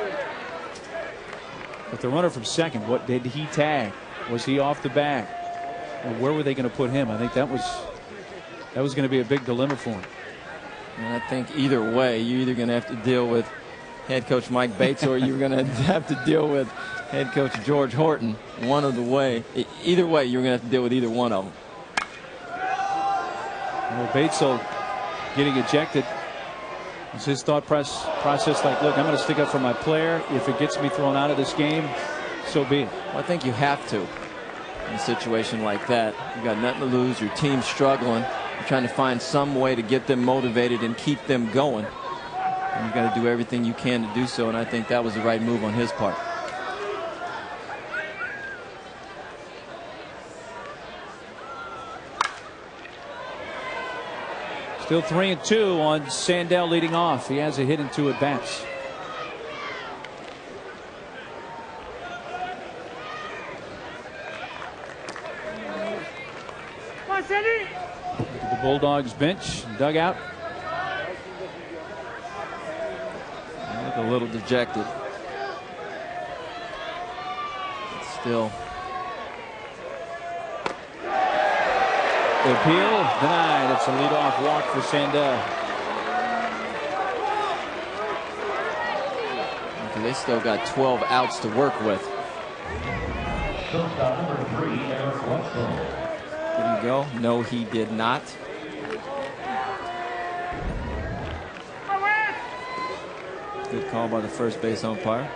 But the runner from second, what did he tag? Was he off the bag? Or where were they going to put him? I think that was going to be a big dilemma for him. And I think either way, you're either going to have to deal with head coach Mike Bates or you're going to have to deal with head coach George Horton. Either way, you're going to have to deal with either one of them. Well, Batesel getting ejected. It's his thought process like, look, I'm going to stick up for my player. If it gets me thrown out of this game, so be it. Well, I think you have to in a situation like that. You got nothing to lose. Your team's struggling. You're trying to find some way to get them motivated and keep them going. And you got to do everything you can to do so. And I think that was the right move on his part. Still 3-2 on Sandell leading off. He has a hit and 2 at bats. The Bulldogs bench, dugout. Look a little dejected. But still. The appeal denied. It's a leadoff walk for Sandell. Okay, they still got 12 outs to work with. Shortstop number 3, Eric Wetzel. Did he go? No, he did not. Good call by the first base umpire.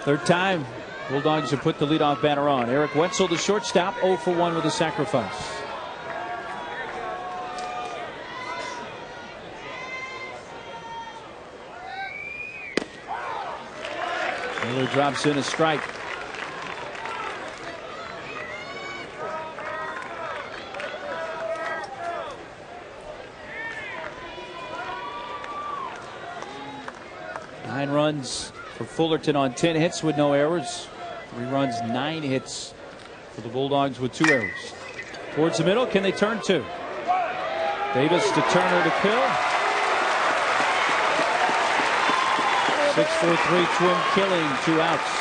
Third time Bulldogs have put the leadoff batter on. Eric Wetzel, the shortstop, 0 for 1 with a sacrifice. Miller drops in a strike. Nine runs for Fullerton on 10 hits with no errors. 3 runs, 9 hits for the Bulldogs with 2 errors. Towards the middle, can they turn 2? Davis to Turner to Pill. 6-4-3 twin killing, 2 outs.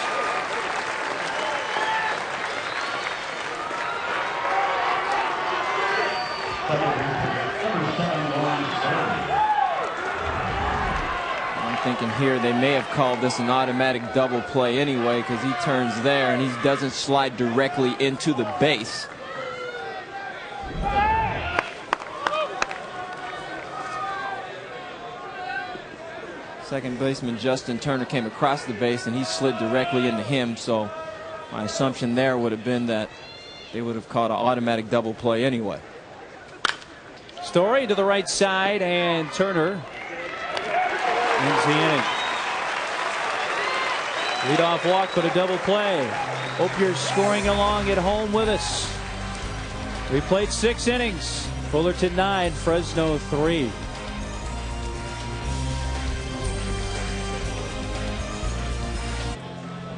I'm thinking here they may have called this an automatic double play anyway, because he turns there and he doesn't slide directly into the base. Second baseman Justin Turner came across the base and he slid directly into him, so my assumption there would have been that they would have called an automatic double play anyway. Story to the right side, and Turner ends the inning. Leadoff walk, but a double play. Hope you're scoring along at home with us. We played 6 innings. Fullerton 9, Fresno 3.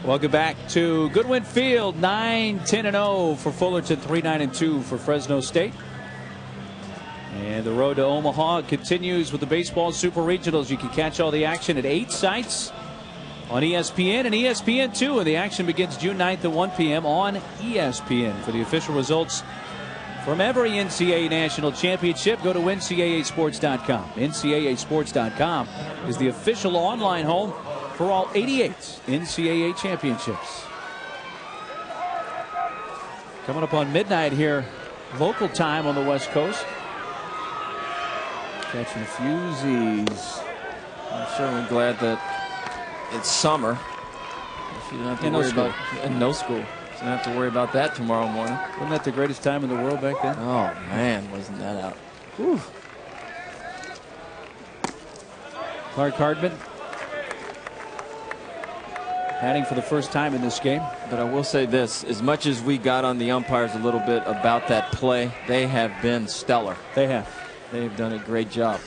Welcome back to Goodwin Field. 9-10-0 for Fullerton, 3-9-2 for Fresno State. And the road to Omaha continues with the baseball super regionals. You can catch all the action at 8 sites on ESPN and ESPN2. And the action begins June 9th at 1 p.m. on ESPN. For the official results from every NCAA national championship, go to NCAAsports.com. NCAAsports.com is the official online home for all 88 NCAA championships. Coming up on midnight here, local time on the West Coast. Catching a few Z's. I'm certainly glad that it's summer. You don't have to worry about no school. You don't have to worry about that tomorrow morning. Wasn't that the greatest time in the world back then? Oh man, wasn't that out? Whew. Clark Hardman batting for the first time in this game. But I will say this, as much as we got on the umpires a little bit about that play, they have been stellar. They have. They've done a great job.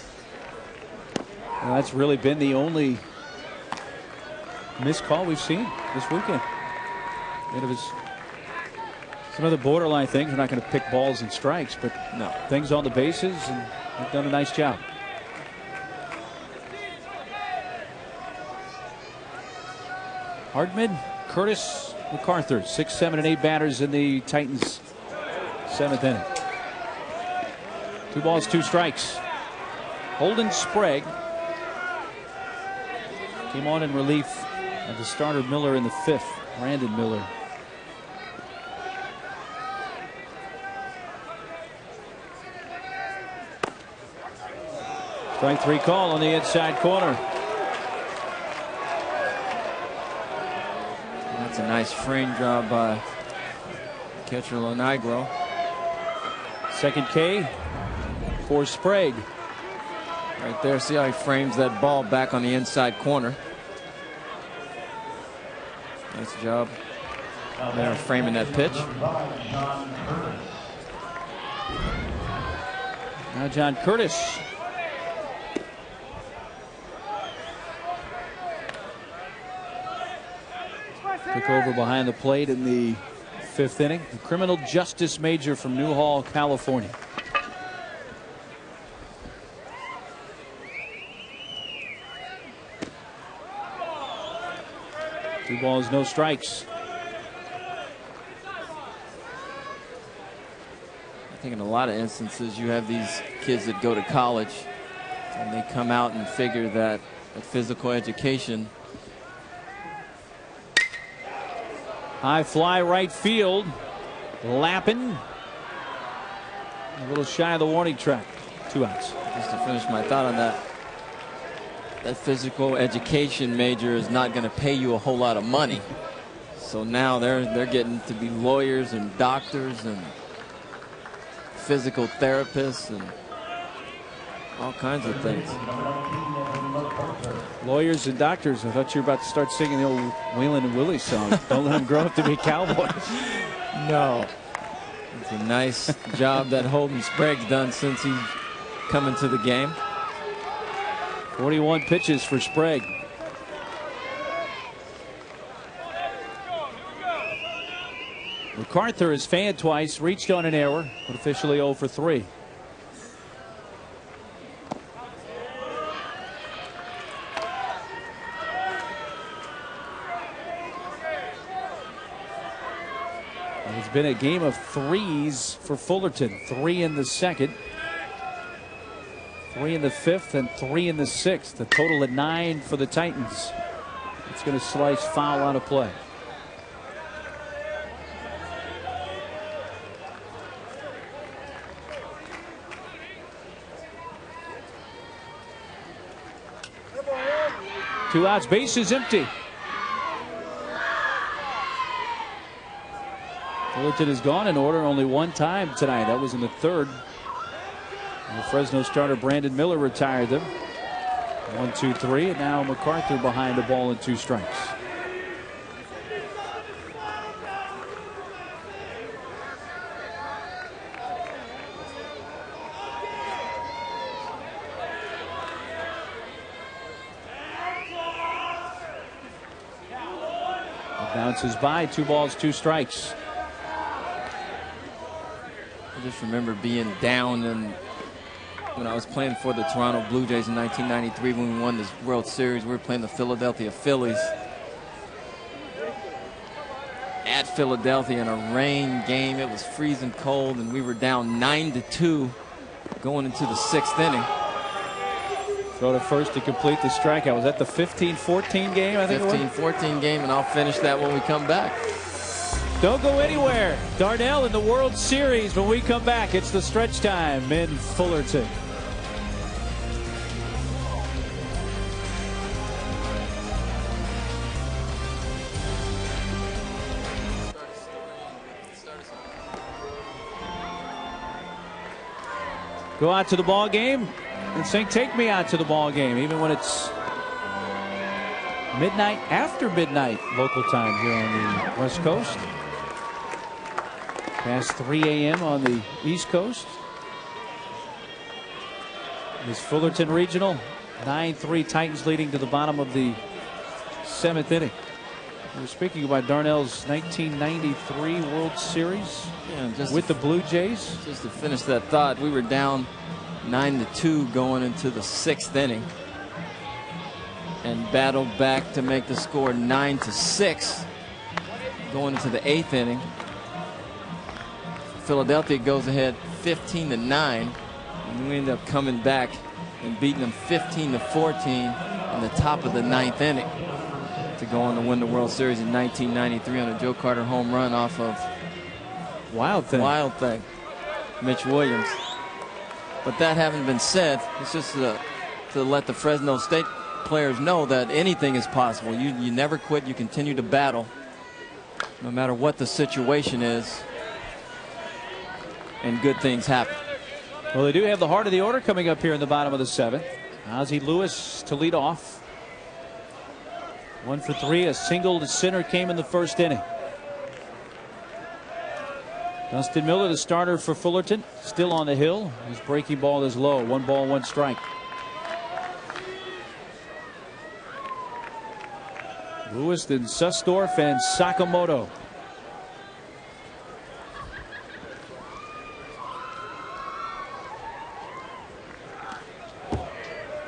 Well, that's really been the only missed call we've seen this weekend. It was some other borderline things. We're not going to pick balls and strikes, but no, things on the bases, and they've done a nice job. Hardman, Curtis, MacArthur, 6, 7, and 8 batters in the Titans' 7th inning. 2 balls, 2 strikes. Holden Sprague came on in relief of the starter Miller in the 5th. Brandon Miller. Strike 3 call on the inside corner. That's a nice frame job by catcher Lonigro. Second K for Sprague. Right there, see how he frames that ball back on the inside corner. Nice job there framing that pitch. Now John Curtis. Took over behind the plate in the 5th inning. The criminal justice major from Newhall, California. Two balls, no strikes. I think in a lot of instances you have these kids that go to college and they come out and figure that physical education. High fly right field. Lappin. A little shy of the warning track. 2 outs. Just to finish my thought on that. That physical education major is not going to pay you a whole lot of money. So now they're getting to be lawyers and doctors and physical therapists and all kinds of things. Lawyers and doctors. I thought you were about to start singing the old Waylon and Willie song. Don't let them grow up to be cowboys. No. It's a nice job that Holden Sprague's done since he's come into the game. 41 pitches for Sprague. MacArthur has fanned twice, reached on an error, but officially 0 for 3. It's been a game of threes for Fullerton. 3 in the second, 3 in the fifth, and 3 in the sixth. A total of 9 for the Titans. It's going to slice foul out of play. Two outs, bases empty. Fullerton has gone in order only one time tonight. That was in the third. And the Fresno starter Brandon Miller retired them. 1, 2, 3, and now MacArthur behind the ball and 2 strikes. It bounces by. 2 balls, 2 strikes. I just remember being down when I was playing for the Toronto Blue Jays in 1993 when we won this World Series. We were playing the Philadelphia Phillies at Philadelphia in a rain game. It was freezing cold, and we were down 9-2 going into the 6th inning. Throw to first to complete the strikeout. Was that the 15-14 game? I think 15-14 game, and I'll finish that when we come back. Don't go anywhere. Darnell in the World Series. When we come back, it's the stretch time in Fullerton. Go out to the ball game and sing "Take Me Out to the Ball Game," even when it's midnight, after midnight local time here on the West Coast. Past 3 a.m. on the East Coast. This Fullerton Regional, 9-3 Titans leading to the bottom of the 7th inning. We were speaking about Darnell's 1993 World Series with the Blue Jays. Just to finish that thought, we were down 9-2 going into the 6th inning and battled back to make the score 9-6 going into the 8th inning. Philadelphia goes ahead 15-9, and we end up coming back and beating them 15-14 on the top of the 9th inning to go on to win the World Series in 1993 on a Joe Carter home run off of Wild Thing, Mitch Williams. But that having been said, it's just to let the Fresno State players know that anything is possible. You never quit. You continue to battle no matter what the situation is, and good things happen. Well, they do have the heart of the order coming up here in the bottom of the 7th. Ozzie Lewis to lead off. 1 for 3. A single to center came in the 1st inning. Dustin Miller, the starter for Fullerton, still on the hill. His breaking ball is low. 1 ball, 1 strike. Lewis, then Susdorf and Sakamoto.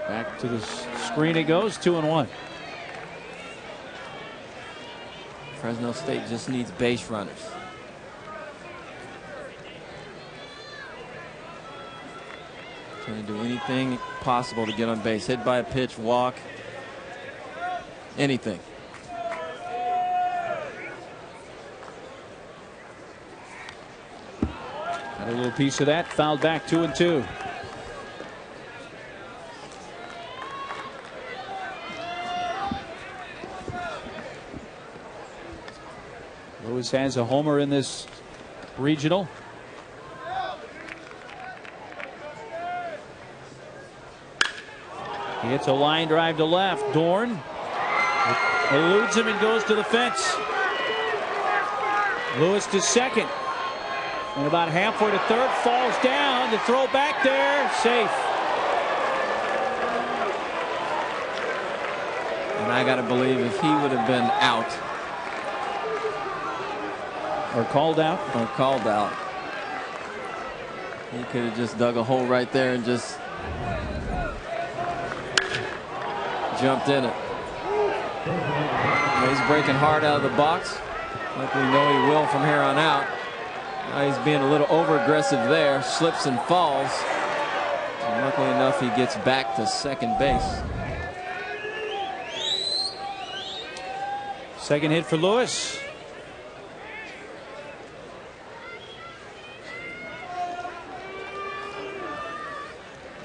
Back to the screen it goes. 2-1. Fresno State just needs base runners. Trying to do anything possible to get on base. Hit by a pitch, walk, anything. Got a little piece of that. Fouled back. 2-2. Lewis has a homer in this regional. He It's a line drive to left. Dorn eludes him and goes to the fence. Lewis to second. And about halfway to third, falls down. The throw back there, safe. And I got to believe if he would have been out. Or called out. He could have just dug a hole right there and just jumped in it. He's breaking hard out of the box, like we know he will from here on out. Now he's being a little over aggressive there, slips and falls. And luckily enough, he gets back to second base. Second hit for Lewis.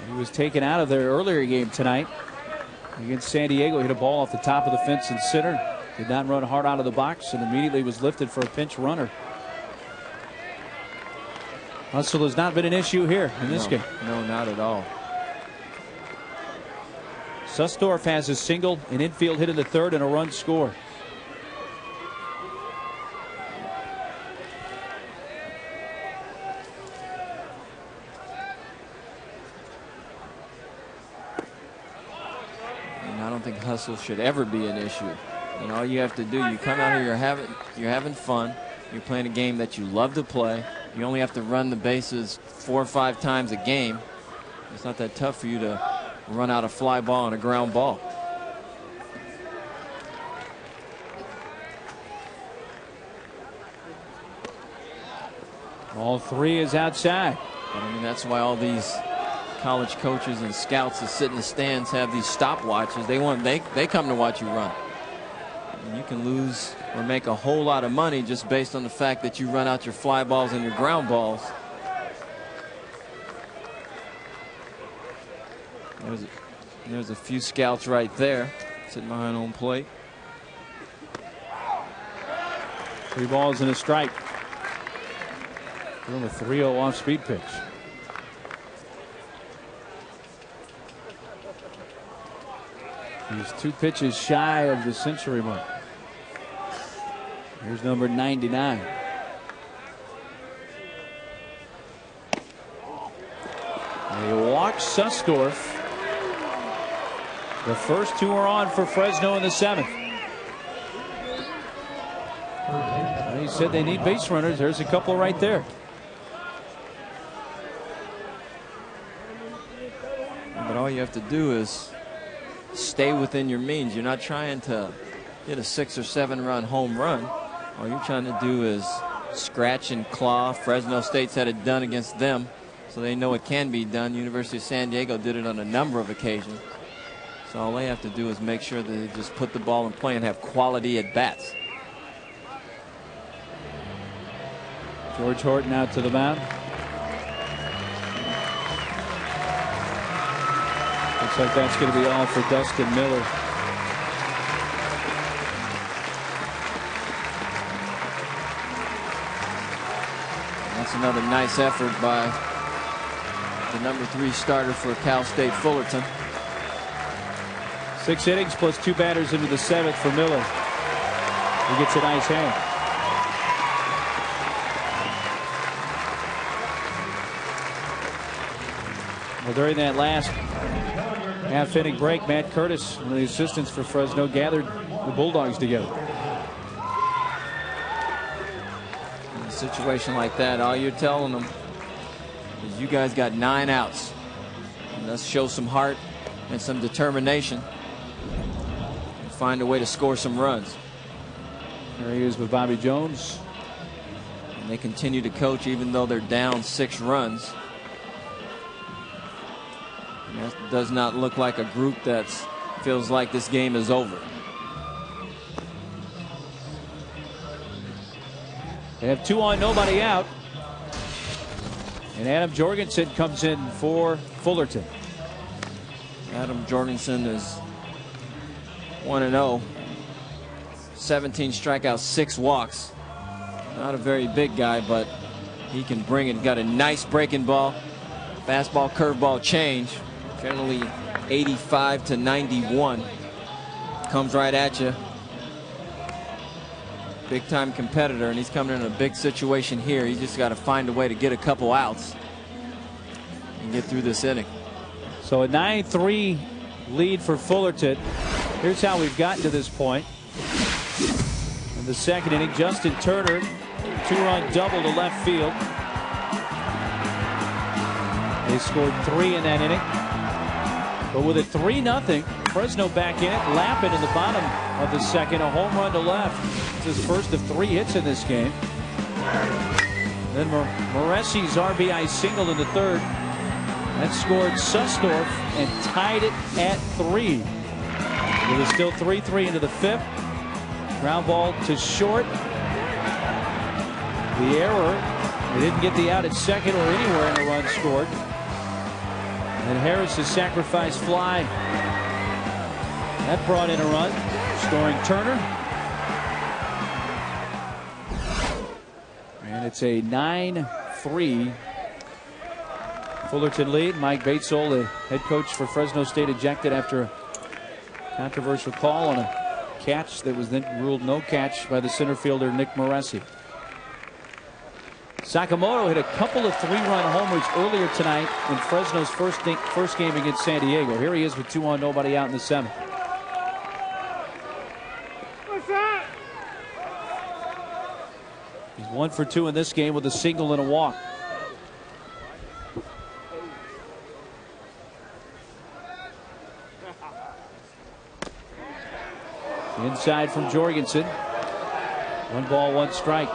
He was taken out of their earlier game tonight against San Diego. Hit a ball off the top of the fence and center. Did not run hard out of the box and immediately was lifted for a pinch runner. Hustle has not been an issue here in this game. No, not at all. Susdorf has a single, an infield hit in the third, and a run scored. And I don't think hustle should ever be an issue. And all you have to do, you come out here, you're having fun. You're playing a game that you love to play. You only have to run the bases 4 or 5 times a game. It's not that tough for you to run out a fly ball and a ground ball. All three is outside. But I mean, that's why all these college coaches and scouts that sit in the stands have these stopwatches. They come to watch you run. And you can lose or make a whole lot of money just based on the fact that you run out your fly balls and your ground balls. There's a few scouts right there sitting behind home plate. 3 balls and a strike. From a 3-0 off speed pitch. He's 2 pitches shy of the century mark. Here's number 99. And he walks Susdorf. The first 2 are on for Fresno in the 7th. Well, he said they need base runners. There's a couple right there. But all you have to do is stay within your means. You're not trying to hit a 6 or 7 run home run. All you're trying to do is scratch and claw. Fresno State's had it done against them, so they know it can be done. University of San Diego did it on a number of occasions. So all they have to do is make sure that they just put the ball in play and have quality at bats. George Horton out to the mound. Looks like that's going to be all for Dustin Miller. That's another nice effort by the number 3 starter for Cal State Fullerton. 6 innings plus 2 batters into the 7th for Miller. He gets a nice hand. Well, during that last half-inning break, Matt Curtis, one of the assistants for Fresno, gathered the Bulldogs together. In a situation like that, all you're telling them is you guys got 9 outs. And let's show some heart and some determination and find a way to score some runs. There he is with Bobby Jones. And they continue to coach even though they're down 6 runs. And that does not look like a group that feels like this game is over. They have 2 on, nobody out. And Adam Jorgensen comes in for Fullerton. Adam Jorgensen is 1-0. 17 strikeouts, 6 walks. Not a very big guy, but he can bring it. Got a nice breaking ball. Fastball, curveball change. Generally 85-91. Comes right at you. Big time competitor, and he's coming in a big situation here. He just got to find a way to get a couple outs and get through this inning. So a 9-3 lead for Fullerton. Here's how we've gotten to this point. In the second inning, Justin Turner, 2-run double to left field. They scored 3 in that inning. But with a 3-0, Fresno back in it. Lappin in the bottom of the second, a home run to left. It's his first of 3 hits in this game. Then Moressi's RBI single in the third. That scored Susdorf and tied it at 3. It was still 3-3 into the fifth. Ground ball to short. The error. They didn't get the out at second or anywhere, and a run scored. And Harris's sacrifice fly. That brought in a run, scoring Turner. And it's a 9-3 Fullerton lead. Mike Batesole, the head coach for Fresno State, ejected after a controversial call on a catch that was then ruled no catch by the center fielder Nick Moressi. Sakamoto hit a couple of 3-run homers earlier tonight in Fresno's first game against San Diego. Here he is with 2 on, nobody out in the 7th. He's 1 for 2 in this game with a single and a walk. Inside from Jorgensen. 1 ball, 1 strike.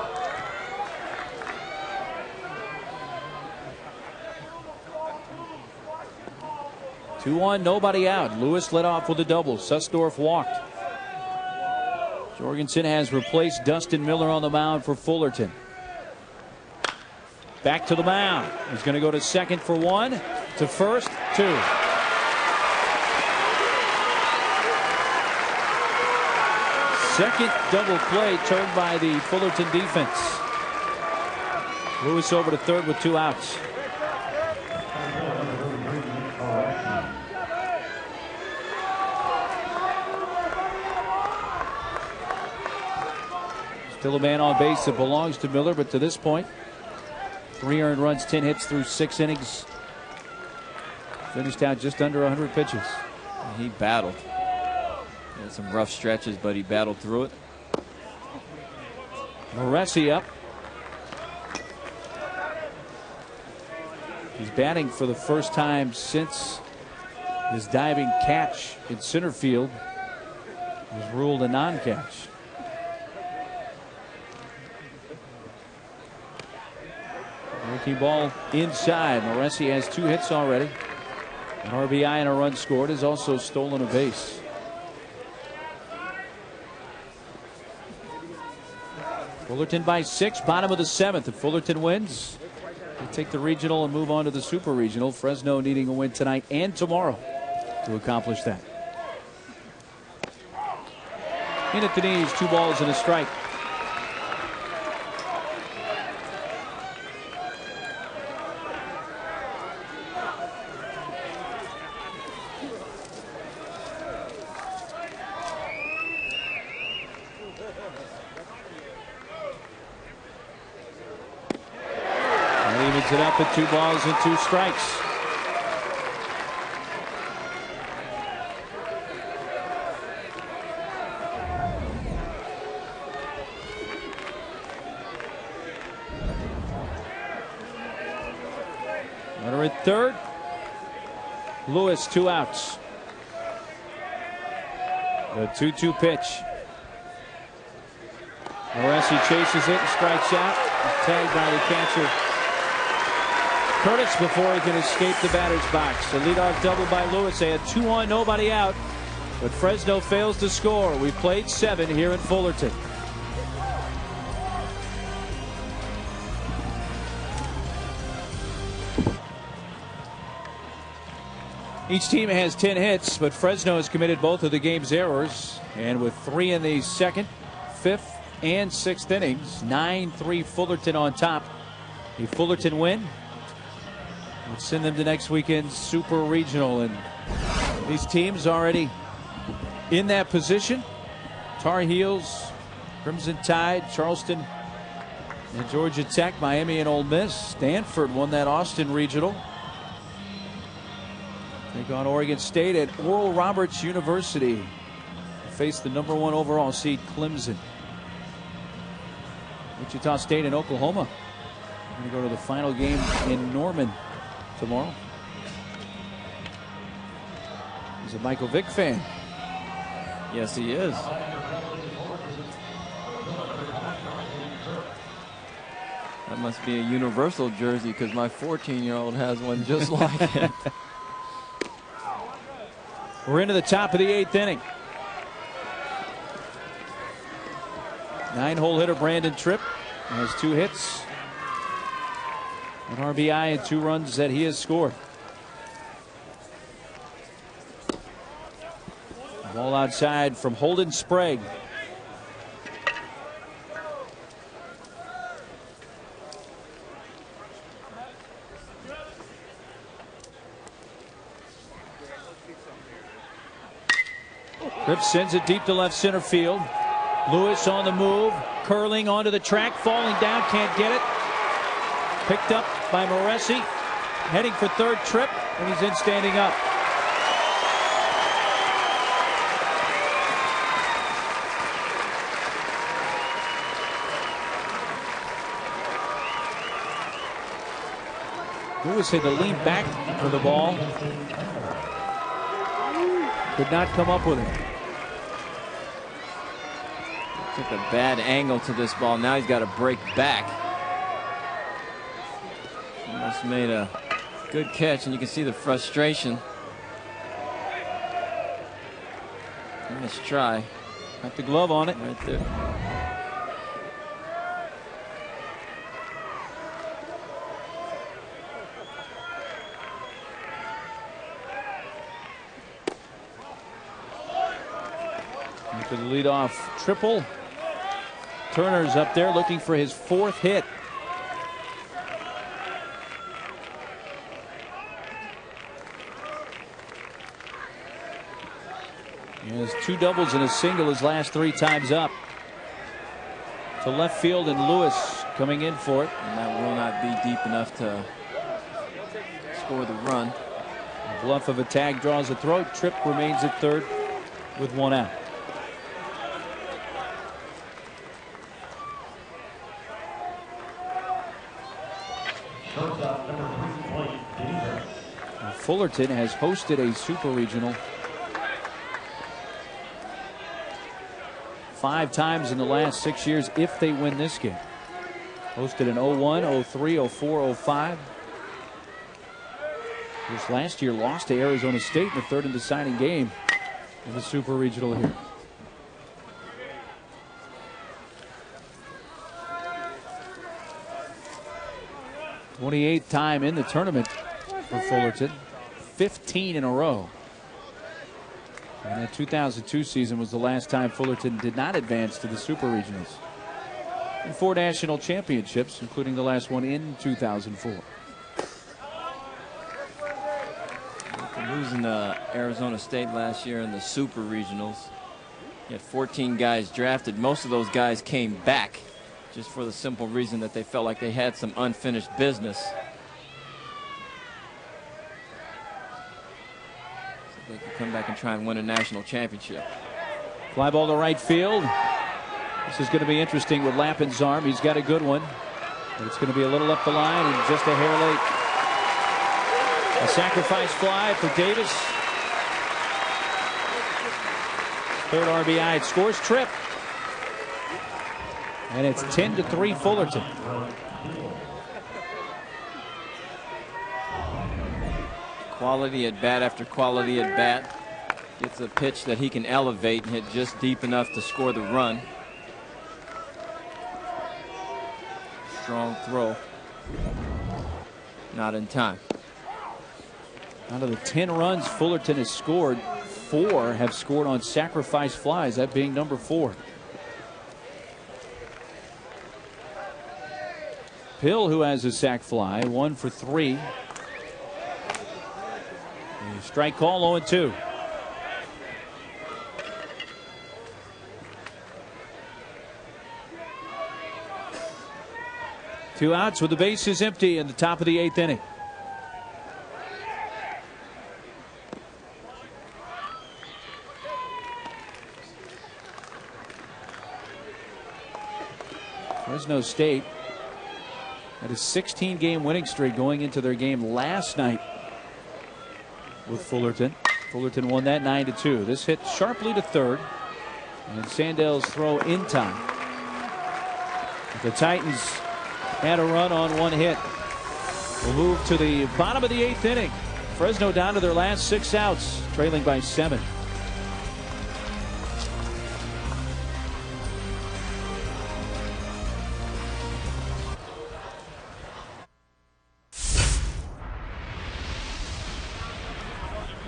Two on, nobody out. Lewis led off with a double. Susdorf walked. Jorgensen has replaced Dustin Miller on the mound for Fullerton. Back to the mound. He's going to go to second for 1, to first 2. Second double play turned by the Fullerton defense. Lewis over to third with 2 outs. Still a man on base that belongs to Miller, but to this point, 3 earned runs, 10 hits through 6 innings. Finished out just under 100 pitches. He battled. He had some rough stretches, but he battled through it. Moressi up. He's batting for the first time since his diving catch in center field was ruled a non-catch. Breaking ball inside. Moressi has 2 hits already. An RBI and a run scored. Has also stolen a base. Fullerton by 6, bottom of the 7th. If Fullerton wins, they take the regional and move on to the super regional. Fresno needing a win tonight and tomorrow to accomplish that. In at the knees, 2 balls and a strike. It up at 2 balls and 2 strikes. Runner at third. Lewis, 2 outs. The 2-2 pitch. Moressi chases it and strikes out. He's tagged by the catcher Curtis before he can escape the batter's box. A leadoff double by Lewis. They had 2 on, nobody out. But Fresno fails to score. We've played 7 here in Fullerton. Each team has 10 hits, but Fresno has committed both of the game's errors. And with 3 in the 2nd, 5th, and 6th innings, 9-3 Fullerton on top. A Fullerton win would send them to next weekend's Super Regional, and These teams already in that position. Tar Heels, Crimson Tide, Charleston and Georgia Tech, Miami and Ole Miss. Stanford won that Austin Regional. Take on Oregon State at Oral Roberts University. Face the #1 overall seed Clemson. Wichita State and Oklahoma. We're going to go to the final game in Norman tomorrow. He's a Michael Vick fan. Yes, he is. That must be a universal jersey because my 14-year-old has one just like it. We're into the top of the 8th inning. 9-hole hitter Brandon Tripp has 2 hits, an RBI, and 2 runs that he has scored. Ball outside from Holden Sprague. Tripp sends it deep to left center field. Lewis on the move, curling onto the track, falling down, can't get it. Picked up by Moresi, heading for third. Tripp, and he's in standing up. Lewis had to lean back for the ball. Could not come up with it. Took a bad angle to this ball. Now he's got to break back. Almost made a good catch, and you can see the frustration. Nice try. Got the glove on it. Right there. For the leadoff triple. Turner's up there looking for his 4th hit. He has 2 doubles and a single his last 3 times up. To left field, and Lewis coming in for it. And that will not be deep enough to score the run. The bluff of a tag draws a throw. Tripp remains at third with 1 out. Fullerton has hosted a super regional 5 times in the last 6 years if they win this game. Hosted in 01, 03, 04, 05. This last year lost to Arizona State in the 3rd and deciding game in the super regional here. #28th time in the tournament for Fullerton. 15 in a row. And that 2002 season was the last time Fullerton did not advance to the Super Regionals. And 4 national championships, including the last one in 2004. After losing to Arizona State last year in the Super Regionals, you had 14 guys drafted. Most of those guys came back just for the simple reason that they felt like they had some unfinished business. They could come back and try and win a national championship. Fly ball to right field. This is going to be interesting with Lappin's arm. He's got a good one, but it's going to be a little up the line and just a hair late. A sacrifice fly for Davis. 3rd RBI. It scores Tripp, and it's 10-3 Fullerton. Quality at bat after quality at bat. Gets a pitch that he can elevate and hit just deep enough to score the run. Strong throw. Not in time. Out of the 10 runs Fullerton has scored, 4 have scored on sacrifice flies, that being number 4. Pill, who has a sac fly, 1 for 3. Strike call, 0-2. 2 outs with the bases empty in the top of the 8th inning. Fresno State had a 16-game winning streak going into their game last night with Fullerton. Fullerton won that 9-2. This hit sharply to third, and Sandell's throw in time. The Titans had a run on 1 hit. We'll move to the bottom of the 8th inning. Fresno down to their last 6 outs, trailing by 7.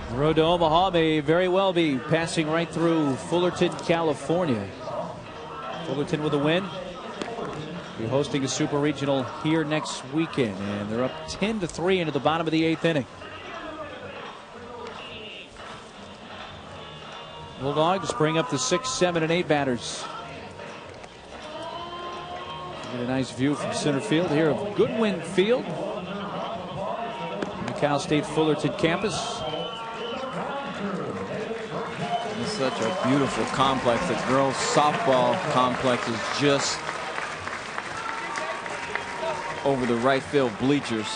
The road to Omaha may very well be passing right through Fullerton, California. Fullerton with a win. Be hosting a Super Regional here next weekend, and they're up 10-3 into the bottom of the 8th inning. Bulldogs bring up the 6, 7, and 8 batters. Get a nice view from center field here of Goodwin Field, the Cal State Fullerton campus. It's such a beautiful complex. The girls' softball complex is just over the right field bleachers.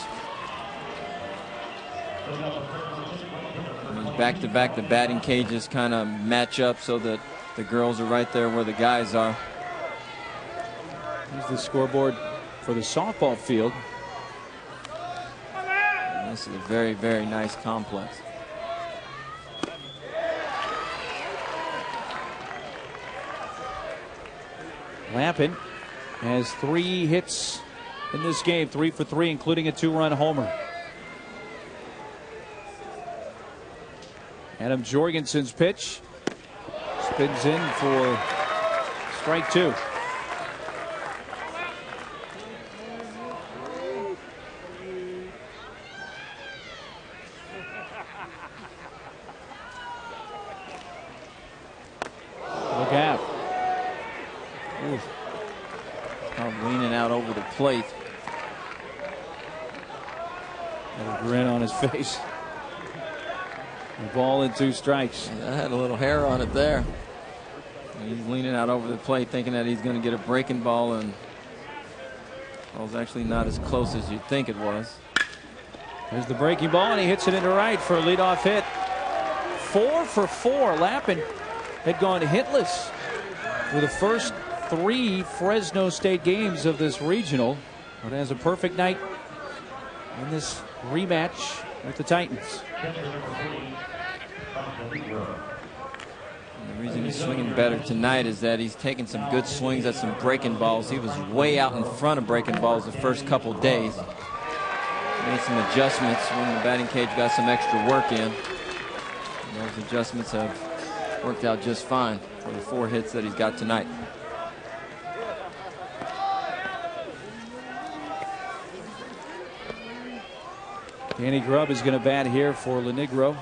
Back to back, the batting cages kind of match up so that the girls are right there where the guys are. Here's the scoreboard for the softball field. And this is a very, very nice complex. Lampin has 3 hits in this game, 3 for 3, including a 2-run homer. Adam Jorgensen's pitch spins in for strike 2. Look out. Oof. Leaning out over the plate. Got a grin on his face. A ball and 2 strikes. That had a little hair on it there. He's leaning out over the plate thinking that he's going to get a breaking ball, and it was actually not as close as you'd think it was. There's the breaking ball, and he hits it into right for a leadoff hit. 4 for 4. Lappin had gone hitless with the first 3 Fresno State games of this regional, but has a perfect night in this rematch with the Titans. And the reason he's swinging better tonight is that he's taking some good swings at some breaking balls. He was way out in front of breaking balls the first couple days. Made some adjustments when the batting cage got some extra work in. And those adjustments have worked out just fine for the 4 hits that he's got tonight. Danny Grubb is going to bat here for Lenigro.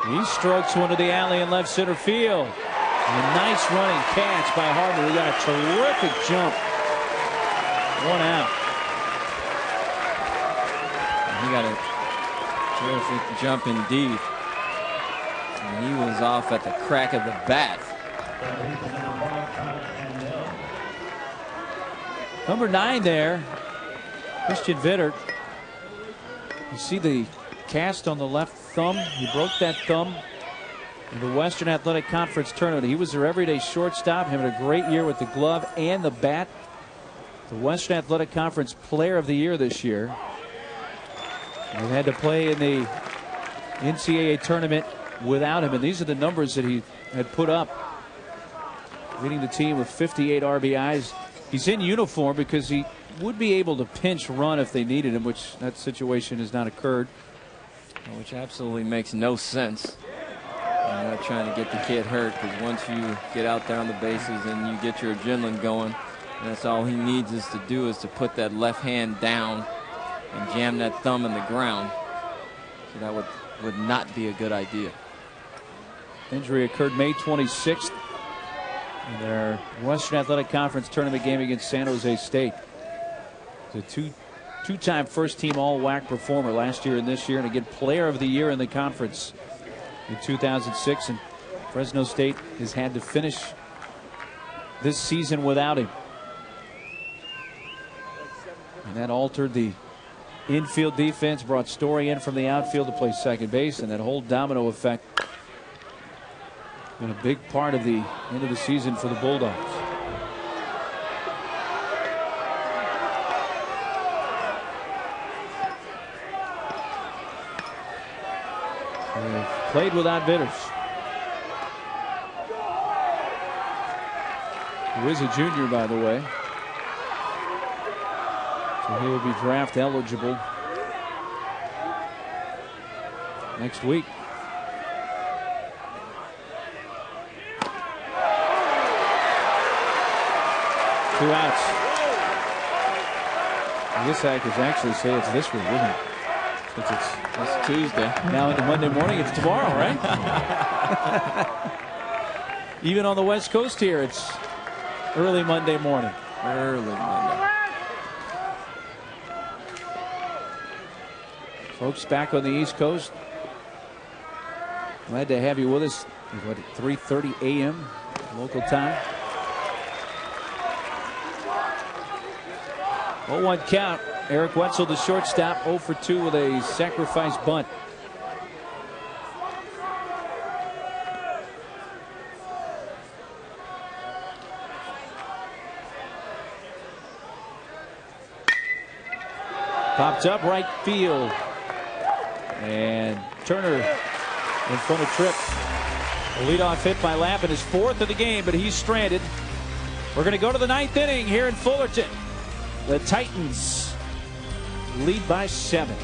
He strokes one to the alley in left center field. A nice running catch by Harden. We got a terrific jump. 1 out. He got a terrific jump indeed. And he was off at the crack of the bat. Number 9 there, Christian Vittert. You see the cast on the left thumb. He broke that thumb in the Western Athletic Conference tournament. He was their everyday shortstop, having a great year with the glove and the bat. The Western Athletic Conference Player of the Year this year. They had to play in the NCAA tournament without him, and these are the numbers that he had put up, leading the team with 58 RBIs. He's in uniform because he would be able to pinch run if they needed him, which that situation has not occurred. Which absolutely makes no sense. You're not trying to get the kid hurt, because once you get out there on the bases and you get your adrenaline going, And that's all he needs is to put that left hand down and jam that thumb in the ground. So that would not be a good idea. Injury occurred May 26th in their Western Athletic Conference tournament game against San Jose State. It's a two-time first-team all-WAC performer last year and this year, and again player of the year in the conference in 2006. And Fresno State has had to finish this season without him. And that altered the infield defense, brought Story in from the outfield to play second base, and that whole domino effect been a big part of the end of the season for the Bulldogs. They've played without Vitters, who is a junior, by the way. So he will be draft eligible next week. Two outs. I guess I could actually say it's this week, wouldn't it? Since it's Tuesday. Now into Monday morning, it's tomorrow, right? Even on the West Coast here, it's early Monday morning. Early Monday. Folks back on the East Coast, glad to have you with us. What, 3:30 a.m. local time. 0-1 count. Eric Wetzel, the shortstop, 0 for 2 with a sacrifice bunt. Popped up right field. And Turner in front of Tripp. A leadoff hit by Lappin, his 4th of the game, but he's stranded. We're going to go to the 9th inning here in Fullerton. The Titans lead by 7.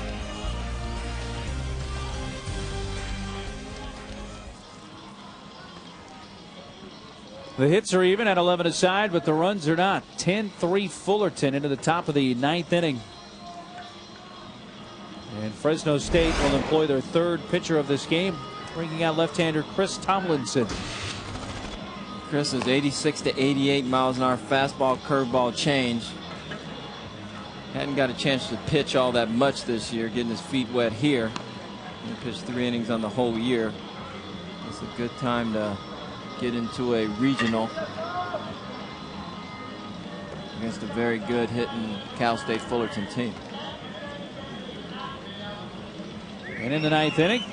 The hits are even at 11 aside, but the runs are not. 10-3 Fullerton into the top of the 9th inning. And Fresno State will employ their 3rd pitcher of this game, bringing out left-hander Chris Tomlinson. Chris is 86 to 88 miles an hour fastball, curveball change. Hadn't got a chance to pitch all that much this year, getting his feet wet here. He pitched 3 innings on the whole year. It's a good time to get into a regional against a very good hitting Cal State Fullerton team. And in the 9th inning,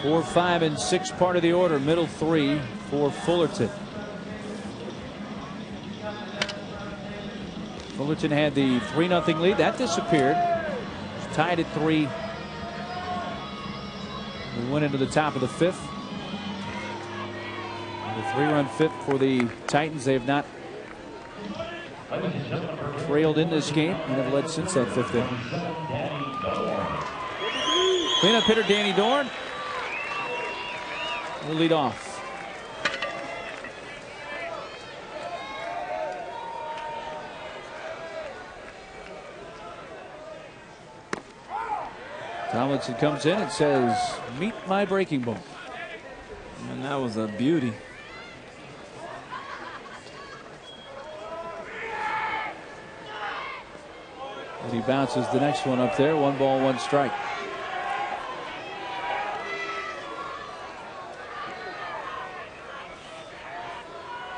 4, 5, and 6 part of the order, middle 3 for Fullerton. Fullerton had the 3-0 lead. That disappeared. It's tied at 3. We went into the top of the 5th. The 3-run 5th for the Titans. They have not trailed in this game and have led since that 5th inning. Cleanup hitter Danny Dorn will lead off. Tomlinson comes in and says, "Meet my breaking ball." And that was a beauty. And he bounces the next one up there. 1 ball, 1 strike.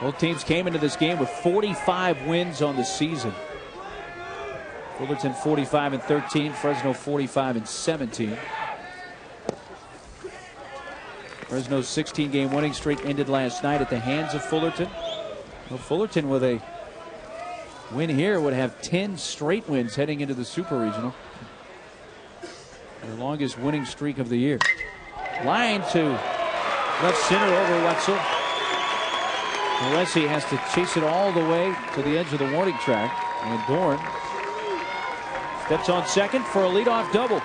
Both teams came into this game with 45 wins on the season. Fullerton 45-13, Fresno 45-17. Fresno's 16-game winning streak ended last night at the hands of Fullerton. Well, Fullerton with a win here would have 10 straight wins heading into the Super Regional. Their longest winning streak of the year. Line to left center over Wetzel. Alessi has to chase it all the way to the edge of the warning track. And Dorn steps on second for a leadoff double.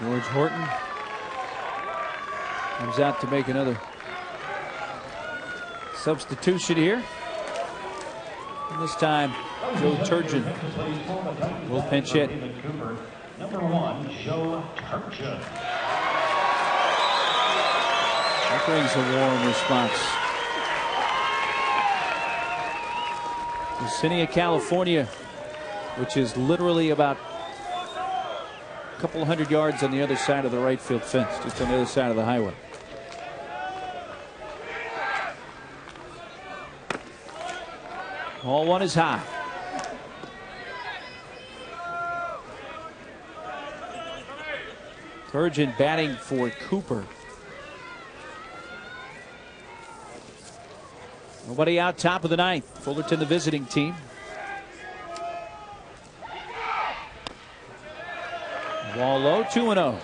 George Horton comes out to make another substitution here. And this time, Joe Turgeon will pinch hit. Number 1, Joe Turgeon. That brings a warm response. Lucinia, California, which is literally about a couple hundred yards on the other side of the right field fence, just on the other side of the highway. Ball one is high. Turgeon batting for Cooper. Nobody out, top of the ninth. Fullerton, the visiting team. Ball low, 2-0.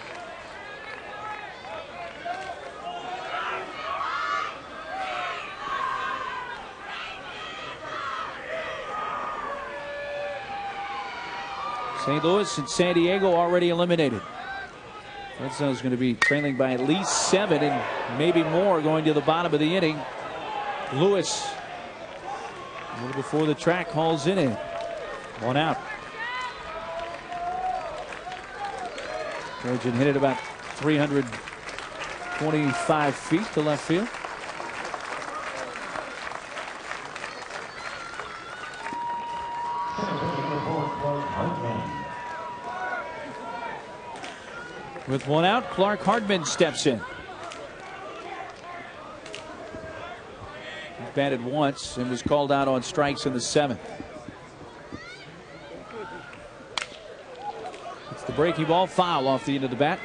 St. Louis and San Diego already eliminated. Fresno's going to be trailing by at least 7 and maybe more going to the bottom of the inning. Lewis, a little before the track, hauls in. 1 out. Turgeon hit it about 325 feet to left field. With 1 out, Clark Hardman steps in. He batted once and was called out on strikes in the 7th. It's the breaking ball, foul off the end of the bat.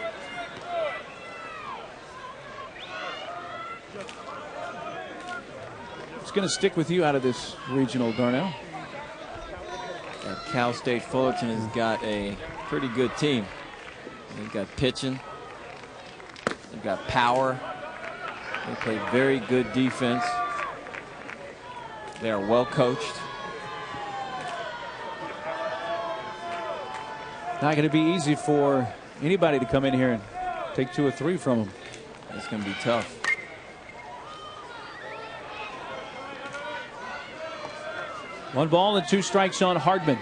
It's going to stick with you out of this regional, Darnell. Cal State Fullerton has got a pretty good team. They've got pitching. They've got power. They play very good defense. They are well coached. Not going to be easy for anybody to come in here and take 2 or 3 from them. It's going to be tough. One ball and 2 strikes on Hardman.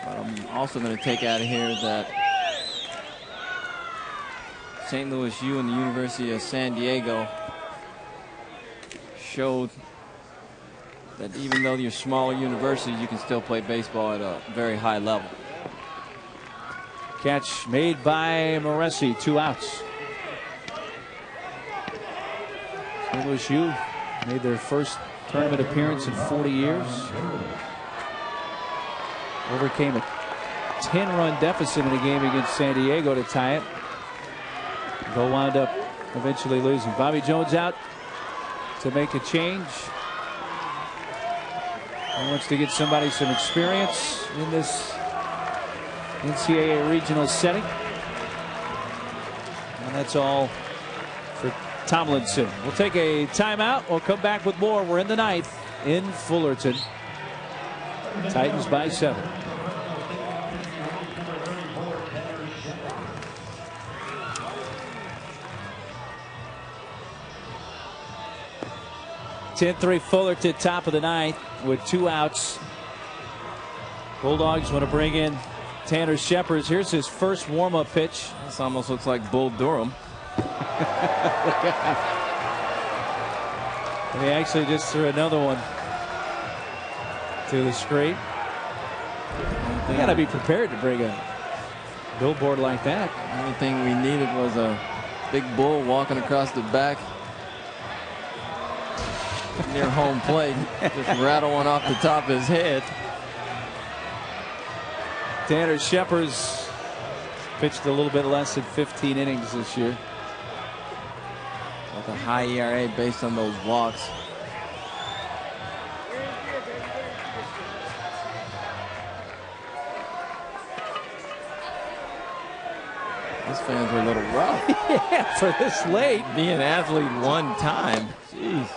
But I'm also going to take out of here that St. Louis U and the University of San Diego showed that even though you're smaller universities, you can still play baseball at a very high level. Catch made by Moresi, 2 outs. St. Louis U made their first tournament appearance in 40 years. Overcame a 10-run deficit in a game against San Diego to tie it. They'll wind up eventually losing. Bobby Jones out to make a change. He wants to get somebody some experience in this NCAA regional setting. And that's all for Tomlinson. We'll take a timeout. We'll come back with more. We're in the 9th in Fullerton. Titans by 7. (10-3) Fullerton, top of the 9th with 2 outs. Bulldogs want to bring in Tanner Shepard. Here's his first warm-up pitch. This almost looks like Bull Durham. And he actually just threw another one to the screen. You got to be prepared to bring a billboard like that. The only thing we needed was a big bull walking across the back near home plate. Just rattle one off the top of his head. Tanner Shepard's pitched a little bit less than 15 innings this year. With a high ERA based on those walks. These fans are a little rough. Yeah, for this late. Be an athlete one time. Jeez.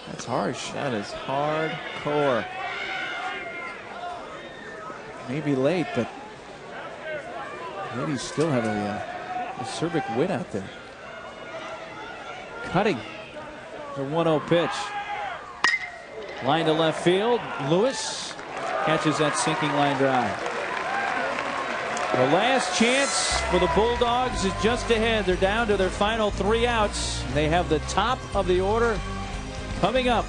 That's harsh. That is hardcore. Maybe late, but Ladies still have a acerbic win out there. Cutting the 1-0 pitch. Line to left field. Lewis catches that sinking line drive. The last chance for the Bulldogs is just ahead. They're down to their final 3 outs. They have the top of the order coming up.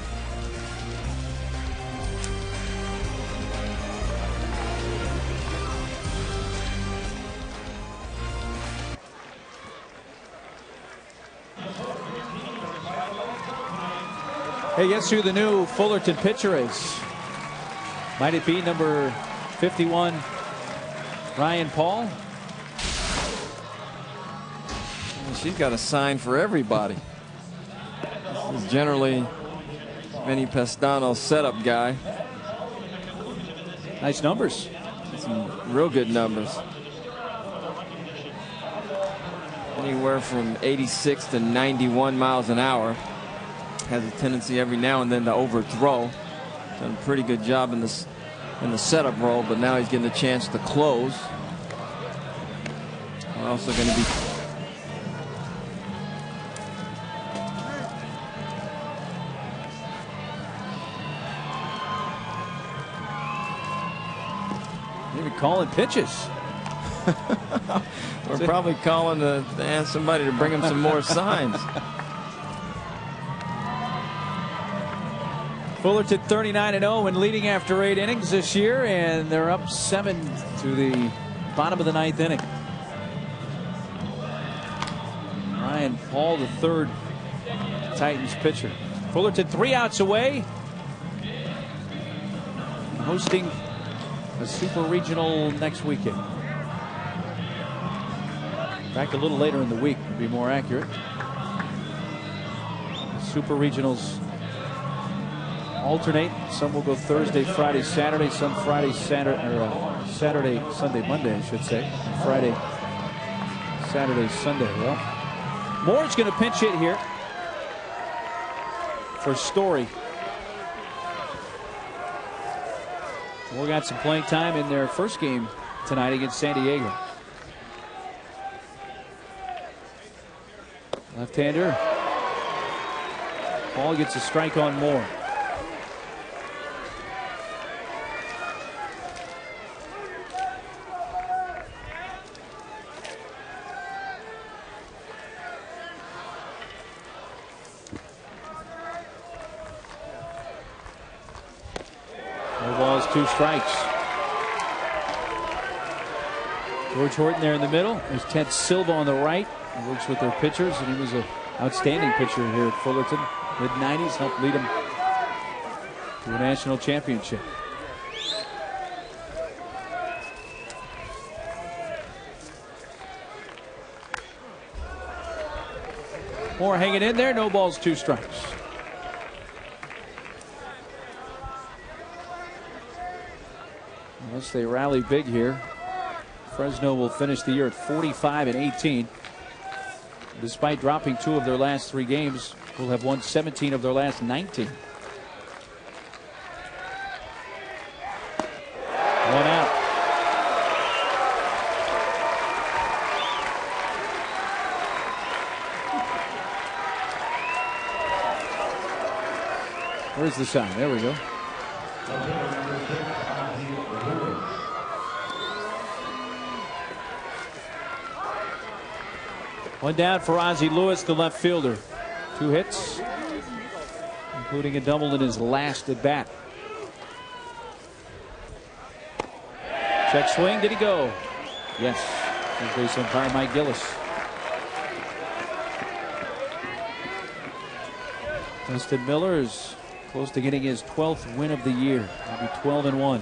Hey, guess who the new Fullerton pitcher is? Might it be number 51, Ryan Paul? She's got a sign for everybody. This is generally Vinny Pestano's setup guy. Nice numbers. Some real good numbers. Anywhere from 86 to 91 miles an hour. Has a tendency every now and then to overthrow. Done a pretty good job in the setup role, but now he's getting a chance to close. We're also going to be maybe calling pitches. We're probably calling to ask somebody to bring him some more signs. Fullerton 39-0 and leading after 8 innings this year, and they're up 7 to the bottom of the 9th inning. Ryan Paul, the third Titans pitcher. Fullerton 3 outs away, hosting a super regional next weekend. In fact, a little later in the week would be more accurate. Super regionals alternate. Some will go Thursday, Friday, Saturday. Some Friday, Saturday, or Saturday, Sunday, Monday, I should say. Friday, Saturday, Sunday. Well, Moore's going to pinch hit here for Story. Moore got some playing time in their first game tonight against San Diego. Left-hander. Paul gets a strike on Moore. No balls, 2 strikes. George Horton there in the middle. There's Ted Silva on the right. He works with their pitchers, and he was an outstanding pitcher here at Fullerton. Mid-90s, helped lead them to a national championship. Moore hanging in there. No balls, 2 strikes. Unless they rally big here, Fresno will finish the year at 45-18. Despite dropping 2 of their last 3 games, will have won 17 of their last 19. 1 out. Where's the sign? There we go. One down for Ozzie Lewis, the left fielder. 2 hits, including a double in his last at bat. Check swing. Did he go? Yes. Third base umpire Mike Gillis. Dustin Miller is close to getting his 12th win of the year. He'll be 12-1.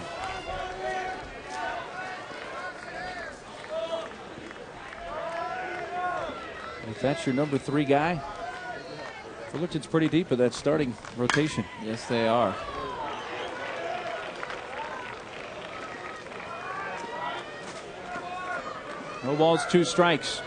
If that's your number 3 guy, Fullerton's pretty deep in that starting rotation. Yes, they are. No balls, 2 strikes.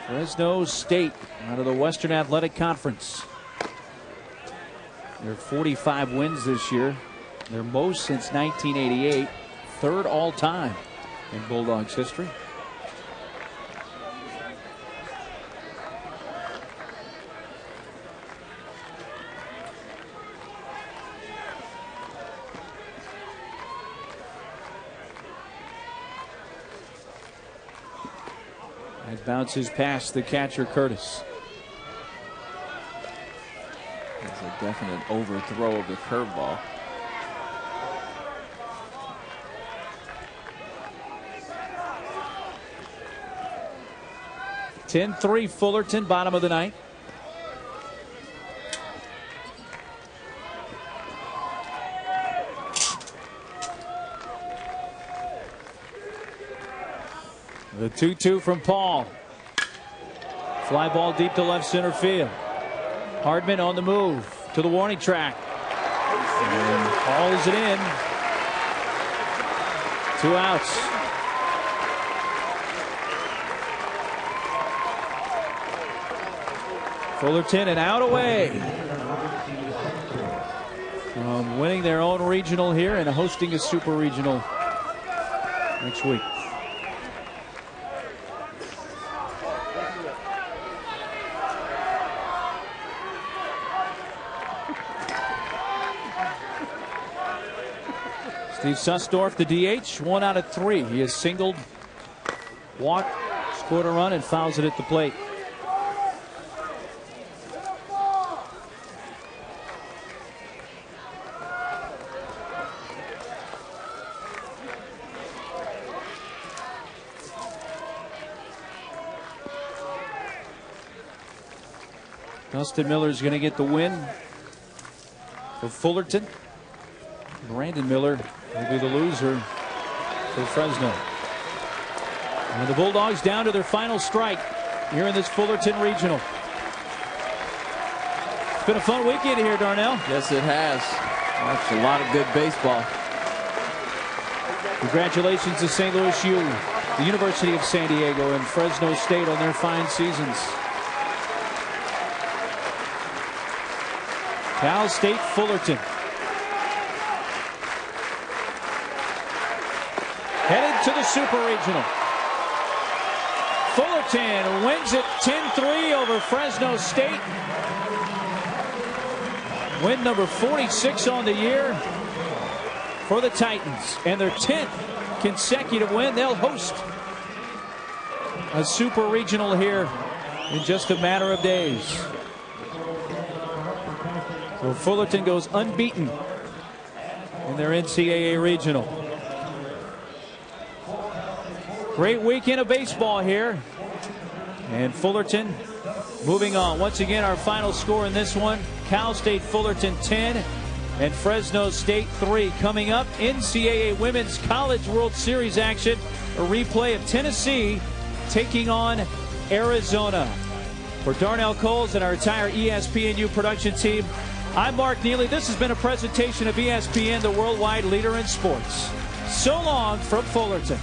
Fresno State out of the Western Athletic Conference. They're 45 wins this year. Their most since 1988. Third all time in Bulldogs history. It bounces past the catcher, Curtis. It's a definite overthrow of the curveball. (10-3) Fullerton, bottom of the ninth. The 2-2 from Paul. Fly ball deep to left center field. Hardman on the move to the warning track. And hauls it in. 2 outs. Fullerton and out away. From winning their own regional here and hosting a super regional next week. Steve Sussdorf, the DH, 1 out of 3. He has singled, walked, scored a run, and fouls it at the plate. Dustin Miller is going to get the win for Fullerton. Brandon Miller will be the loser for Fresno. And the Bulldogs down to their final strike here in this Fullerton Regional. It's been a fun weekend here, Darnell. Yes, it has. That's a lot of good baseball. Congratulations to St. Louis U, the University of San Diego, and Fresno State on their fine seasons. Cal State Fullerton. Headed to the Super Regional. Fullerton wins it 10-3 over Fresno State. Win number 46 on the year for the Titans. And their 10th consecutive win. They'll host a Super Regional here in just a matter of days. So Fullerton goes unbeaten in their NCAA Regional. Great weekend of baseball here. And Fullerton moving on. Once again, our final score in this one, Cal State Fullerton 10 and Fresno State 3. Coming up, NCAA Women's College World Series action. A replay of Tennessee taking on Arizona. For Darnell Coles and our entire ESPNU production team, I'm Mark Neely. This has been a presentation of ESPN, the worldwide leader in sports. So long from Fullerton.